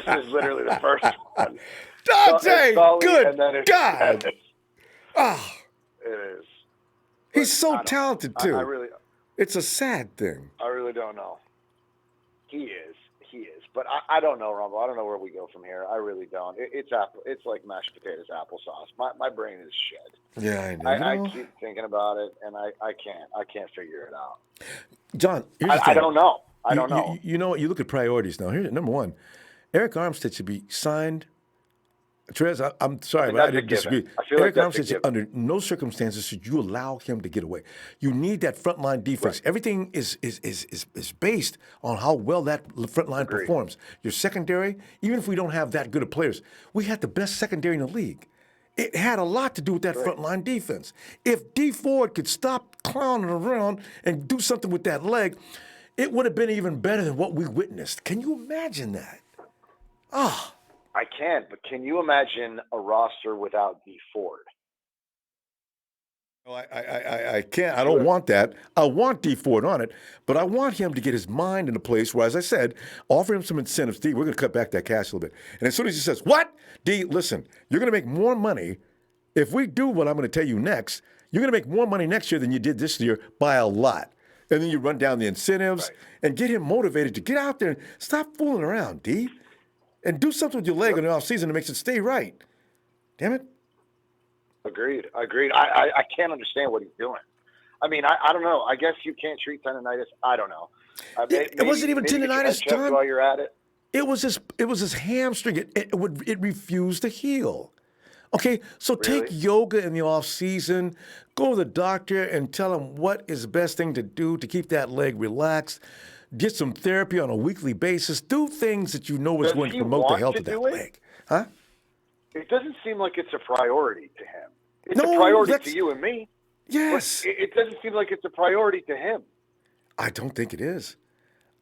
is literally the first one. Dante, good God. Oh, it is. He's so talented, too. I really. It's a sad thing. I really don't know. He is. But I don't know, Ronbo. I don't know where we go from here. I really don't. It's like mashed potatoes, applesauce. My brain is shit. Yeah, I know. I keep thinking about it, and I can't figure it out. John, I don't know. I don't know. You know what? You look at priorities now. Here's number one. Eric Armstead should be signed. Trez, I'm sorry, but I didn't disagree. Eric Armstead, under no circumstances should you allow him to get away. You need that frontline defense. Right. Everything is based on how well that frontline performs. Your secondary, even if we don't have that good of players, we had the best secondary in the league. It had a lot to do with that frontline defense. If D Ford could stop clowning around and do something with that leg, it would have been even better than what we witnessed. Can you imagine that? I can't, but can you imagine a roster without D Ford? No, I can't. I don't want that. I want D Ford on it, but I want him to get his mind in a place where, as I said, offer him some incentives. D, we're going to cut back that cash a little bit. And as soon as he says, what? D, listen, you're going to make more money. If we do what I'm going to tell you next, you're going to make more money next year than you did this year by a lot. And then you run down the incentives and get him motivated to get out there and stop fooling around, D. And do something with your leg in the offseason that makes it stay right. Damn it. Agreed. I can't understand what he's doing. I mean, I don't know. I guess you can't treat tendonitis. I don't know. It wasn't even tendonitis, John. While you're at it. It was his hamstring. It refused to heal. Okay, so Really? take yoga in the off season, go to the doctor and tell him what is the best thing to do to keep that leg relaxed. Get some therapy on a weekly basis. Do things that you know is Does going to he promote the want health to of that do it? leg. Huh? It doesn't seem like it's a priority to him. It's No, a priority that's- to you and me. Yes. But it doesn't seem like it's a priority to him. I don't think it is.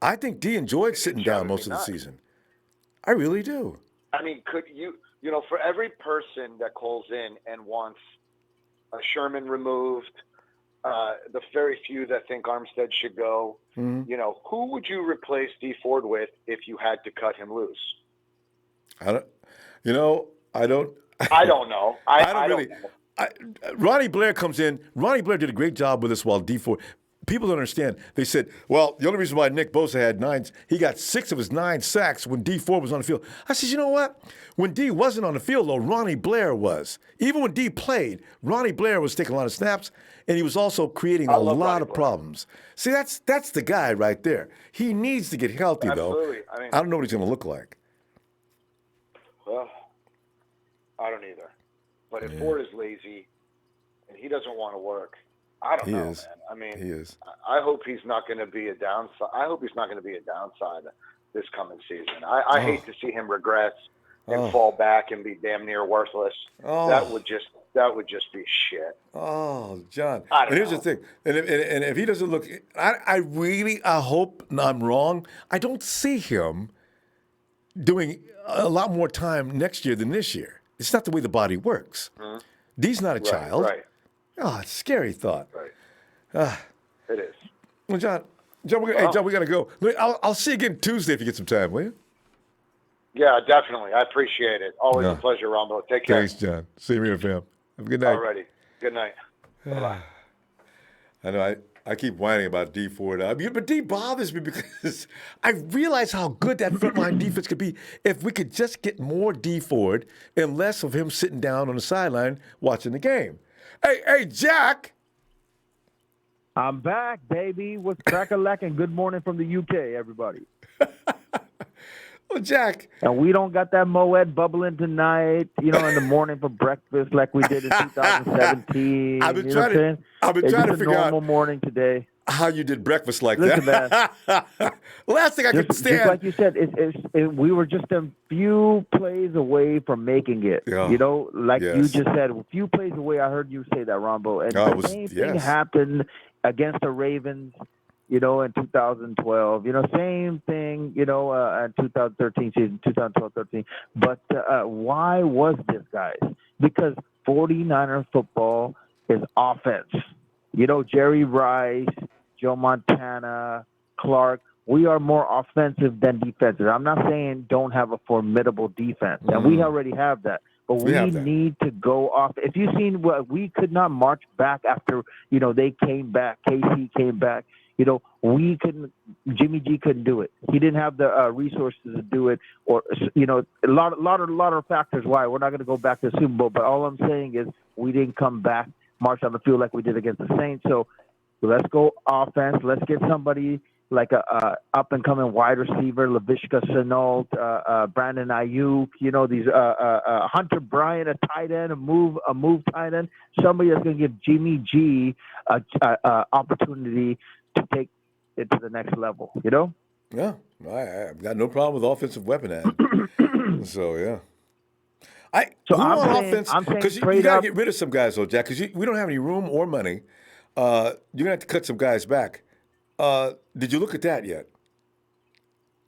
I think D enjoyed sitting down most of the season. I really do. I mean, could you know, for every person that calls in and wants a Sherman removed, the very few that think Armstead should go, Mm-hmm. you know, who would you replace D Ford with if you had to cut him loose? I don't. You know, I don't. I don't know. I don't really. know. Ronnie Blair comes in. Ronnie Blair did a great job with us while D4. People don't understand. They said, well, the only reason why Nick Bosa had 9, he got 6 of his 9 sacks when D4 was on the field. I said, you know what? When D wasn't on the field, though, Ronnie Blair was. Even when D played, Ronnie Blair was taking a lot of snaps, and he was also creating a lot of problems. See, that's the guy right there. He needs to get healthy, Absolutely. though. I mean, I don't know what he's going to look like. Well, I don't either. But if Ford is lazy and he doesn't want to work, I don't know, man. I mean, he is. I hope he's not going to be a downside. I hope he's not going to be a downside this coming season. I hate to see him regress and fall back and be damn near worthless. That would just be shit. Oh, John. I don't And here's know. the thing. And if he doesn't look, I hope I'm wrong. I don't see him doing a lot more time next year than this year. It's not the way the body works. Mhm. D's not a child. Right. Oh, it's a scary thought. Right. It is. Well, John, we got to go. I'll see you again Tuesday if you get some time, will you? Yeah, definitely. I appreciate it. Always a pleasure, Ronbo. Take care. Thanks, John. See you here, fam. Have a good night. Alrighty. Good night. Bye-bye. I know I keep whining about D Ford, but D bothers me because I realize how good that frontline defense could be if we could just get more D Ford and less of him sitting down on the sideline watching the game. Hey, Jack. I'm back, baby. What's crack-a-lackin'? Good morning from the UK, everybody. Well, Jack. And we don't got that Moet bubbling tonight, in the morning for breakfast like we did in 2017. I've been trying to figure out normal morning today. How you did breakfast like Listen, that. Last thing I could stand. Just like you said, we were just a few plays away from making it. Yeah. You just said, a few plays away. I heard you say that, Rombo. And the same thing happened against the Ravens, in 2012. Same thing, in 2013 season, 2012-13. But why was this, guys? Because 49er football is offense. Jerry Rice, Joe Montana, Clark, we are more offensive than defensive. I'm not saying don't have a formidable defense, and we already have that. But we need to go off. If you've seen what we could not march back after, they came back, KC came back. We couldn't. Jimmy G couldn't do it. He didn't have the resources to do it, or a lot of factors why we're not going to go back to the Super Bowl. But all I'm saying is we didn't come back, march on the field like we did against the Saints. So let's go offense. Let's get somebody like a up and coming wide receiver, Laviska Shenault, Brandon Ayuk. These Hunter Bryant, a tight end, a move tight end. Somebody that's going to give Jimmy G a opportunity to take it to the next level, Yeah, I've got no problem with offensive weapon add. So, yeah. Offense, because you got to get rid of some guys, though, Jack, because we don't have any room or money. You're going to have to cut some guys back. Did you look at that yet?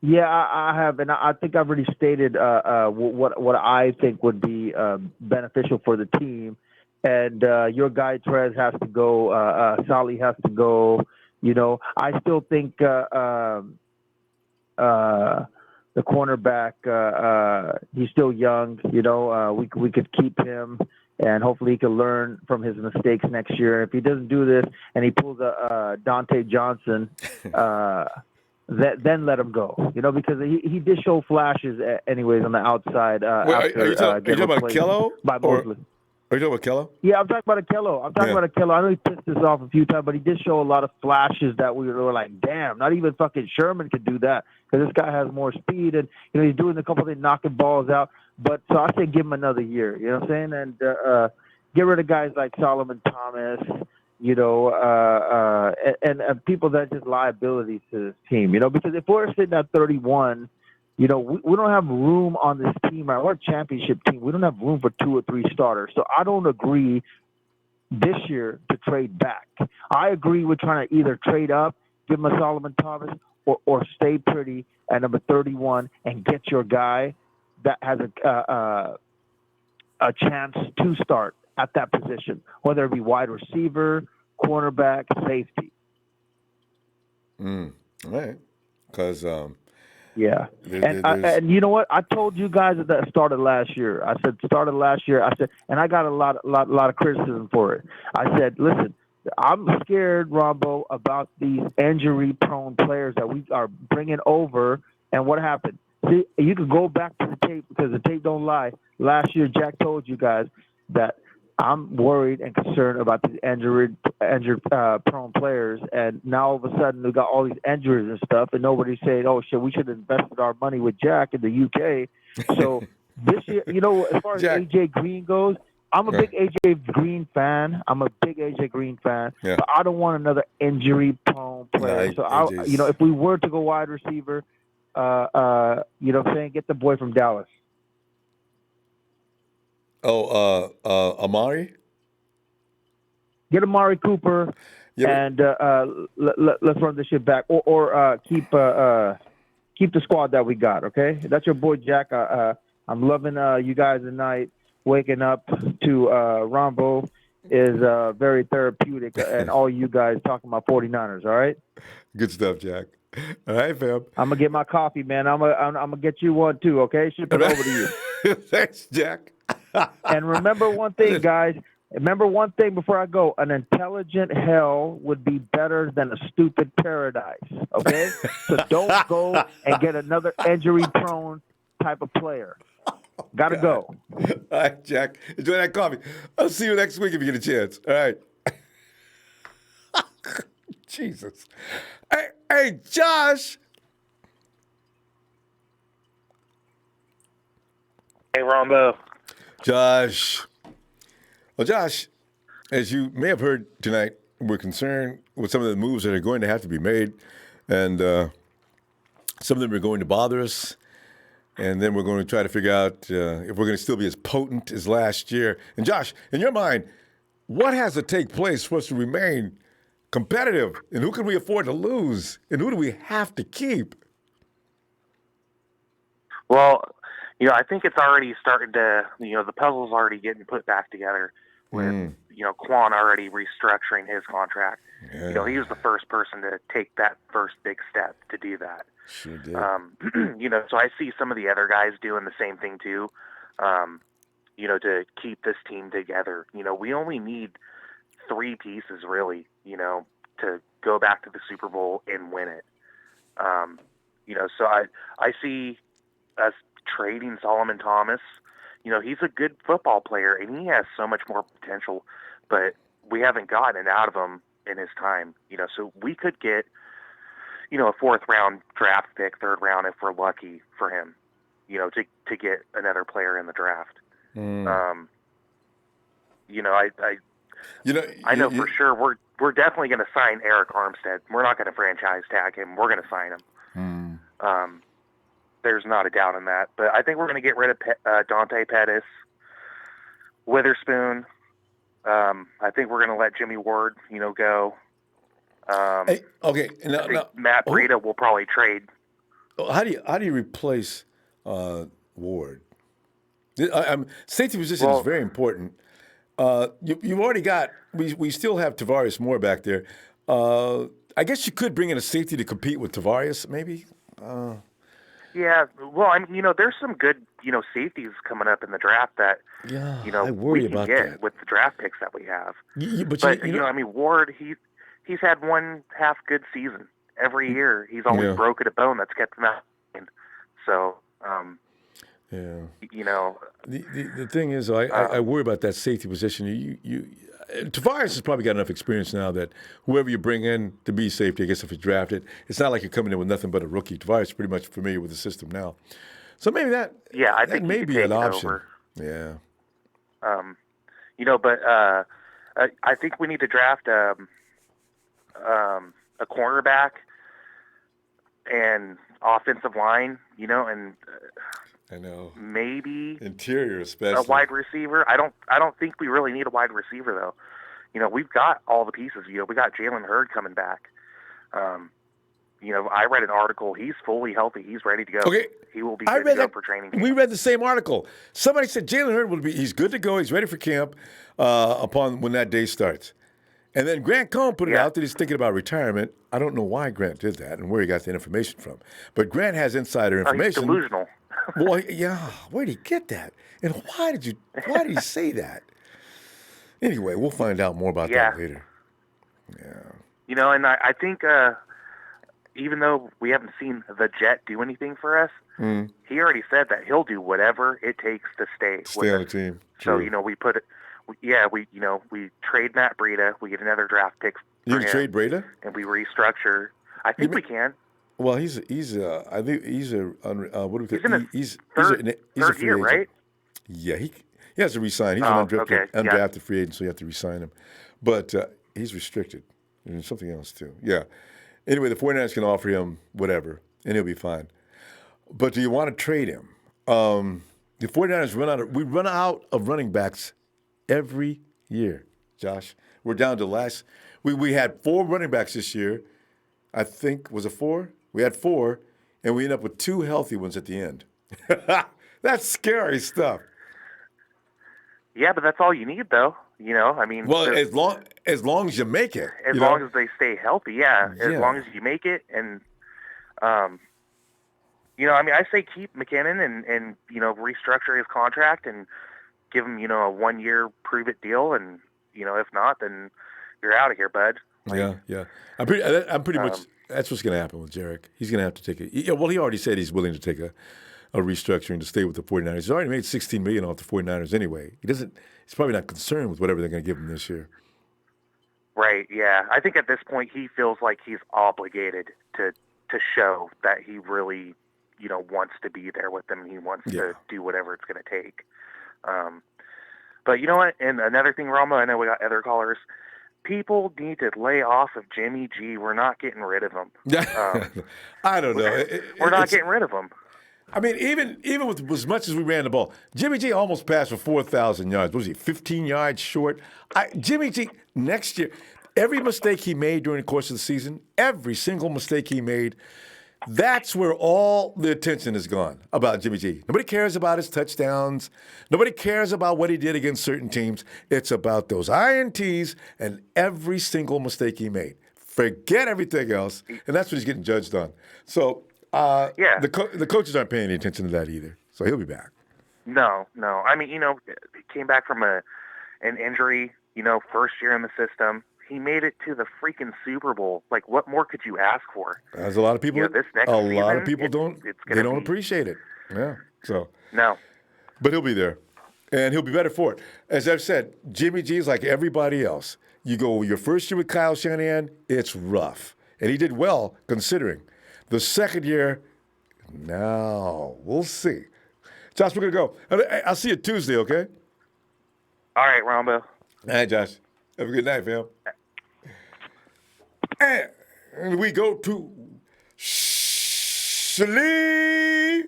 Yeah, I have, and I think I've already stated what I think would be beneficial for the team. And your guy, Trez, has to go. Sally has to go. I still think the cornerback, he's still young. We could keep him, and hopefully he can learn from his mistakes next year. If he doesn't do this and he pulls a Dante Johnson, then let him go. Because he did show flashes anyways on the outside. After, are you talking about Kello? By Mosley. Are you talking about Kello? Yeah, I'm talking about Akello. I know he pissed us off a few times, but he did show a lot of flashes that we were like, damn, not even fucking Sherman could do that, because this guy has more speed, and he's doing a couple of things, knocking balls out. But so I say give him another year. You know what I'm saying? And get rid of guys like Solomon Thomas, you know, and people that are just liabilities to this team. You know, because if we're sitting at 31, you know, we don't have room on this team. Right? We're a championship team. We don't have room for 2 or 3 starters. So I don't agree this year to trade back. I agree with trying to either trade up, give him a Solomon Thomas, or stay pretty at number 31 and get your guy that has a chance to start at that position, whether it be wide receiver, cornerback, safety. All right. Because yeah, and you know what? I told you guys at the start of last year. I said, and I got a lot of criticism for it. I said, listen, I'm scared, Ronbo, about these injury-prone players that we are bringing over. And what happened? See, you can go back to the tape because the tape don't lie. Last year, Jack told you guys that I'm worried and concerned about these injured-prone players. And now all of a sudden, we got all these injuries and stuff, and nobody's saying, "Oh shit, we should have invested our money with Jack in the UK." So this year, you know, as far as AJ Green goes, I'm a big AJ Green fan. Yeah. But I don't want another injury-prone player. No, so you know, if we were to go wide receiver, you know what I'm saying, get the boy from Dallas. Oh, Amari? Get Amari Cooper, and let's run this shit back, or keep the squad that we got. Okay, that's your boy Jack. I'm loving you guys tonight. Waking up to Ronbo is very therapeutic, and all you guys talking about 49ers. All right. Good stuff, Jack. All right, fam. I'm gonna get my coffee, man. I'm gonna get you one too. Okay, ship it over to you. Thanks, Jack. And remember one thing, guys. Remember one thing before I go. An intelligent hell would be better than a stupid paradise. Okay, so don't go and get another injury-prone type of player. Gotta go. All right, Jack. Enjoy that coffee. I'll see you next week if you get a chance. All right. Jesus. Hey, Josh. Hey, Ronbo. Josh. Well, Josh, as you may have heard tonight, we're concerned with some of the moves that are going to have to be made. And some of them are going to bother us. And then we're going to try to figure out if we're going to still be as potent as last year. And Josh, in your mind, what has to take place for us to remain competitive? And who can we afford to lose? And who do we have to keep? Well, you know, I think it's already starting to, you know, the puzzle's already getting put back together with, you know, Quan already restructuring his contract. Yeah. You know, he was the first person to take that first big step to do that. Sure did. You know, so I see some of the other guys doing the same thing too, you know, to keep this team together. You know, we only need 3 pieces really, you know, to go back to the Super Bowl and win it. You know, so I see us trading Solomon Thomas. You know, he's a good football player and he has so much more potential, but we haven't gotten it out of him in his time. You know, so we could get, you know, a 4th round draft pick, 3rd round if we're lucky for him, you know, to get another player in the draft. You know, I know for sure we're definitely going to sign Eric Armstead. We're not going to franchise tag him. We're going to sign him. There's not a doubt in that. But I think we're going to get rid of Dante Pettis, Witherspoon. I think we're going to let Jimmy Ward, you know, go. Hey, okay. I think Matt Breida will probably trade. How do you replace Ward? Safety position is very important. You've already got. We still have Tavares Moore back there. I guess you could bring in a safety to compete with Tavares, maybe. Yeah, well, I mean, you know, there's some good, you know, safeties coming up in the draft that, you know, we can get with the draft picks that we have. But you know, I mean, Ward, he's had one half good season every year. He's always broken a bone that's kept him out. So, you know, the thing is, I worry about that safety position. Tavares has probably got enough experience now that whoever you bring in to be safety, I guess if it's drafted, it's not like you're coming in with nothing but a rookie. Tavares is pretty much familiar with the system now. So maybe that. Yeah, I that think may he could be take an it option. over. Yeah. But I think we need to draft a cornerback and offensive line, and I know maybe interior, especially a wide receiver. I don't think we really need a wide receiver though. We've got all the pieces. We got Jalen Hurd coming back. I read an article. He's fully healthy. He's ready to go. Okay. He will be good to go for training camp. We read the same article. Somebody said Jalen Hurd he's good to go. He's ready for camp upon when that day starts. And then Grant Cohn put it out that he's thinking about retirement. I don't know why Grant did that and where he got the information from. But Grant has insider information. He's delusional. Well, yeah. Where did he get that? And why did he say that? Anyway, we'll find out more about that later. Yeah. And I think even though we haven't seen the Jet do anything for us, he already said that he'll do whatever it takes to stay on the team. True. So, we put it. We trade Matt Breda. We get another draft pick. You can trade Breda, and we restructure. I think we can. Well, I think he's a what do we call? He's third a free year, agent. right? Yeah, he has to resign. He's an undrafted free agent, so you have to resign him. But he's restricted. And something else too. Yeah. Anyway, the 49ers can offer him whatever, and he'll be fine. But do you want to trade him? The 49ers run out of running backs every year, Josh. We're down to we had 4 running backs this year. I think, was it 4? We had 4, and we ended up with 2 healthy ones at the end. That's scary stuff. Yeah, but that's all you need, though. I mean. Well, as long as you make it. As long as they stay healthy, yeah. As long as you make it, and I say keep McKinnon and restructure his contract and give him a 1-year prove it deal, and if not, then you're out of here, bud. Yeah. I'm pretty much. That's what's going to happen with Jarek. He's going to have to take he already said he's willing to take a restructuring to stay with the 49ers. He's already made $16 million off the 49ers anyway. He's probably not concerned with whatever they're going to give him this year. Right, yeah. I think at this point he feels like he's obligated to show that he really, wants to be there with them. He wants to do whatever it's going to take. But you know what? And another thing, Ronbo, I know we got other callers. People need to lay off of Jimmy G. We're not getting rid of him. I don't know. We're not getting rid of him. I mean, even with as much as we ran the ball, Jimmy G almost passed for 4,000 yards. What was he, 15 yards short? Jimmy G, next year, every mistake he made during the course of the season, every single mistake he made, that's where all the attention is gone about Jimmy G. Nobody cares about his touchdowns. Nobody cares about what he did against certain teams. It's about those INTs and every single mistake he made. Forget everything else, and that's what he's getting judged on. So, the coaches aren't paying any attention to that either. So he'll be back. No. I mean, he came back from an injury, first year in the system. He made it to the freaking Super Bowl. Like, what more could you ask for? As a lot of people, this next lot of season, people don't appreciate it. Yeah. So no, but he'll be there, and he'll be better for it. As I've said, Jimmy G is like everybody else. You go your first year with Kyle Shanahan, it's rough, and he did well considering. The second year, now we'll see. Josh, we're gonna go. I'll see you Tuesday, okay? All right, Ronbo. All right, Josh. Have a good night, fam. And we go to Slee.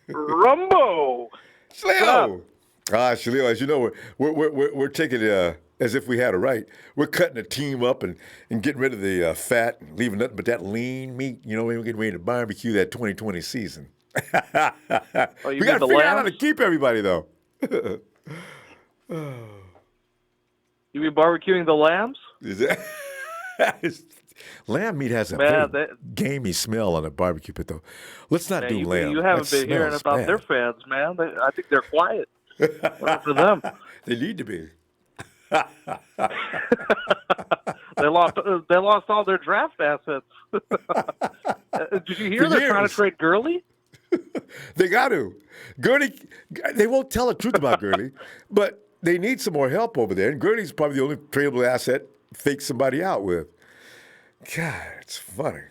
Rumbo. Shleo. Shleo, as you know, we're taking it as if we had a right. We're cutting the team up and getting rid of the fat and leaving nothing but that lean meat. We're getting ready to barbecue that 2020 season. We got to figure out how to keep everybody, though. You be barbecuing the lambs? Is that lamb meat has a very gamey smell on a barbecue pit, though. Let's not do lamb. You haven't been hearing about their fans, man. I think they're quiet. For them. They need to be. They lost all their draft assets. Did you hear they're trying to trade Gurley? They got to. Gurley, they won't tell the truth about Gurley, but they need some more help over there. And Gurley's probably the only tradable asset to fake somebody out with. God, it's funny.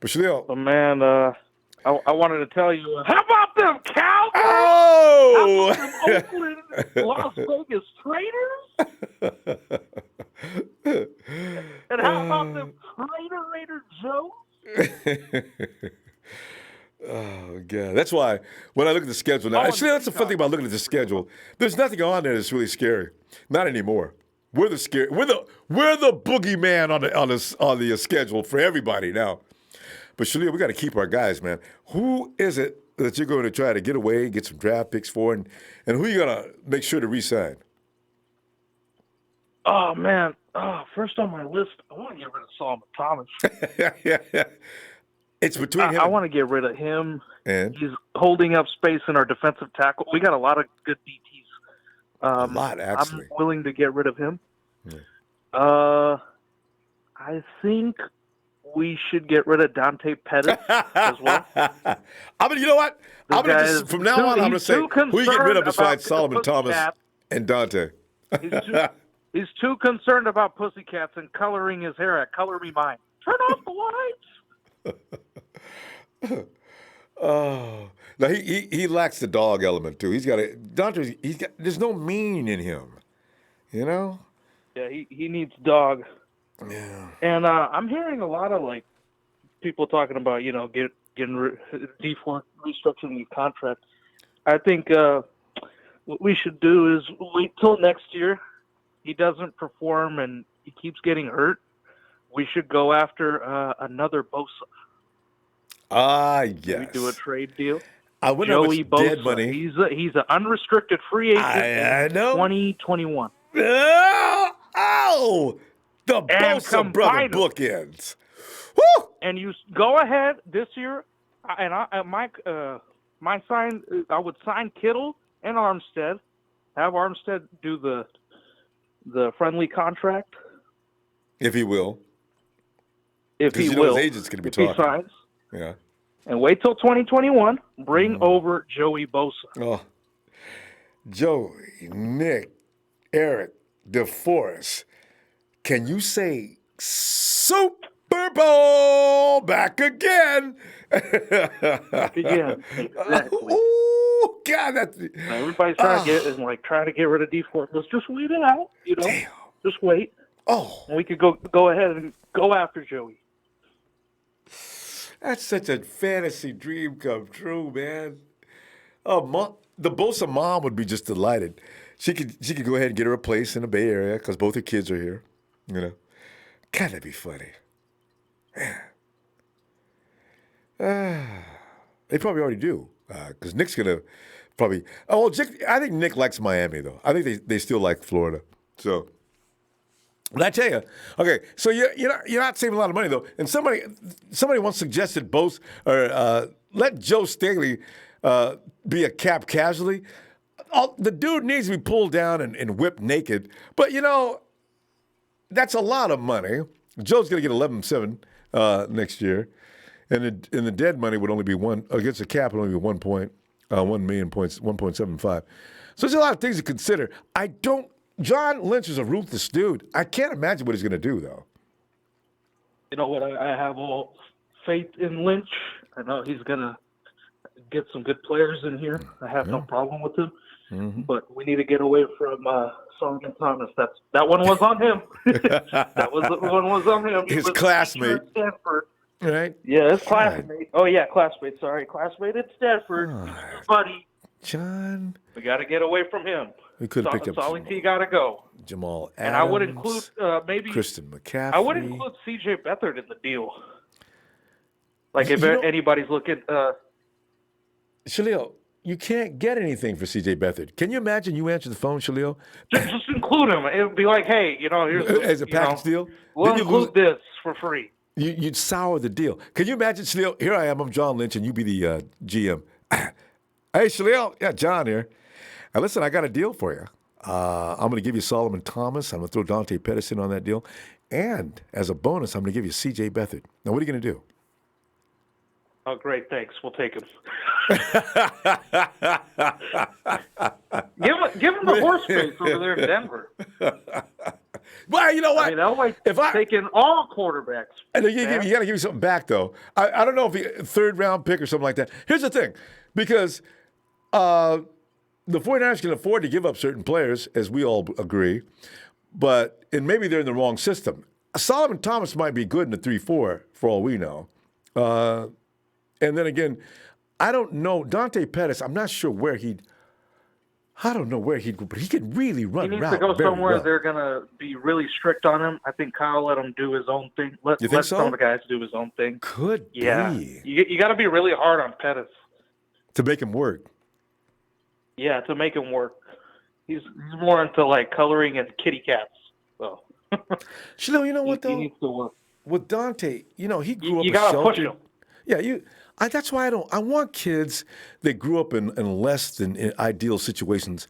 But Shalil. Man, I wanted to tell you, how about them Cowboys? Oh! How about them Oakland, Las Vegas Traitors? And how about them Raider Jones? Oh, God. That's why when I look at the schedule now, actually, that's the fun thing about looking at the schedule. There's nothing on there that's really scary. Not anymore. We're the scary. We're the boogeyman on the schedule for everybody now. But Shalil, we got to keep our guys, man. Who is it that you're going to try to get away, get some draft picks for, and who are you going to make sure to re-sign? Oh, man. First on my list, I want to get rid of Solomon Thomas. Yeah. It's between him. I want to get rid of him. And he's holding up space in our defensive tackle. We got a lot of good DTs. A lot, actually. I'm willing to get rid of him. Yeah. I think we should get rid of Dante Pettis as well. You know what? From now on, I'm going to say, who you get rid of besides Solomon Thomas and Dante? He's too concerned about pussycats and coloring his hair at Color Me Mine. Turn off the lights. Oh, now he lacks the dog element too. Dante. There's no mean in him, you know. Yeah, he needs dog. Yeah. And I'm hearing a lot of people talking about getting D4 restructuring the contract. I think what we should do is wait till next year. He doesn't perform and he keeps getting hurt. We should go after another Bosa. Yes. We do a trade deal. I wonder how much Bosa. dead money. He's an unrestricted free agent I in know. 2021. Oh, the Bosa brother bookends. Woo! And you go ahead this year, and my sign. I would sign Kittle and Armstead. Have Armstead do the friendly contract if he will. If he will, his agent's going to be talking. He signs. Yeah. And wait till 2021. Bring over Joey Bosa. Oh, Joey, Nick, Eric, DeForest. Can you say Super Bowl back again? Back again. Exactly. Oh God, everybody's trying to get rid of D4. Let's just wait it out. Damn. Just wait. Oh, and we could go ahead and go after Joey. That's such a fantasy dream come true, man. Oh, the Bosa mom would be just delighted. She could go ahead and get her a place in the Bay Area because both her kids are here. God, that'd be funny. They probably already do because Nick's gonna probably. Oh, I think Nick likes Miami though. I think they still like Florida. So. But I tell you, okay, so you're not saving a lot of money though. And somebody once suggested both let Joe Staley be a cap casualty. The dude needs to be pulled down and whipped naked. But that's a lot of money. Joe's going to get 11.7 next year, and the dead money would only be against the cap would only be 1 million points, 1.75. So there's a lot of things to consider. John Lynch is a ruthless dude. I can't imagine what he's going to do, though. You know what? I have all faith in Lynch. I know he's going to get some good players in here. I have no problem with him. Mm-hmm. But we need to get away from Solomon Thomas. That one was on him. That one was on him. His classmate. At Stanford. Right? Yeah, his classmate. Oh, yeah, classmate. Sorry, classmate at Stanford. Buddy. John. We got to get away from him. We could have picked up Solly T got to go. Jamal Adams. And I would include maybe Christian McCaffrey. I would include C.J. Beathard in the deal. If anybody's looking. Shalil, you can't get anything for C.J. Beathard. Can you imagine you answer the phone, Shalil? Just include him. It would be like, hey, here's as a package deal. We'll include this for free. You'd sour the deal. Can you imagine, Shalil? Here I am. I'm John Lynch, and you be the GM. Hey, Shalil. Yeah, John here. Now, listen, I got a deal for you. I'm going to give you Solomon Thomas. I'm going to throw Dante Pettis in on that deal. And as a bonus, I'm going to give you C.J. Beathard. Now, what are you going to do? Oh, great. Thanks. We'll take him. Give him the horse face over there in Denver. Well, you know what? I mean, that's like taking all quarterbacks. And you got to give me something back, though. I don't know if he third-round pick or something like that. Here's the thing, because the 49ers can afford to give up certain players, as we all agree, and maybe they're in the wrong system. Solomon Thomas might be good in the 3-4 for all we know. And then again, I don't know. Dante Pettis, I'm not sure where I don't know where he'd go, but he could really run He needs route to go very somewhere well. they're going to be really strict on him. I think Kyle let him do his own thing. Let You think so? some of the guys do his own thing. Could be. You got to be really hard on Pettis. To make him work. Yeah, to make him work. He's more into like coloring and kitty cats. So. You know what, though? He needs to work. With Dante, he grew up You got to push sheltered. him. Yeah, that's why I want kids that grew up in less than ideal situations.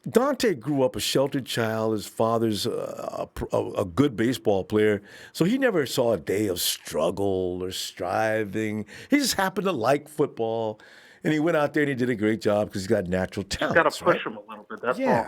Dante grew up a sheltered child. His father's a good baseball player, so he never saw a day of struggle or striving. He just happened to like football, and he went out there and he did a great job because he's got natural talent. You got to push him a little bit. That's all.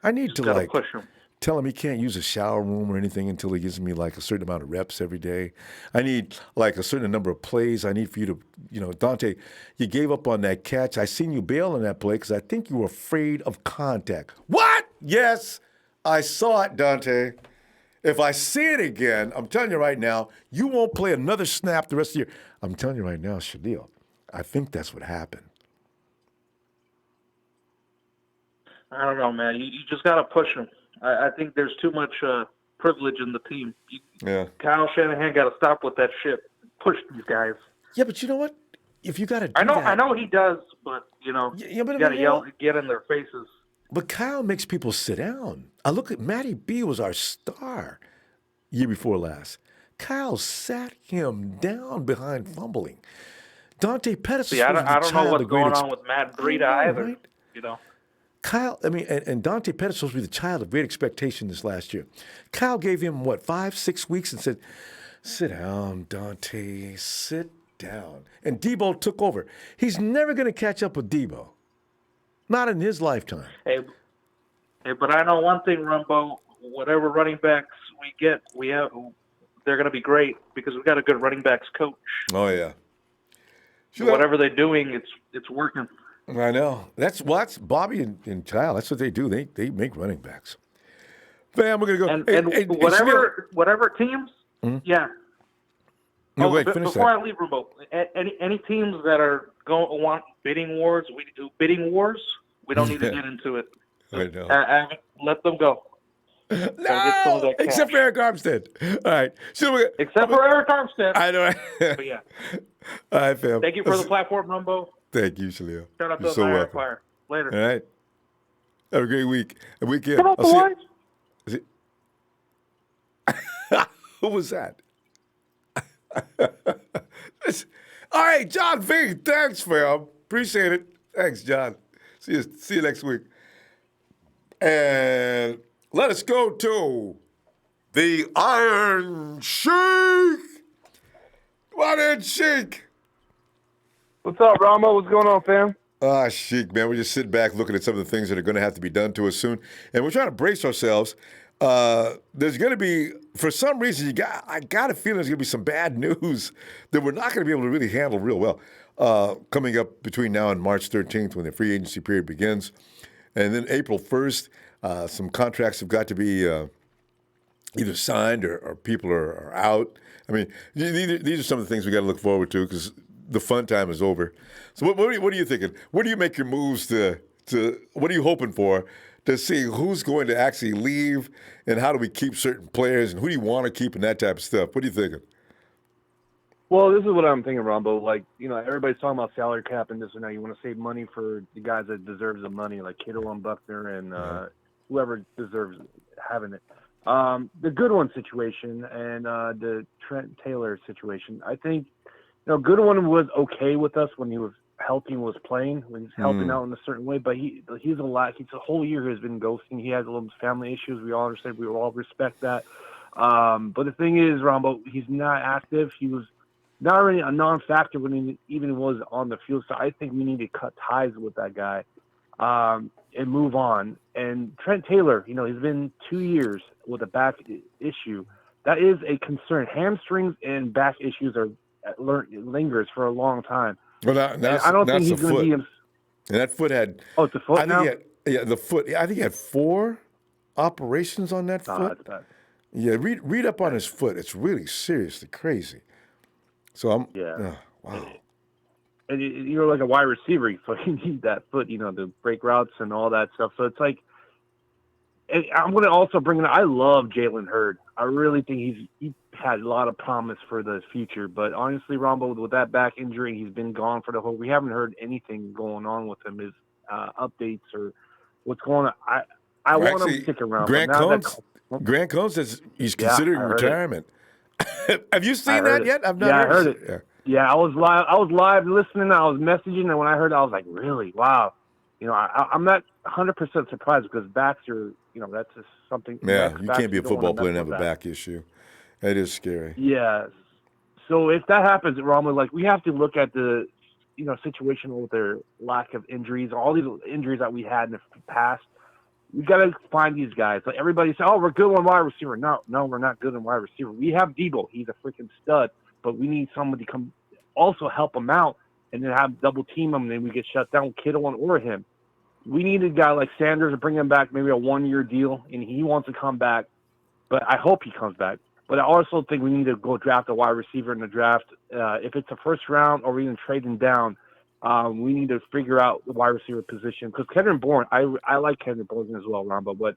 I need to push him. Tell him he can't use a shower room or anything until he gives me like a certain amount of reps every day. I need like a certain number of plays. I need for you to, Dante, you gave up on that catch. I seen you bail on that play because I think you were afraid of contact. What? Yes, I saw it, Dante. If I see it again, I'm telling you right now, you won't play another snap the rest of the year. I'm telling you right now, Shahlil, I think that's what happened. I don't know, man. You just got to push him. I think there's too much privilege in the team. Kyle Shanahan got to stop with that shit. Push these guys. Yeah, but you know what? If you got to do I know he does, but you got to yell, get in their faces. But Kyle makes people sit down. I look at Matty B was our star year before last. Kyle sat him down behind fumbling. Dante Pettis. I don't know what's going on with Matt Breida either. Right? Kyle, and Dante Pettis was supposed to be the child of great expectation this last year. Kyle gave him, 5-6 weeks and said, sit down, Dante, sit down. And Debo took over. He's never going to catch up with Debo. Not in his lifetime. Hey, but I know one thing, Ronbo, whatever running backs we get, they're going to be great because we got a good running backs coach. Oh, yeah. So whatever they're doing, it's working. I know. That's Bobby and Kyle. That's what they do. They make running backs. Fam, we're gonna go. And whatever teams, yeah. No, wait, finish before that. I leave, Ronbo, any teams that are want bidding wars, we do bidding wars. We don't need to get into it. I know. Let them go. No, except for Eric Armstead. All right. Except for Eric Armstead. I know. But yeah. All right, fam. Thank you for the platform, Ronbo. Thank you, Shahlil. Shout out You're to so the welcome. Fire. Later. All right. Have a great week. A weekend. Come on, boys. Is it? Who was that? All right, John V. Thanks, fam. Appreciate it. Thanks, John. See you next week. And let us go to the Iron Sheik. Come on in, Sheik. What's up, Ronbo? What's going on, fam? Sheik, man, we're just sitting back looking at some of the things that are going to have to be done to us soon. And we're trying to brace ourselves. There's going to be, for some reason, I got a feeling there's going to be some bad news that we're not going to be able to really handle real well coming up between now and March 13th when the free agency period begins. And then April 1st, some contracts have got to be either signed or people are out. I mean, these are some of the things we got to look forward to because the fun time is over. So what are you thinking? Where do you make your moves to what are you hoping for to see who's going to actually leave and how do we keep certain players and who do you want to keep and that type of stuff? What are you thinking? Well, this is what I'm thinking, Ronbo. Like, everybody's talking about salary cap and this and that. You want to save money for the guys that deserves the money, like Kittle and Buckner and whoever deserves having it. The Goodwin situation and the Trent Taylor situation, I think, Goodwin was okay with us when he was healthy and was playing, when he's helping out in a certain way, but he's a whole year has been ghosting. He has a little family issues. We all understand. We all respect that. But the thing is, Ronbo, he's not active. He was not really a non-factor when he even was on the field. So I think we need to cut ties with that guy. and move on. And Trent Taylor, he's been 2 years with a back issue. That is a concern. Hamstrings and back issues lingers for a long time. Well, I don't think he's going to be. And that foot had. Oh, it's a foot now. The foot. I think he had 4 operations on that foot. That's bad. Yeah, read up on his foot. It's really seriously crazy. So I'm. Yeah. Wow. And you're like a wide receiver, so you need that foot, to break routes and all that stuff. So it's like, and I'm going to also bring in. I love Jalen Hurd. I really think he had a lot of promise for the future. But honestly, Ronbo, with that back injury, he's been gone for the whole. We haven't heard anything going on with him, his updates or what's going on. I want him to stick around. Grant Combs says he's considering retirement. Have you seen that yet? I've not heard I heard it. Yeah, I was live listening. I was messaging, and when I heard it, I was like, really? Wow. I'm not 100% surprised because backs are, that's just something. Yeah, you can't be a football player and have a back issue. That is scary. Yeah. So if that happens, Ronbo, we have to look at the, situation with their lack of injuries, all these injuries that we had in the past. We got to find these guys. Like everybody said, oh, we're good on wide receiver. No, we're not good on wide receiver. We have Debo. He's a freaking stud, but we need somebody to come also help him out and then have double team him, and then we get shut down, Kittle or him. We need a guy like Sanders to bring him back, maybe a 1-year deal, and he wants to come back, but I hope he comes back. But I also think we need to go draft a wide receiver in the draft. If it's a first round or even trading down, we need to figure out the wide receiver position. Because Kendrick Bourne, I like Kendrick Bourne as well, Ronbo, but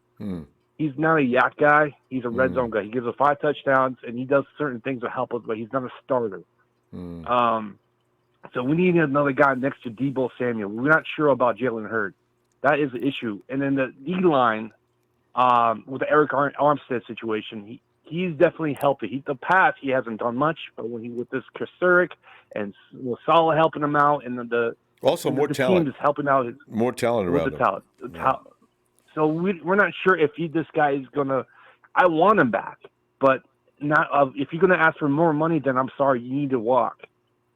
he's not a yak guy. He's a red zone guy. He gives us 5 touchdowns, and he does certain things to help us, but he's not a starter. So we need another guy next to Debo Samuel. We're not sure about Jalen Hurd. That is the issue. And then the D-line with the Eric Armstead situation, he's definitely healthy. The past, he hasn't done much, but when with this Kasurik and Salah helping him out, and more talent team is helping out. More talent around the talent. So we're not sure if this guy is going to – I want him back, but not if you're going to ask for more money, then I'm sorry, you need to walk.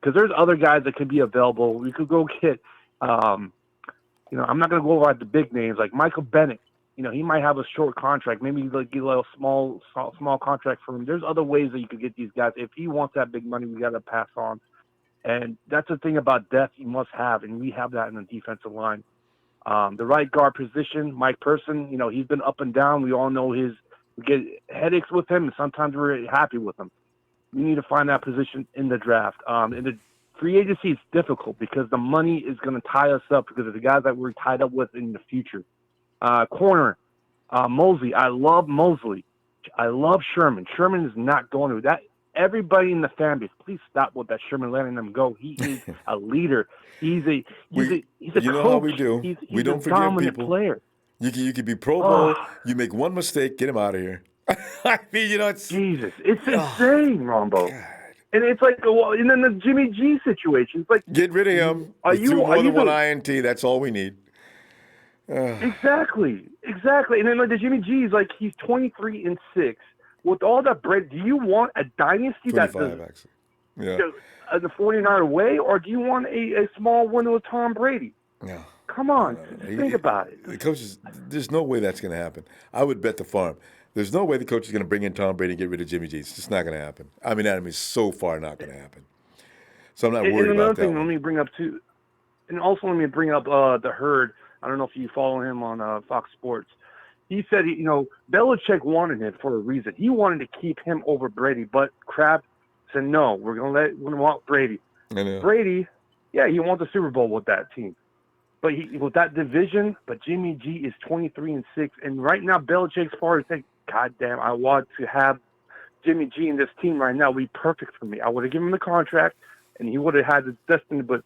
Because there's other guys that could be available. We could go get I'm not going to go over the big names like Michael Bennett. He might have a short contract. Maybe get a little small contract for him. There's other ways that you could get these guys. If he wants that big money, we got to pass on. And that's the thing about depth you must have, and we have that in the defensive line. The right guard position, Mike Person, he's been up and down. We all know we get headaches with him, and sometimes we're happy with him. We need to find that position in the draft. In the free agency, it's difficult because the money is going to tie us up because of the guys that we're tied up with in the future. Corner, Mosley. I love Mosley. I love Sherman. Sherman is not going to that. Everybody in the fan base, please stop with that Sherman letting them go. He is a leader. He's a coach. You know how we do. We don't forgive people. Player. You could be Pro Bowl. You make one mistake, get him out of here. I mean, it's Jesus. It's insane, Rombo. God. And it's like, and then the Jimmy G situation. It's like, get rid of him. Threw more than one INT. That's all we need. Exactly. And then the Jimmy G is like, he's 23-6 with all that bread. Do you want a dynasty that's actually, yeah, the 49er way, or do you want a small window with Tom Brady? Yeah. Come on, think about it. The coaches, there's no way that's going to happen. I would bet the farm. There's no way the coach is going to bring in Tom Brady and get rid of Jimmy G. It's just not going to happen. I mean, it's so far not going to happen. So I'm not worried about that. And another thing, let me bring up too, and also let me bring up the Herd. I don't know if you follow him on Fox Sports. He said, Belichick wanted him for a reason. He wanted to keep him over Brady, but Kraft said, no, we're going to want Brady. Brady, yeah, he wants a Super Bowl with that team. But with that division, but Jimmy G is 23-6. And right now, Belichick's part is saying, God damn, I want to have Jimmy G in this team right now. It would be perfect for me. I would have given him the contract, and he would have had the destiny, but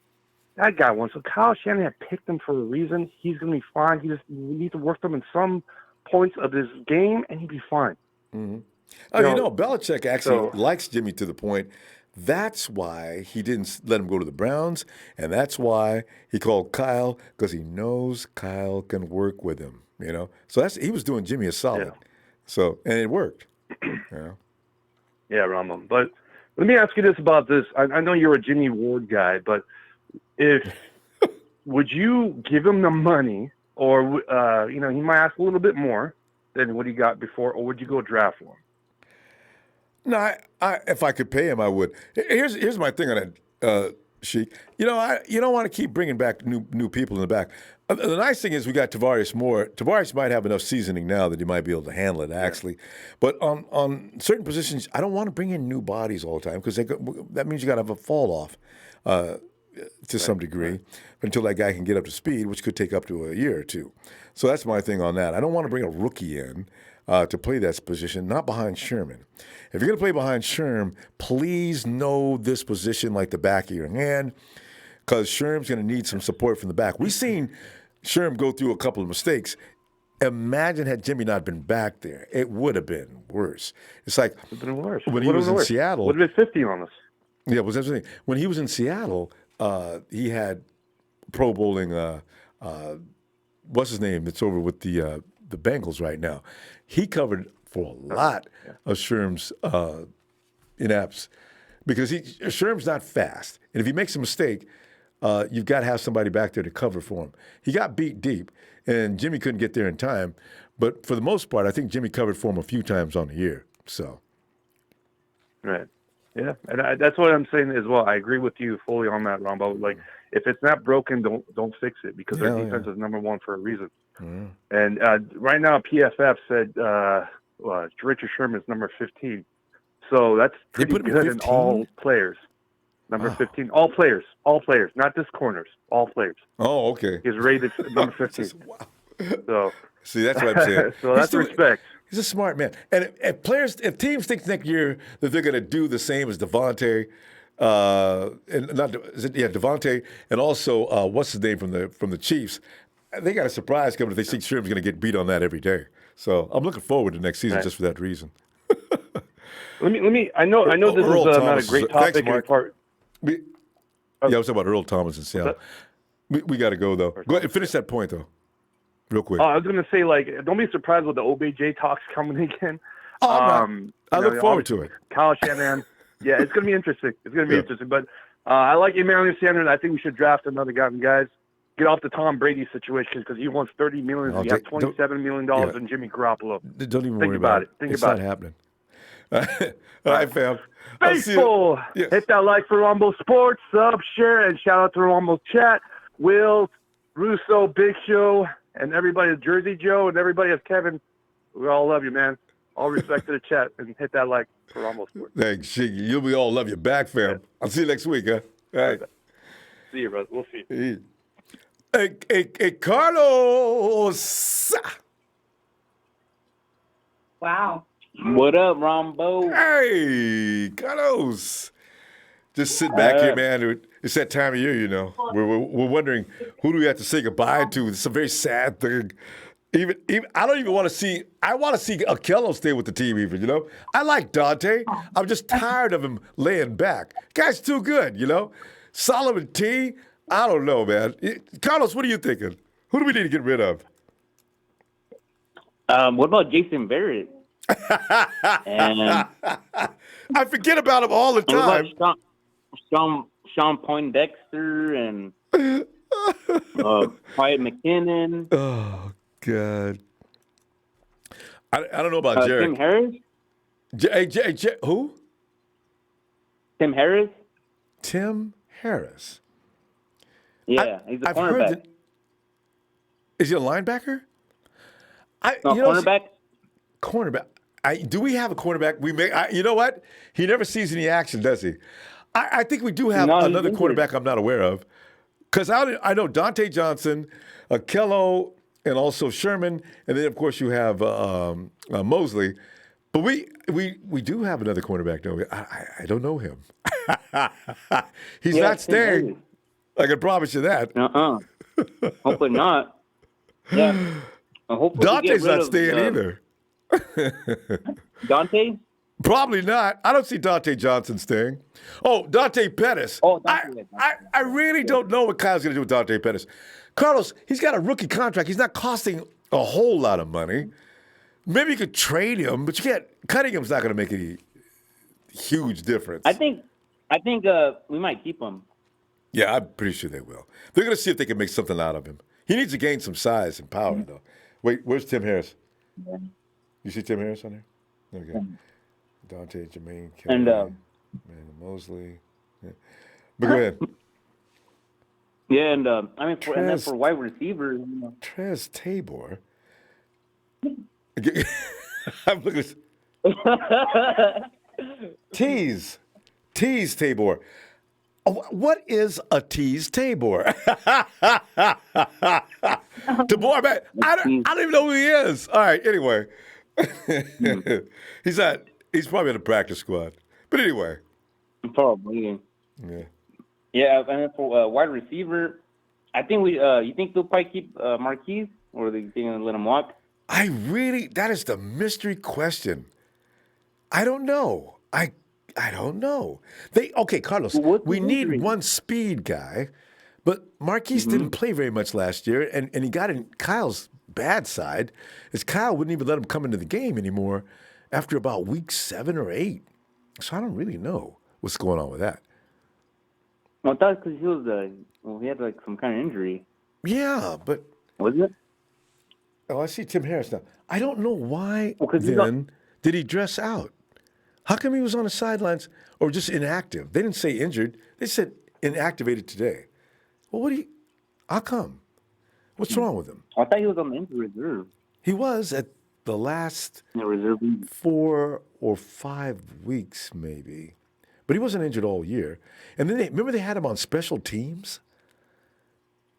that guy won. So Kyle Shanahan picked him for a reason. He's going to be fine. We need to work him in some points of his game, and he'd be fine. Mm-hmm. Belichick actually likes Jimmy to the point. That's why he didn't let him go to the Browns, and that's why he called Kyle, because he knows Kyle can work with him. So he was doing Jimmy a solid. Yeah. So, and it worked. Yeah, Ramon. But let me ask you this about this. I know you're a Jimmy Ward guy, but would you give him the money or he might ask a little bit more than what he got before, or would you go draft for him? No, if I could pay him, I would. Here's my thing on that, Sheik. You don't want to keep bringing back new people in the back. The nice thing is we got Tavares Moore. Tavares might have enough seasoning now that he might be able to handle it, actually. But on certain positions, I don't want to bring in new bodies all the time because that means you got to have a fall off to some degree until that guy can get up to speed, which could take up to a year or two. So that's my thing on that. I don't want to bring a rookie in to play that position, not behind Sherman. If you're going to play behind Sherm, please know this position like the back of your hand, because Sherm's going to need some support from the back. We've seen Sherm go through a couple of mistakes. Imagine had Jimmy not been back there. It would have been worse. It's like when he was in Seattle. Would have been 50 on us. Yeah, was that the thing? When he was in Seattle, he had Pro Bowling, what's his name? That's over with the Bengals right now. He covered for a lot of Sherm's inaps because Sherm's not fast. And if he makes a mistake, you've got to have somebody back there to cover for him. He got beat deep, and Jimmy couldn't get there in time. But for the most part, I think Jimmy covered for him a few times on the year. So, right. Yeah, and that's what I'm saying as well. I agree with you fully on that, Ronbo. Like, if it's not broken, don't fix it, because our defense is number one for a reason. Mm. And right now, PFF said Richard Sherman is number 15, so that's pretty good in all players. Number 15, all players, not just corners, all players. Oh, okay. He's rated number 15. Wow. So see, that's what I'm saying. So that's respect. He's a smart man. And if teams think next year that they're going to do the same as Devontae, Devontae, and also what's his name from the Chiefs, they got a surprise coming if they think Sherman's going to get beat on that every day. So I'm looking forward to next season just for that reason. Let me. I know this is not a great topic. Thanks, Mark. I was talking about Earl Thomas in Seattle. We got to go though. Go ahead and finish that point though. Real quick. I was going to say, don't be surprised with the OBJ talks coming again. I look forward to it. Kyle Shanahan. Yeah, it's going to be interesting. It's going to be interesting. But I like Emmanuel Sanders. I think we should draft another guy. And guys, get off the Tom Brady situation, because he wants $30 million. You have $27 million in Jimmy Garoppolo. Don't even worry about it. It's not happening. All right, fam. Faithful. Yes. Hit that like for Ronbo Sports. Sub, share, and shout out to Ronbo's chat. Will, Russo, Big Show, and everybody, Jersey Joe, and everybody as Kevin. We all love you, man. All respect to the chat, and hit that like for Ronbo Sports. Thanks, Shiggy. We all love you back, fam. Yeah. I'll see you next week, huh? All right. See you, brother. We'll see you. Hey, Carlos. Wow. What up, Ronbo? Hey, Carlos. Just sit back here, man. It's that time of year, you know. We're wondering, who do we have to say goodbye to? It's a very sad thing. Even I don't even want to see. I want to see Akello stay with the team. Even, you know. I like Dante. I'm just tired of him laying back. Guy's too good, you know. Solomon T. I don't know, man. Carlos, what are you thinking? Who do we need to get rid of? What about Jason Verrett? And I forget about him all the time. Sean Poindexter and Wyatt McKinnon. Oh God! I don't know about Jarek. Tim Harris. Who? Tim Harris. Tim Harris. Yeah, he's a cornerback. Is he a linebacker? Cornerback. Cornerback. Do we have a cornerback? You know what? He never sees any action, does he? I think we do have another quarterback I'm not aware of. Because I know Dante Johnson, Kello, and also Sherman, and then of course you have Mosley. But we do have another cornerback, don't we? I don't know him. He's not staying. I can promise you that. Hopefully not. Yeah. Dante's not staying either. Dante? Probably not. I don't see Dante Johnson staying. Oh, Dante Pettis. Oh, I really don't know what Kyle's going to do with Dante Pettis. Carlos, he's got a rookie contract. He's not costing a whole lot of money. Maybe you could trade him, but you can't. Cutting him's not going to make any huge difference. I think we might keep him. Yeah, I'm pretty sure they will. They're going to see if they can make something out of him. He needs to gain some size and power, though. Wait, where's Tim Harris? Yeah. You see Tim Harris on there? Okay. Dante, Jermaine, Kelly, And Brandon Mosley. Yeah. But go ahead. Yeah, and I mean, and then for wide receivers, Trez Tabor. I'm looking at Tease Tabor. What is a tease Tabor? Tabor, man, I don't even know who he is. All right, anyway. He's probably in the practice squad. But anyway. Probably. Yeah. Yeah, and then for wide receiver, I think you think they'll probably keep Marquise, or they think they'll let him walk? That is the mystery question. I don't know. I don't know. Carlos, we need one speed guy, but Marquise didn't play very much last year, and he got in Kyle's bad side, as Kyle wouldn't even let him come into the game anymore after about week 7 or 8. So I don't really know what's going on with that. Well, that's because he had like some kind of injury. Yeah, but was it? Oh, I see Tim Harris now. I don't know why then did he dress out? How come he was on the sidelines or just inactive? They didn't say injured. They said inactivated today. Well, how come? What's wrong with him? I thought he was on the injury reserve. He was at the last 4 or 5 weeks, maybe. But he wasn't injured all year. And then remember they had him on special teams?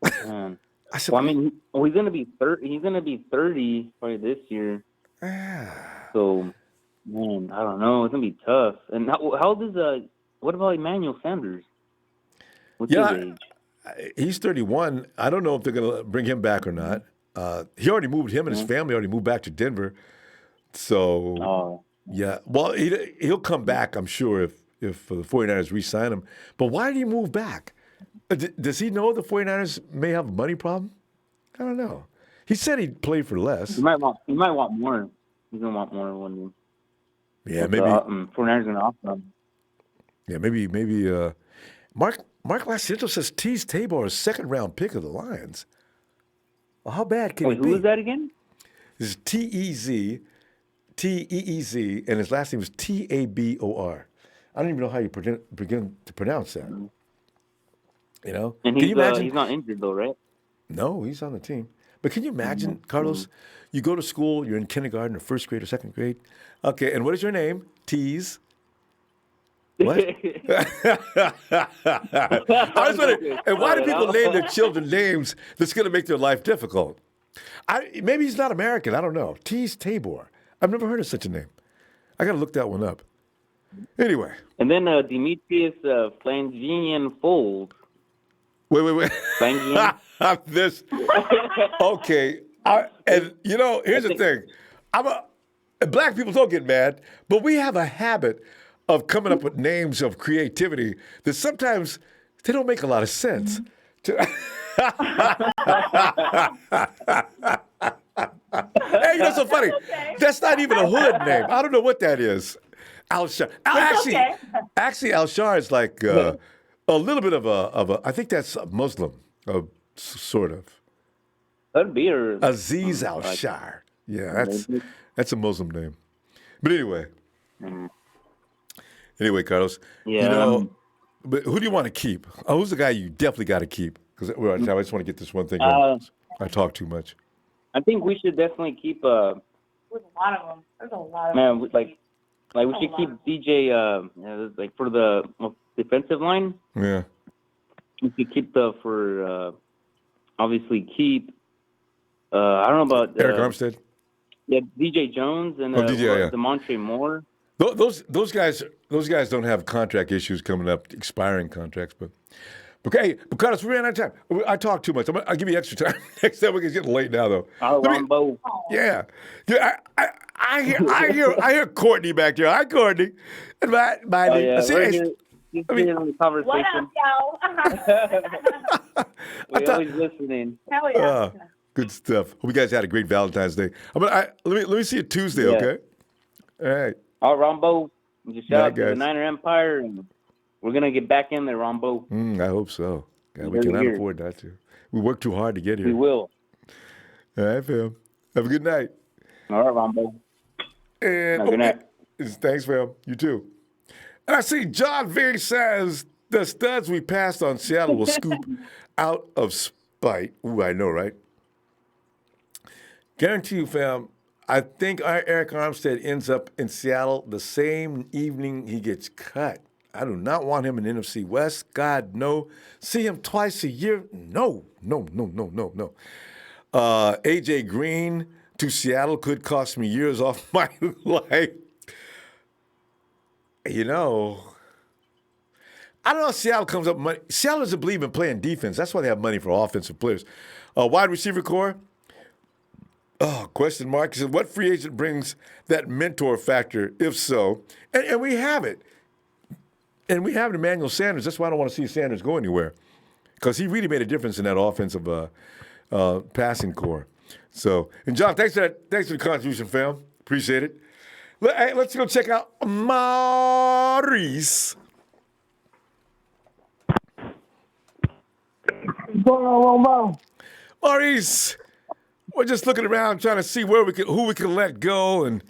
I said, he's gonna be 30. He's gonna be 30 probably this year. So, man, I don't know. It's gonna be tough. And how old is what about Emmanuel Sanders? What's his age? He's 31. I don't know if they're gonna bring him back or not. He already moved. Him and his family already moved back to Denver. So, yeah. Well, he'll come back, I'm sure, if the 49ers re-sign him. But why did he move back? Does he know the 49ers may have a money problem? I don't know. He said he'd play for less. He might want more. He's gonna want more one. Yeah, maybe 49ers gonna offer him. Yeah, maybe. Mark Lascento says Tease Tabor is second-round pick of the Lions. Well, how bad can he be? Who is that again? This is Teez, and his last name is Tabor. I don't even know how you begin to pronounce that. You know? And can you imagine? He's not injured though, right? No, he's on the team. But can you imagine, Carlos? You go to school, you're in kindergarten or first grade or second grade. Okay, and what is your name? Tease. What? I was wondering, and why do people name their children names that's going to make their life difficult? Maybe he's not American. I don't know. Tease Tabor. I've never heard of such a name. I got to look that one up. Anyway. And then Demetrius Flanginian Fold. Wait. Flanginian. This. Okay. And, here's the thing. Black people don't get mad, but we have a habit of coming up with names of creativity that sometimes they don't make a lot of sense. Hey, so funny. Okay. That's not even a hood name. I don't know what that is. Al-Shar. Actually, Al-Shar is like a little bit of a. I think that's a Muslim, sort of. Could be Aziz Al-Shar. Yeah, that's a Muslim name. But anyway. Anyway, Carlos. Yeah. But who do you want to keep? Who's the guy you definitely got to keep? Because I just want to get this one thing. I talk too much. I think we should definitely keep. There's a lot of them. There's a lot of them. Man, we should keep DJ. For the defensive line. Yeah. We should keep obviously keep. I don't know about Eric Armstead. Yeah, DJ Jones and DeMontre Moore. Those guys don't have contract issues coming up, expiring contracts, but okay, because we ran out of time. I talk too much. I'll give you extra time next time. It's getting late now, though. Ronbo. Yeah. I hear Courtney back there. Hi, Courtney. And my we're here in the conversation. What up, y'all? We're always listening. Hell yeah. Good stuff. Hope you guys had a great Valentine's Day. Let me see you Tuesday, okay? All right. All right, Ronbo. Just shout out to the Niner Empire, and we're gonna get back in there, Ronbo. I hope so. God, we cannot afford that to. We worked too hard to get here. We will. All right, fam. Have a good night. All right, Ronbo. And good night. Thanks, fam. You too. And I see John Veer says the studs we passed on Seattle will scoop out of spite. Ooh, I know, right? Guarantee you, fam, I think Eric Armstead ends up in Seattle the same evening he gets cut. I do not want him in NFC West. God, no. See him twice a year? No. A.J. Green to Seattle could cost me years off my life. You know, I don't know if Seattle comes up money. Seattle doesn't believe in playing defense. That's why they have money for offensive players. Wide receiver core? Question mark. He said, what free agent brings that mentor factor, if so? And we have it. And we have Emmanuel Sanders. That's why I don't want to see Sanders go anywhere. Because he really made a difference in that offensive passing core. So, and John, thanks for the contribution, fam. Appreciate it. Let's go check out Maurice. What's going on, Ronbo? Maurice, we're just looking around trying to see who we can let go, and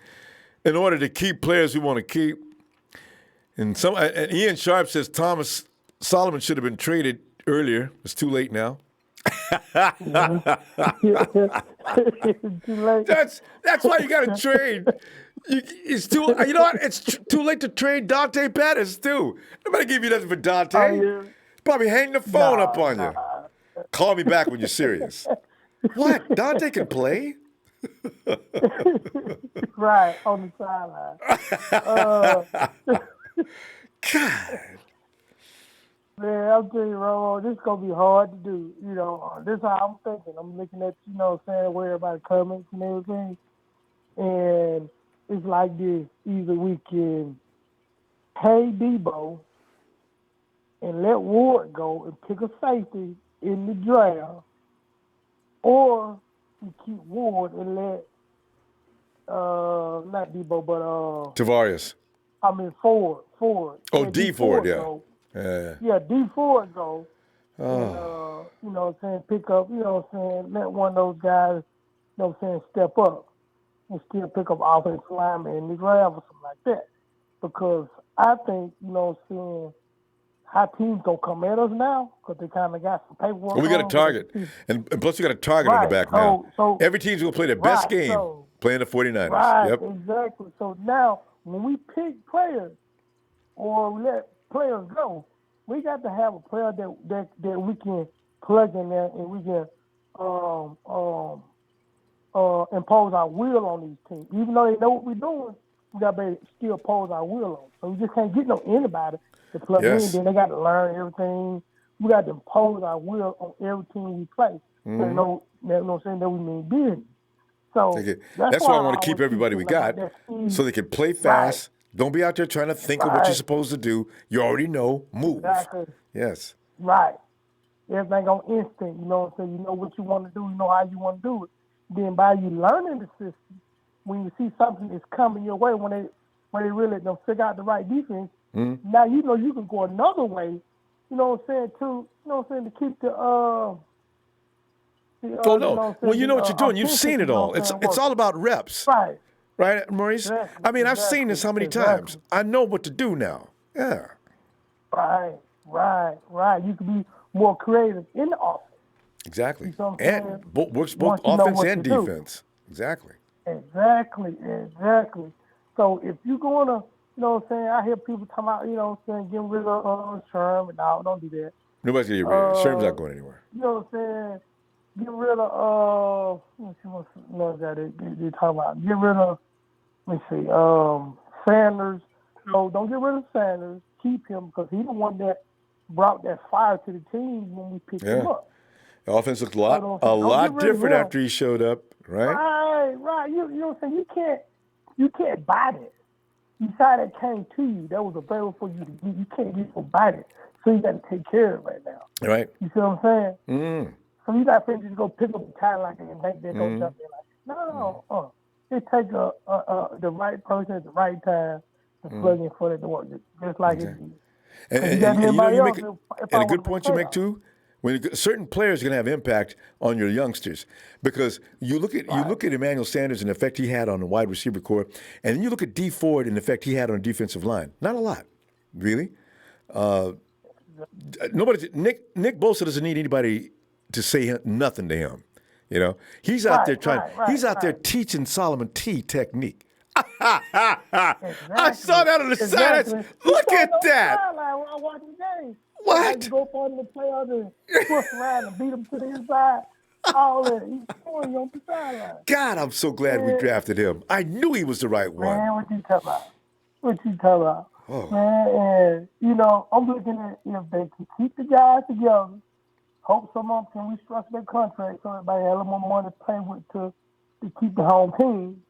in order to keep players we want to keep. And Ian Sharp says Thomas Solomon should have been traded earlier. It's too late now. Too late. That's why you got to trade. It's too. You know what? It's too late to trade Dante Pettis too. Nobody give you nothing for Dante. Oh, yeah. Probably hang the phone up on you. Call me back when you're serious. What? Dante can play? Right, on the sideline. God. Man, I'll tell you, Ronbo, this is going to be hard to do. You know, this is how I'm thinking. I'm looking at, where everybody comments and everything. And it's like this. Either we can pay Debo and let Ward go and pick a safety in the draft, or we keep Ward and let, not Debo, but Tavares. Ford. Oh, D Ford, yeah. Go. Yeah, D Ford go. Oh. And, pick up, let one of those guys, step up and still pick up offensive linemen in the draft or something like that. Because I think, how teams gonna come at us now because they kind of got some paperwork. Well, we got a target, and plus we got a target on the back now. So every team's gonna play their best game playing the 49ers. Right, yep. Exactly. So now when we pick players or we let players go, we got to have a player that we can plug in there and we can impose our will on these teams. Even though they know what we're doing, we got to still impose our will on them. So we just can't get anybody to plug in. Then they got to learn everything. We got to impose our will on every team we play. Mm-hmm. So that we mean business. So that's why I want to keep everybody we got so they can play fast. Right. Don't be out there trying to think of what you're supposed to do. You already know. Move. Exactly. Yes. Right. Everything on instinct. You know what you want to do. You know how you want to do it. Then by you learning the system, when you see something that's coming your way, when they really don't figure out the right defense, now you can go another way. To keep the well, you know what you're doing. You've seen it all. It's all about reps. Right. Right, Maurice? Exactly. I've seen this how many times. I know what to do now. Yeah. Right. You can be more creative in the offense. Exactly. And works both offense and defense. Exactly. So if you're going to, I hear people talking about, getting rid of Sherm. No, don't do that. Nobody's going to get rid of Sherm's not going anywhere. You know what I'm saying? Get rid of, they talk about. Get rid of, Sanders. No, don't get rid of Sanders. Keep him because he's the one that brought that fire to the team when we picked him up. The offense looked a lot different after he showed up, right? Right. You know what I'm saying? You can't buy that. You saw that came to you. That was available for you to get. You can't just go buy it. So you got to take care of it right now. Right. You see what I'm saying? So you got to just go pick up the talent like that and think they're going to jump in. No. It takes the right person at the right time to plug in for it to work. Just like it is. And you make a good point you make too. certain players are going to have impact on your youngsters, because you look at Emmanuel Sanders and the effect he had on the wide receiver core, and then you look at D Ford and the effect he had on the defensive line. Not a lot, really. Nick Bosa doesn't need anybody to say nothing to him. You know, he's out there he's out there teaching Solomon T technique. I saw that on the side. Look at that. I watched the game. What? You go for him to play on the push around and beat him to the inside. All that. He's scoring you on the sideline. God, I'm so glad we drafted him. I knew he was the right one. Man, what you talking about? Oh. Man, and, I'm looking at if they can keep the guys together, hope some of them can restructure their contract so everybody has a little more money to play with to keep the home team.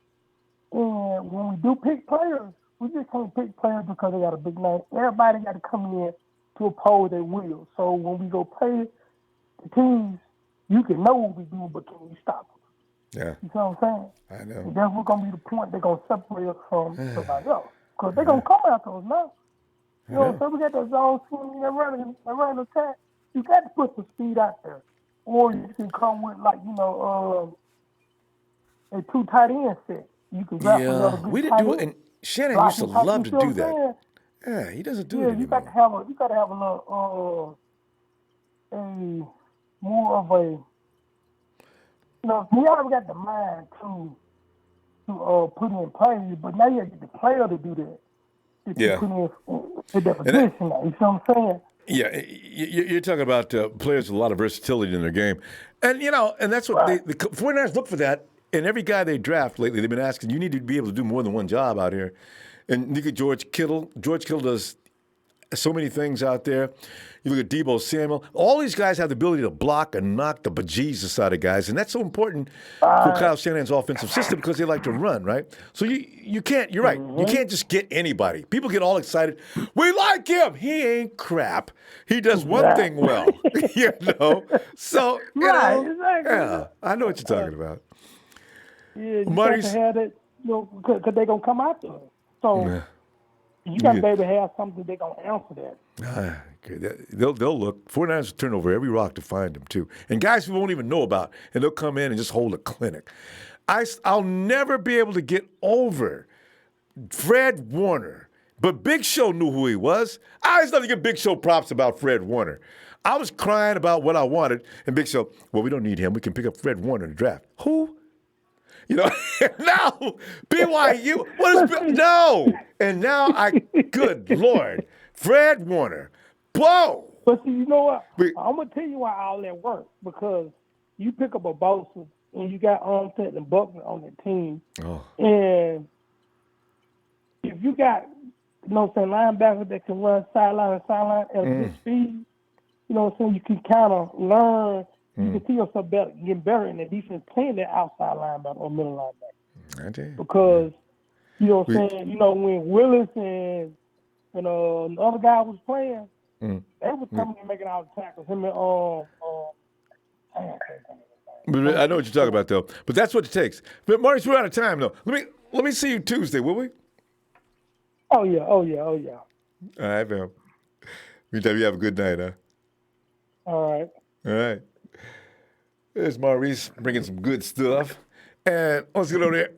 And when we do pick players, we just can't pick players because they got a big name. Everybody got to come in to oppose their will. So when we go play the teams, you can know what we do, but can you stop them? Yeah. You know what I'm saying? I know. And that's what's going to be the point. They're going to separate us from somebody else. Because they're going to come after us now. You know, so we got that zone swing, that running attack. You got to put some speed out there. Or you can come with, a 2 tight end set. You can draft another good we didn't do it, and Shannon used to love to do that. Yeah, he doesn't do it anymore. You got to have a little, more of a, we already got the mind to put in plays, but now you have to get the player to do that. Yeah. Put in that position now. You see what I'm saying? Yeah, you're talking about players with a lot of versatility in their game. And, and that's what the 49ers look for that. And every guy they draft lately, they've been asking, you need to be able to do more than one job out here. And look at George Kittle. George Kittle does so many things out there. You look at Deebo Samuel. All these guys have the ability to block and knock the bejesus out of guys. And that's so important for Kyle Shanahan's offensive system because they like to run, right? So you can't, you're right. You can't just get anybody. People get all excited. We like him. He ain't crap. He does one thing well, So, exactly. Yeah, I know what you're talking about. Yeah, you got to have that, because they're going to come after us. So you got to be able to have something they're going to answer that. They'll look. 49ers will turn over every rock to find them, too. And guys we won't even know about, and they'll come in and just hold a clinic. I'll never be able to get over Fred Warner, but Big Show knew who he was. I always love to give Big Show props about Fred Warner. I was crying about what I wanted, and Big Show, well, we don't need him. We can pick up Fred Warner in the draft. Who? No, BYU. What is no? And now good Lord, Fred Warner. Whoa. But see, you know what? I'm gonna tell you why all that works, because you pick up a Bosa and you got Armstead and Buckner on the team, and if you got linebackers that can run sideline to sideline at a good speed, you can kind of learn. You can see yourself getting better in the defense playing that outside linebacker or middle linebacker. Because, when Willis and the other guy was playing, they was coming and making all the tackles. Him and I know what you're talking about, though. But that's what it takes. But Maurice, we're out of time, though. Let me see you Tuesday, will we? Oh yeah. All right, man. Meantime, you have a good night, huh? All right. There's Maurice bringing some good stuff. And let's get over there.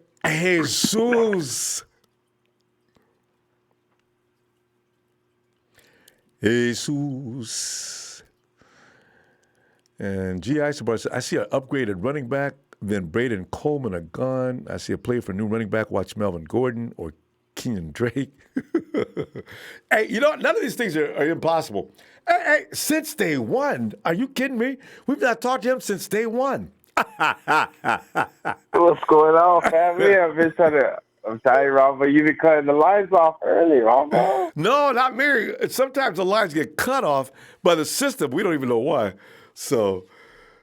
Jesus. And G.I. Sabar, I see an upgraded running back, then Braden Coleman are gone. I see a play for new running back. Watch Melvin Gordon or Kenyon Drake. Hey, none of these things are impossible. Hey, since day one, are you kidding me? We've not talked to him since day one. What's going on, family? I'm telling you, Ronbo, you've been cutting the lines off early, Ronbo. No, not me. Sometimes the lines get cut off by the system. We don't even know why. So,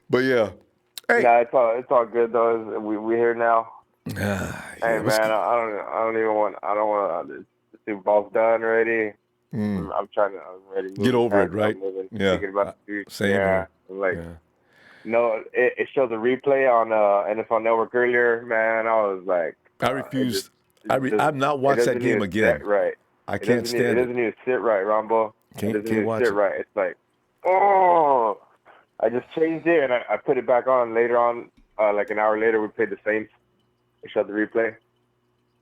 but yeah. Hey. Nah, it's all good though. We're here now. Hey man, I don't want the Super Bowl's done already. I'm ready to get over it, right? Thinking about the future. Same here. It showed the replay on NFL Network earlier, man. I was like, I refused. I'm not watching that game again. Right. I can't stand it. It doesn't even sit right, Ronbo. Can't watch it. Right. It's like, oh. I just changed it and I put it back on. Later on, like an hour later, we played the Saints. I shot the replay.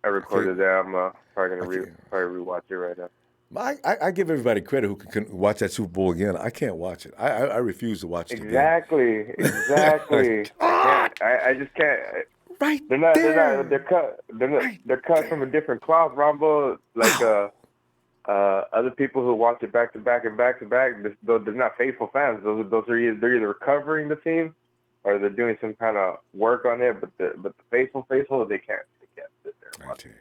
I recorded that. I'm probably gonna rewatch it right now. I give everybody credit who can watch that Super Bowl again. I can't watch it. I refuse to watch it Exactly. I just can't. Right. They're cut from a different cloth, Ronbo. Like other people who watch it back to back and back to back, they're not faithful fans. Those are they're either covering the team or they're doing some kind of work on it. But the faithful, they can't sit there and watch it.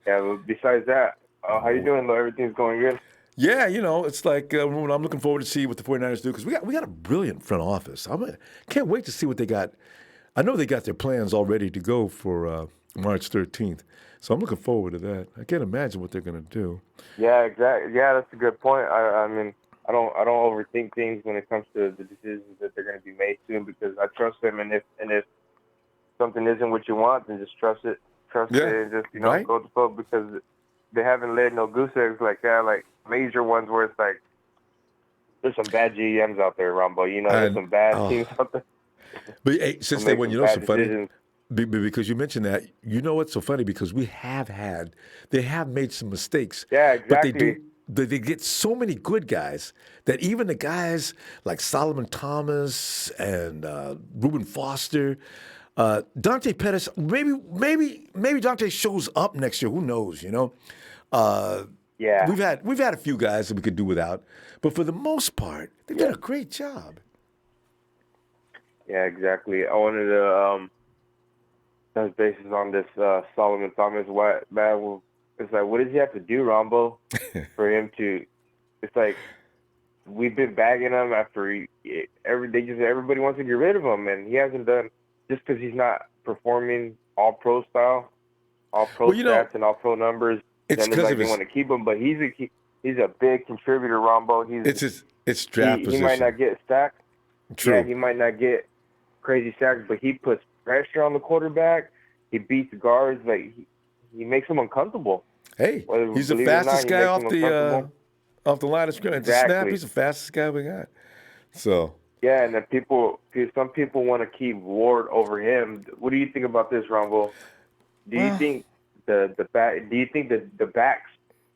Yeah. But besides that, how you doing though? Everything's going good. Yeah, it's like I'm looking forward to see what the 49ers do because we got a brilliant front office. Can't wait to see what they got. I know they got their plans all ready to go for March 13th, so I'm looking forward to that. I can't imagine what they're going to do. Yeah, exactly. Yeah, that's a good point. I mean, I don't overthink things when it comes to the decisions that they're going to be made soon because I trust them, and if something isn't what you want, then just trust it. It and just go to vote because they haven't laid no goose eggs like that, like major ones where it's like there's some bad GMs out there, Ronbo. There's some bad teams out there. But hey, since they won, so funny because you mentioned that. You know what's so funny because they have made some mistakes. Yeah, exactly. But they get so many good guys that even the guys like Solomon Thomas and Reuben Foster, Dante Pettis. Maybe Dante shows up next year. Who knows? Yeah. We've had a few guys that we could do without, but for the most part, they've done a great job. Yeah, exactly. I wanted to touch bases on this Solomon Thomas. It's like, what does he have to do, Ronbo, for him to? It's like we've been bagging him after everybody wants to get rid of him, and he hasn't done just because he's not performing all pro style, all pro stats and all pro numbers. It's because they want to keep him, but he's a big contributor, Ronbo. It's draft position. He might not get stacked. True. Yeah, he might not get crazy sacks, but he puts pressure on the quarterback. He beats guards. Like he makes them uncomfortable. Hey, he's the fastest guy off the line of scrimmage. Exactly. Snap, he's the fastest guy we got. So yeah, and then some people want to keep Ward over him. What do you think about this, Ronbo? Do you think the backs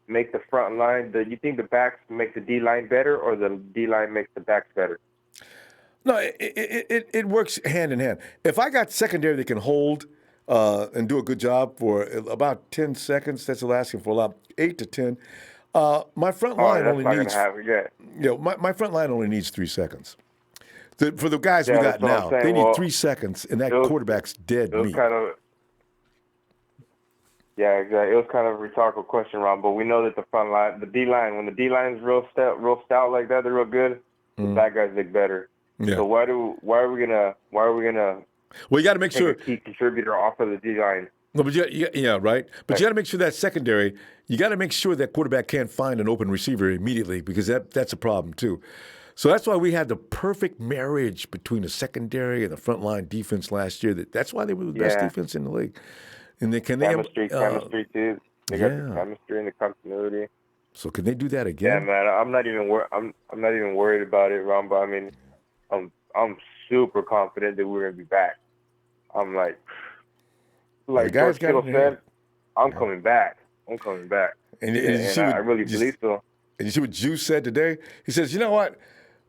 make the front line? Do you think the backs make the D line better, or the D line makes the backs better? No, it works hand in hand. If I got secondary that can hold and do a good job for about 10 seconds, that's asking for a lot, 8 to 10. My front line only needs. My front line only needs 3 seconds. For the guys we got now, they need 3 seconds, and that quarterback's dead meat. Yeah, exactly. It was kind of a rhetorical question, Ron, but we know that the front line, the D line, when the D line is real stout like that, they're real good. The bad guys look better. Yeah. So why are we gonna? Well, you got to make sure a key contributor off of the D line. No, but right. But you got to make sure that secondary. You got to make sure that quarterback can't find an open receiver immediately because that's a problem too. So that's why we had the perfect marriage between the secondary and the front line defense last year. That's why they were the best defense in the league. And then chemistry too. They got the chemistry and the continuity. So can they do that again? Yeah, man. I'm not even worried about it, Ronbo. I mean, I'm super confident that we're gonna be back. I'm like George Kittle said, I'm coming back. And I really believe so. And you see what Juice said today? He says, you know what?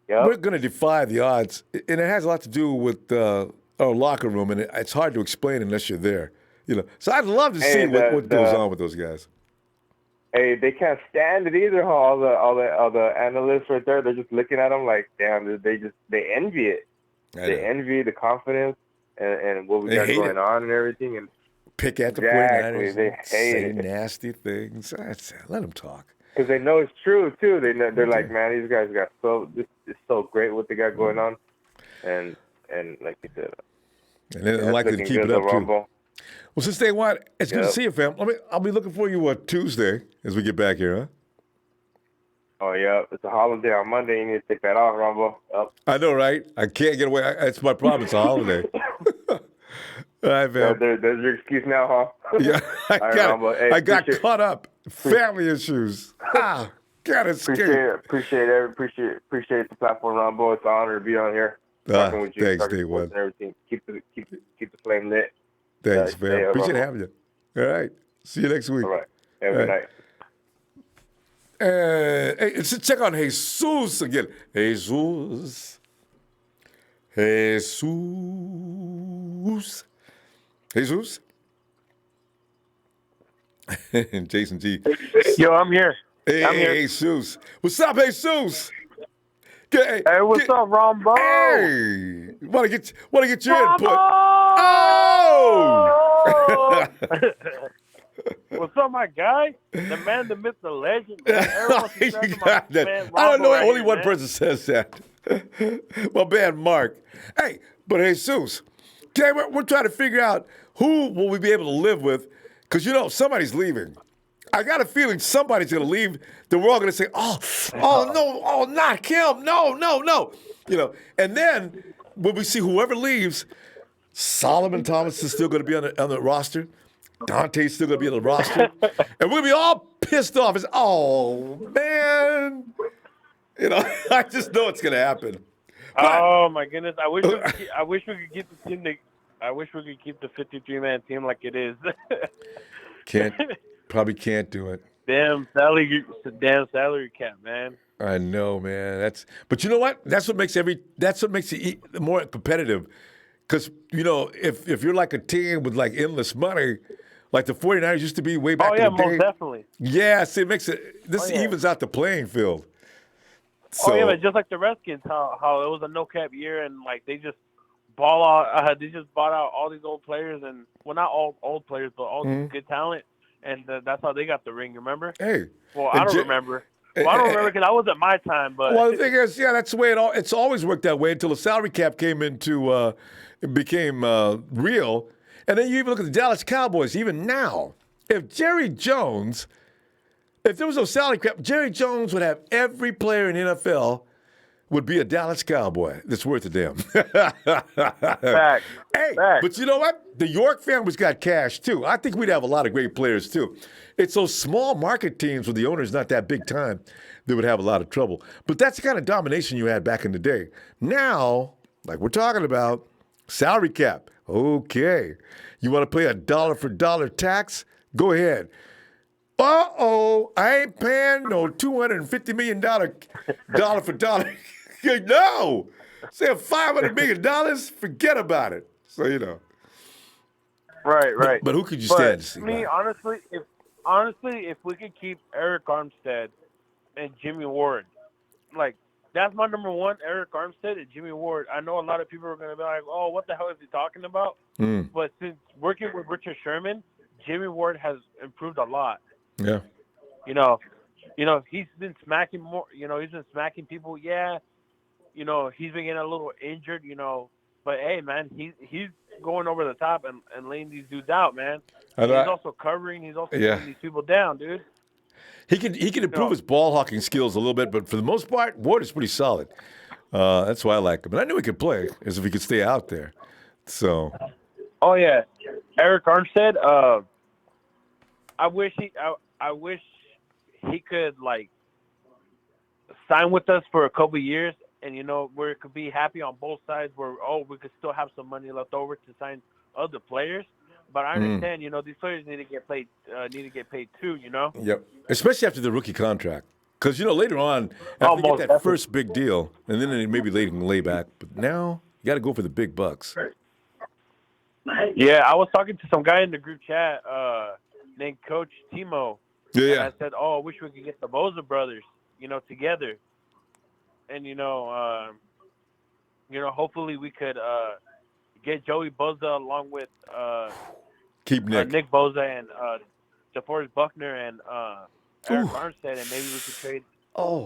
Yep. We're going to defy the odds. And it has a lot to do with our locker room, and it's hard to explain unless you're there. So I'd love to see what goes on with those guys. Hey, they can't stand it either. All the analysts right there, they're just looking at them like, damn, they envy it. They envy the confidence and what we got going on and everything. And pick at the 49ers. They say nasty things. Let them talk. Because they know it's true too. They're like, man, these guys got it's so great what they got going on, and like you said, and they're likely to keep it up too. Well, since day one, it's good to see you, fam. I'll be looking for you Tuesday as we get back here, huh? Oh yeah, it's a holiday on Monday. You need to take that off, Ronbo. Yep. I know, right? I can't get away. It's my problem. It's a holiday. All right, man. There's your excuse now, huh? Yeah, I got caught up. Family issues. Appreciate the platform, Ronbo. It's an honor to be on here talking with you, thanks, talking Day sports One. and everything. Keep the flame lit. Thanks, man. Appreciate Ronbo. having you. All right. See you next week. All right. Have a good night. Hey, let's check on Jesus again. Jesus. And Jason G. Yo, I'm here. Hey, I'm here. Jesus. What's up, Jesus? Hey, what's up, Ronbo? Hey, want to get your Ronbo! input? Oh! What's up, my guy? The man, the myth, the legend. Man. Everyone's I don't know. Only one person says that. My man, Mark. Hey, but Jesus, okay, we're trying to figure out who will we be able to live with, because somebody's leaving. I got a feeling somebody's going to leave. Then we're all going to say, "Oh no, oh not him, no." And then when we see whoever leaves, Solomon Thomas is still going to be on the roster. Dante's still going to be on the roster. And we'll be all pissed off. It's, oh, man. I just know it's going to happen. Oh, my goodness. I wish we could keep the team. I wish we could keep the 53-man team like it is. Probably can't do it. Damn salary cap, man. I know, man. But you know what? That's what makes it more competitive. Because, if you're like a team with like endless money, like the 49ers used to be way back in the day. Most definitely. Yeah, see, this evens out the playing field. So, but just like the Redskins, how it was a no-cap year and like they just bought out all these old players and, well, not all old players, but all good talent. And that's how they got the ring, remember? Hey. Well, I don't remember. Well, I don't remember because I was at my time. But well, the thing is, that's the way it's always worked that way until the salary cap came into it became real. And then you even look at the Dallas Cowboys. Even now, if there was no salary cap, Jerry Jones would have every player in the NFL would be a Dallas Cowboy that's worth a damn. Fact. Hey, but you know what? The York family's got cash, too. I think we'd have a lot of great players, too. It's those small market teams with the owners not that big time that would have a lot of trouble. But that's the kind of domination you had back in the day. Now, like we're talking about, salary cap. Okay. You want to pay a dollar for dollar tax? Go ahead. Uh-oh, I ain't paying no $250 million dollar for dollar. No. Say $500 million, forget about it. So, Right. But who could you stand to see? Me, honestly, if we could keep Eric Armstead and Jimmy Ward, like, that's my number one, Eric Armstead and Jimmy Ward. I know a lot of people are going to be like, oh, what the hell is he talking about? But since working with Richard Sherman, Jimmy Ward has improved a lot. Yeah. He's been smacking more, he's been smacking people. Yeah. He's been getting a little injured, but hey, man, he's going over the top and laying these dudes out, man. He's also covering. He's also putting these people down, dude. He can improve his ball hawking skills a little bit, but for the most part, Ward is pretty solid. That's why I like him. And I knew he could play, as if he could stay out there. So. Oh yeah, Eric Armstead. I wish he could like sign with us for a couple of years, and where it could be happy on both sides. Where we could still have some money left over to sign other players. But I understand, these players need to get paid. Too. Yep. Especially after the rookie contract, because later on, after you get that first big deal, and then maybe later can lay back. But now you got to go for the big bucks. Yeah, I was talking to some guy in the group chat named Coach Timo. Yeah. And I said, I wish we could get the Bosa brothers, together. And, hopefully we could get Joey Bosa along with keep Nick Bosa and DeForest Buckner and Eric Armstead, and maybe we could trade.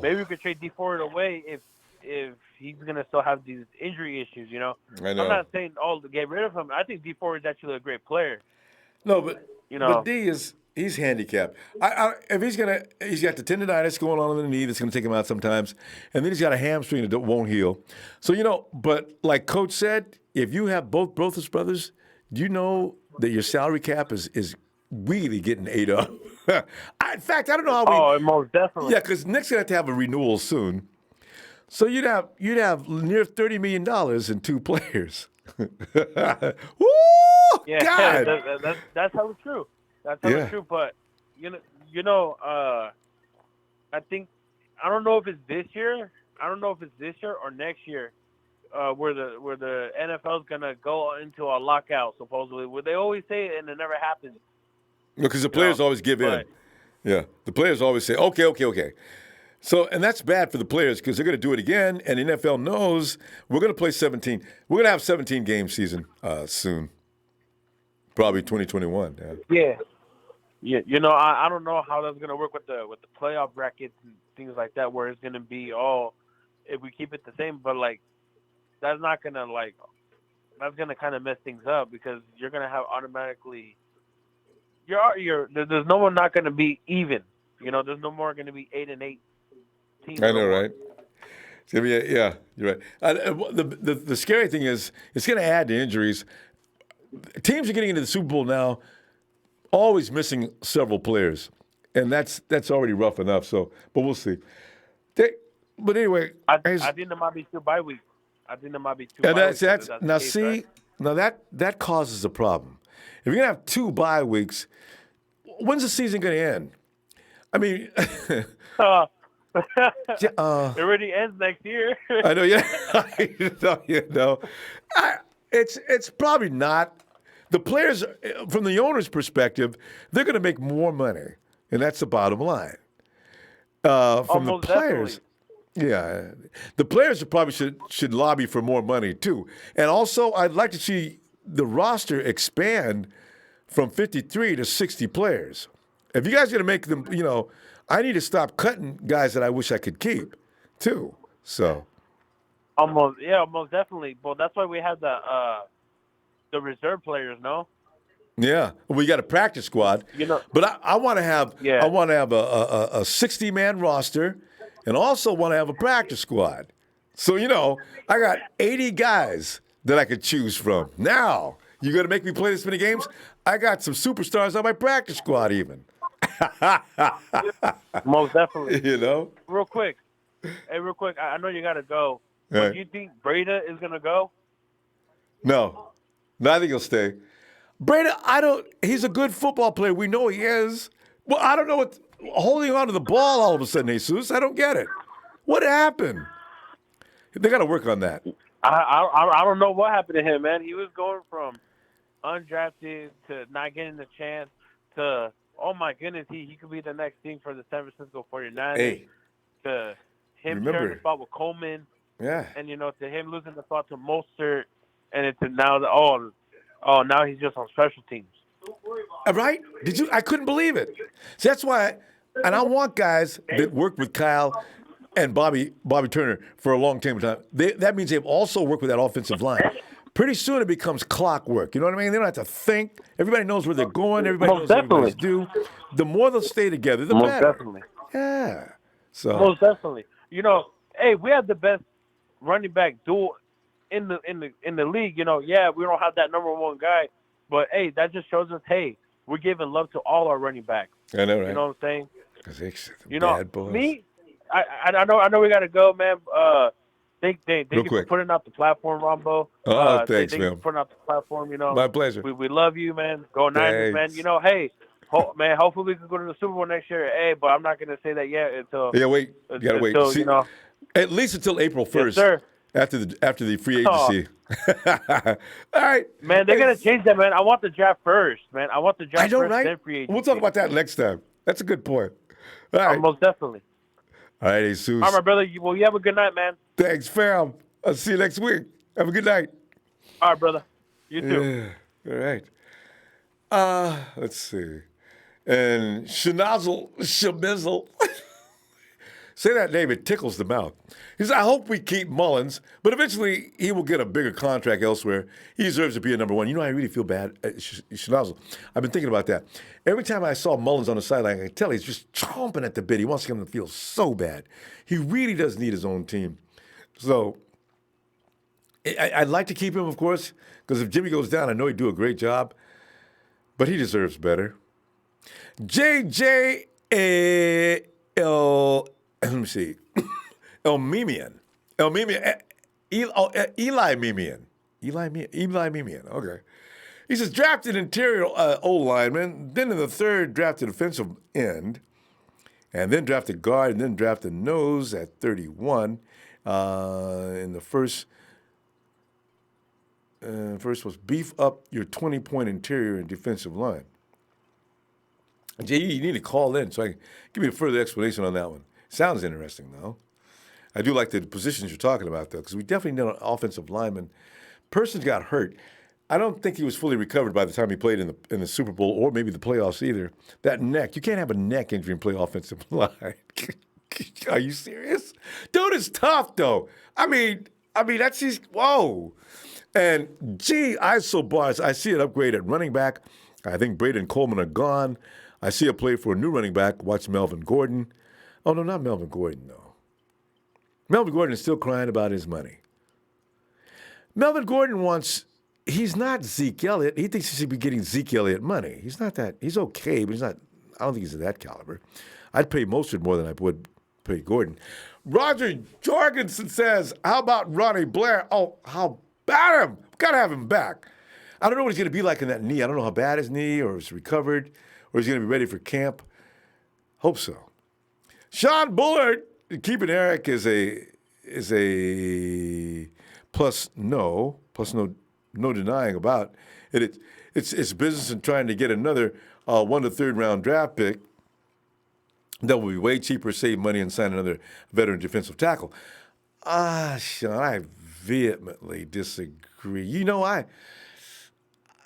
Maybe we could trade D Ford away if he's gonna still have these injury issues. I know. I'm not saying to get rid of him. I think D Ford is actually a great player. No, but but D he's handicapped. If he's got the tendonitis going on in the knee that's gonna take him out sometimes, and then he's got a hamstring that won't heal. So but like Coach said, if you have both his brothers, do you know that your salary cap is really getting ate up? In fact, I don't know how we. Oh, most definitely. Yeah, because Nick's gonna have to have a renewal soon. So you'd have near $30 million in 2 players. Woo! Yeah, God! that's hella true. That's hella true. But I think I don't know if it's this year. I don't know if it's this year or next year, where the NFL is gonna go into a lockout supposedly. Where they always say it and it never happens. Because the players always give in. Yeah, the players always say, okay. So, and that's bad for the players because they're going to do it again, and the NFL knows we're going to play 17. We're going to have 17-game season soon, probably 2021. Yeah. I don't know how that's going to work with the playoff brackets and things like that, where it's going to be if we keep it the same, but that's not going to that's going to kind of mess things up because you're going to have automatically there's no one not going to be even. There's no more going to be 8-8 teams. I know, right? It's gonna be yeah, you're right. The scary thing is it's going to add to injuries. Teams are getting into the Super Bowl now, always missing several players, and that's already rough enough. So, but we'll see. But anyway, I think there might be 2 bye weeks. Now that causes a problem. If you're gonna have 2 bye weeks, when's the season gonna end? I mean, it already ends next year. I know, yeah. It's probably not. The players, from the owner's perspective, they're going to make more money, and that's the bottom line. From the players, yeah, the players probably should lobby for more money too. And also, I'd like to see the roster expand from 53 to 60 players. If you guys are going to make them, I need to stop cutting guys that I wish I could keep, too. So, most definitely. But that's why we have the reserve players, no? Yeah, we got a practice squad. But I want to have a 60-man roster, and also want to have a practice squad. So I got 80 guys that I could choose from. Now you going to make me play this many games? I got some superstars on my practice squad, even. Most definitely. Real quick. I know you got to go. But do you think Brady is going to go? No, I think he'll stay. Brady, he's a good football player. We know he is. Well, I don't know what holding on to the ball all of a sudden, Jesus. I don't get it. What happened? They got to work on that. I don't know what happened to him, man. He was going from undrafted to not getting the chance to, oh my goodness, he could be the next thing for the San Francisco 49ers. To him sharing the spot with Coleman. Yeah. And, to him losing the spot to Mostert. And it's now, now he's just on special teams. Right? I couldn't believe it. See, that's why, and I want guys that work with Kyle and Bobby Turner for a long time. That means they've also worked with that offensive line. Pretty soon it becomes clockwork. You know what I mean? They don't have to think. Everybody knows where they're going. Everybody knows what everybody's do. The more they'll stay together, the better. Most definitely. Yeah. So. Most definitely. Hey, we have the best running back duel in the league. We don't have that number one guy, but hey, that just shows us, hey, we're giving love to all our running backs. I know, right? You know what I'm saying? Bad boys. Me, I know we gotta go, man. Thank you for putting out the platform, Ronbo. Thanks, thank you for putting out the platform. My pleasure. We love you, man. Go Niners, man. Hey, man. Hopefully we can go to the Super Bowl next year. Hey, but I'm not gonna say that yet until. Yeah, wait. You gotta wait. See, at least until April 1st. Yes, sir. After the free agency. All right. Man, they're going to change that, man. I want the draft first, man. I want the draft first, right? then free agency. We'll talk about that next time. That's a good point. All right. Most definitely. All right, Jesus. All right, my brother. You have a good night, man. Thanks, fam. I'll see you next week. Have a good night. All right, brother. You too. Yeah. All right. Let's see. And Shamizzle. Say that name, it tickles the mouth. He says, I hope we keep Mullins, but eventually he will get a bigger contract elsewhere. He deserves to be a number one. I really feel bad. Schnauzle. I've been thinking about that. Every time I saw Mullins on the sideline, I can tell he's just chomping at the bit. He wants him to feel so bad. He really does need his own team. So I'd like to keep him, of course, because if Jimmy goes down, I know he'd do a great job, but he deserves better. J.J. Let me see. Elmemian. Eli Memian. Eli Memian. Okay. He says, drafted interior O-lineman, then in the third drafted defensive end, and then drafted guard, and then drafted nose at 31. In the first was beef up your 20-point interior and defensive line. J.E., you need to call in so I can give me a further explanation on that one. Sounds interesting, though. I do like the positions you're talking about, though, because we definitely need an offensive lineman. Person got hurt. I don't think he was fully recovered by the time he played in the Super Bowl or maybe the playoffs either. That neck, you can't have a neck injury and play offensive line. Are you serious? Dude, it's tough, though. I mean, that's his, whoa. And, gee, I see an upgrade at running back. I think Brady and Coleman are gone. I see a play for a new running back. Watch Melvin Gordon. Oh, no, not Melvin Gordon, no. Melvin Gordon is still crying about his money. Melvin Gordon he's not Zeke Elliott. He thinks he should be getting Zeke Elliott money. He's not that. He's okay, but he's not. I don't think he's of that caliber. I'd pay Mostert more than I would pay Gordon. Roger Jorgensen says, how about Ronnie Blair? Oh, how about him? Got to have him back. I don't know what he's going to be like in that knee. I don't know how bad his knee or if it's recovered or he's going to be ready for camp. Hope so. Sean Bullard, keeping Eric is a plus no denying about it. It's business in trying to get another 1 to 3rd round draft pick that will be way cheaper, save money, and sign another veteran defensive tackle. Sean, I vehemently disagree. You know, I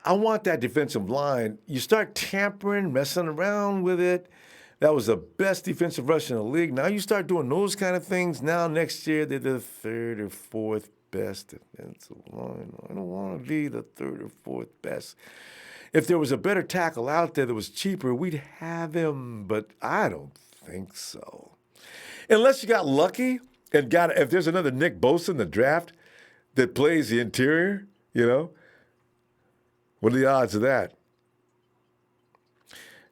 want that defensive line. You start tampering, messing around with it. That was the best defensive rush in the league. Now you start doing those kind of things. Now next year they're the 3rd or 4th best defensive line. I don't want to be the 3rd or 4th best. If there was a better tackle out there that was cheaper, we'd have him, but I don't think so. Unless you got lucky and if there's another Nick Bosa in the draft that plays the interior, what are the odds of that?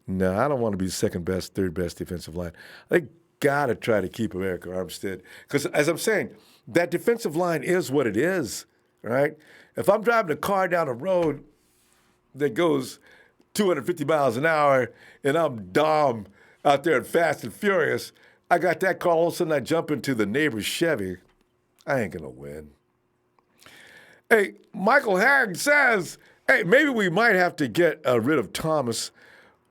No, I don't want to be second best, third best defensive line. They got to try to keep America Armstead. Because as I'm saying, that defensive line is what it is, right? If I'm driving a car down a road that goes 250 miles an hour and I'm Dom out there and Fast and Furious, I got that car, all of a sudden I jump into the neighbor's Chevy. I ain't going to win. Hey, Michael Harrigan says, hey, maybe we might have to get rid of Thomas,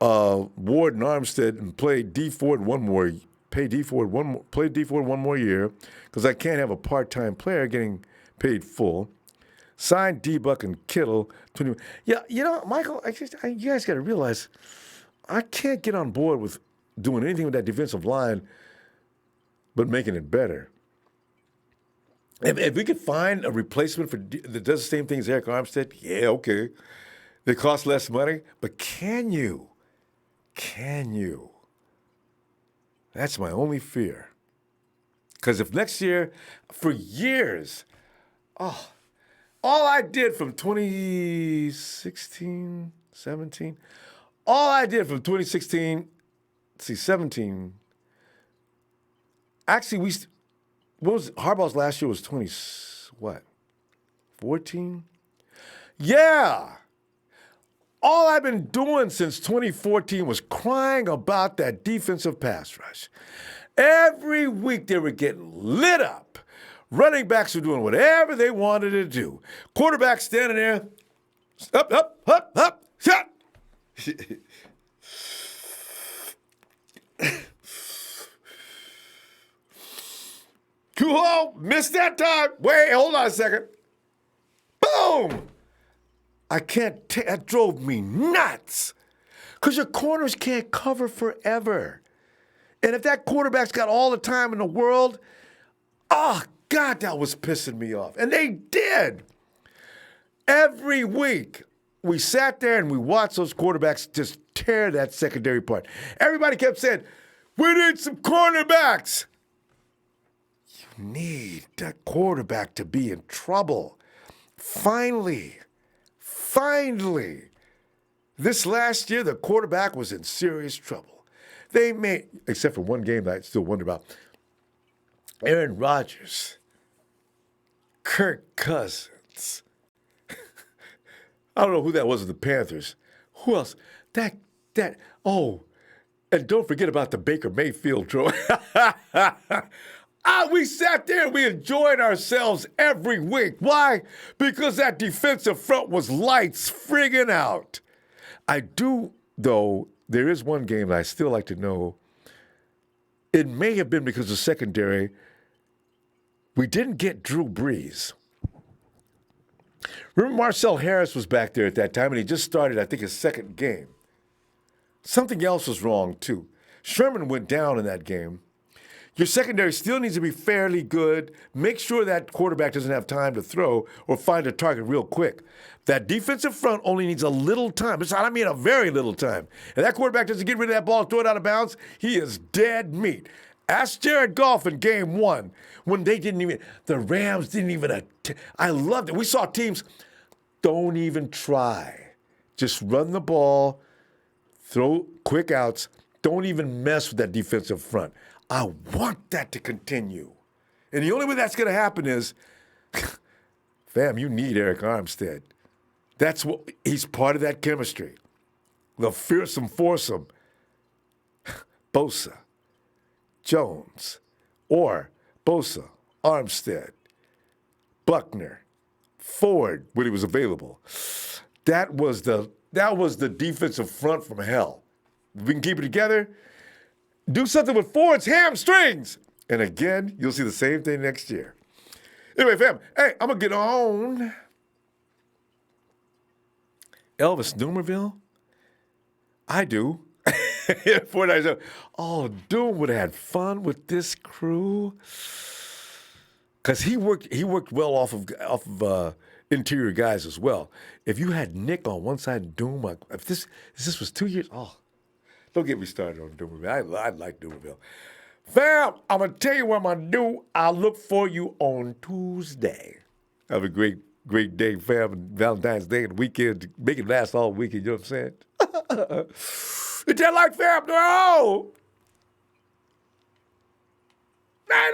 Ward, and Armstead and play D Ford one more year because I can't have a part-time player getting paid full. Sign D-Buck and Kittle. Yeah, Michael, you guys got to realize I can't get on board with doing anything with that defensive line but making it better. If we could find a replacement that does the same thing as Eric Armstead, yeah, okay. They cost less money, but can you? Can you? That's my only fear. Because if next year, for years, all I did from 2016, 17, all I did from 2016, 17, actually, what was Harbaugh's last year was 14? Yeah. All I've been doing since 2014 was crying about that defensive pass rush. Every week they were getting lit up. Running backs were doing whatever they wanted to do. Quarterback standing there, up, shot. Cool, missed that time. Wait, hold on a second. Boom! That drove me nuts. Because your corners can't cover forever. And if that quarterback's got all the time in the world, oh, God, that was pissing me off. And they did. Every week, we sat there and we watched those quarterbacks just tear that secondary apart. Everybody kept saying, we need some cornerbacks. You need that quarterback to be in trouble. Finally. This last year, the quarterback was in serious trouble. They made, except for one game that I still wonder about, Aaron Rodgers, Kirk Cousins. I don't know who that was in the Panthers. Who else? And don't forget about the Baker Mayfield throw. We sat there and we enjoyed ourselves every week. Why? Because that defensive front was lights friggin' out. I do, though, there is one game that I still like to know. It may have been because of secondary. We didn't get Drew Brees. Remember Marcel Harris was back there at that time, and he just started, I think, his second game. Something else was wrong, too. Sherman went down in that game. Your secondary still needs to be fairly good. Make sure that quarterback doesn't have time to throw or find a target real quick. That defensive front only needs a little time. I mean a very little time. And that quarterback doesn't get rid of that ball and throw it out of bounds, he is dead meat. Ask Jared Goff in game 1 when the Rams didn't even, I loved it. We saw teams, don't even try. Just run the ball, throw quick outs. Don't even mess with that defensive front. I want that to continue. And the only way that's going to happen is, fam, you need Eric Armstead. He's part of that chemistry. The fearsome foursome. Bosa, Jones, or Bosa, Armstead, Buckner, Ford when he was available. That was the defensive front from hell. If we can keep it together, do something with Ford's hamstrings. And again, you'll see the same thing next year. Anyway, fam, hey, I'm going to get on. Elvis Doomerville? I do. Doom would have had fun with this crew. Because he worked well off of interior guys as well. If you had Nick on one side and Doom, if this was 2 years, don't get me started on Doomerville. I like Doomerville. Fam, I'm going to tell you what I'm going to do. I'll look for you on Tuesday. Have a great day, fam, and Valentine's Day and the weekend. Make it last all weekend, you know what I'm saying? It's just like fam, no! Niners!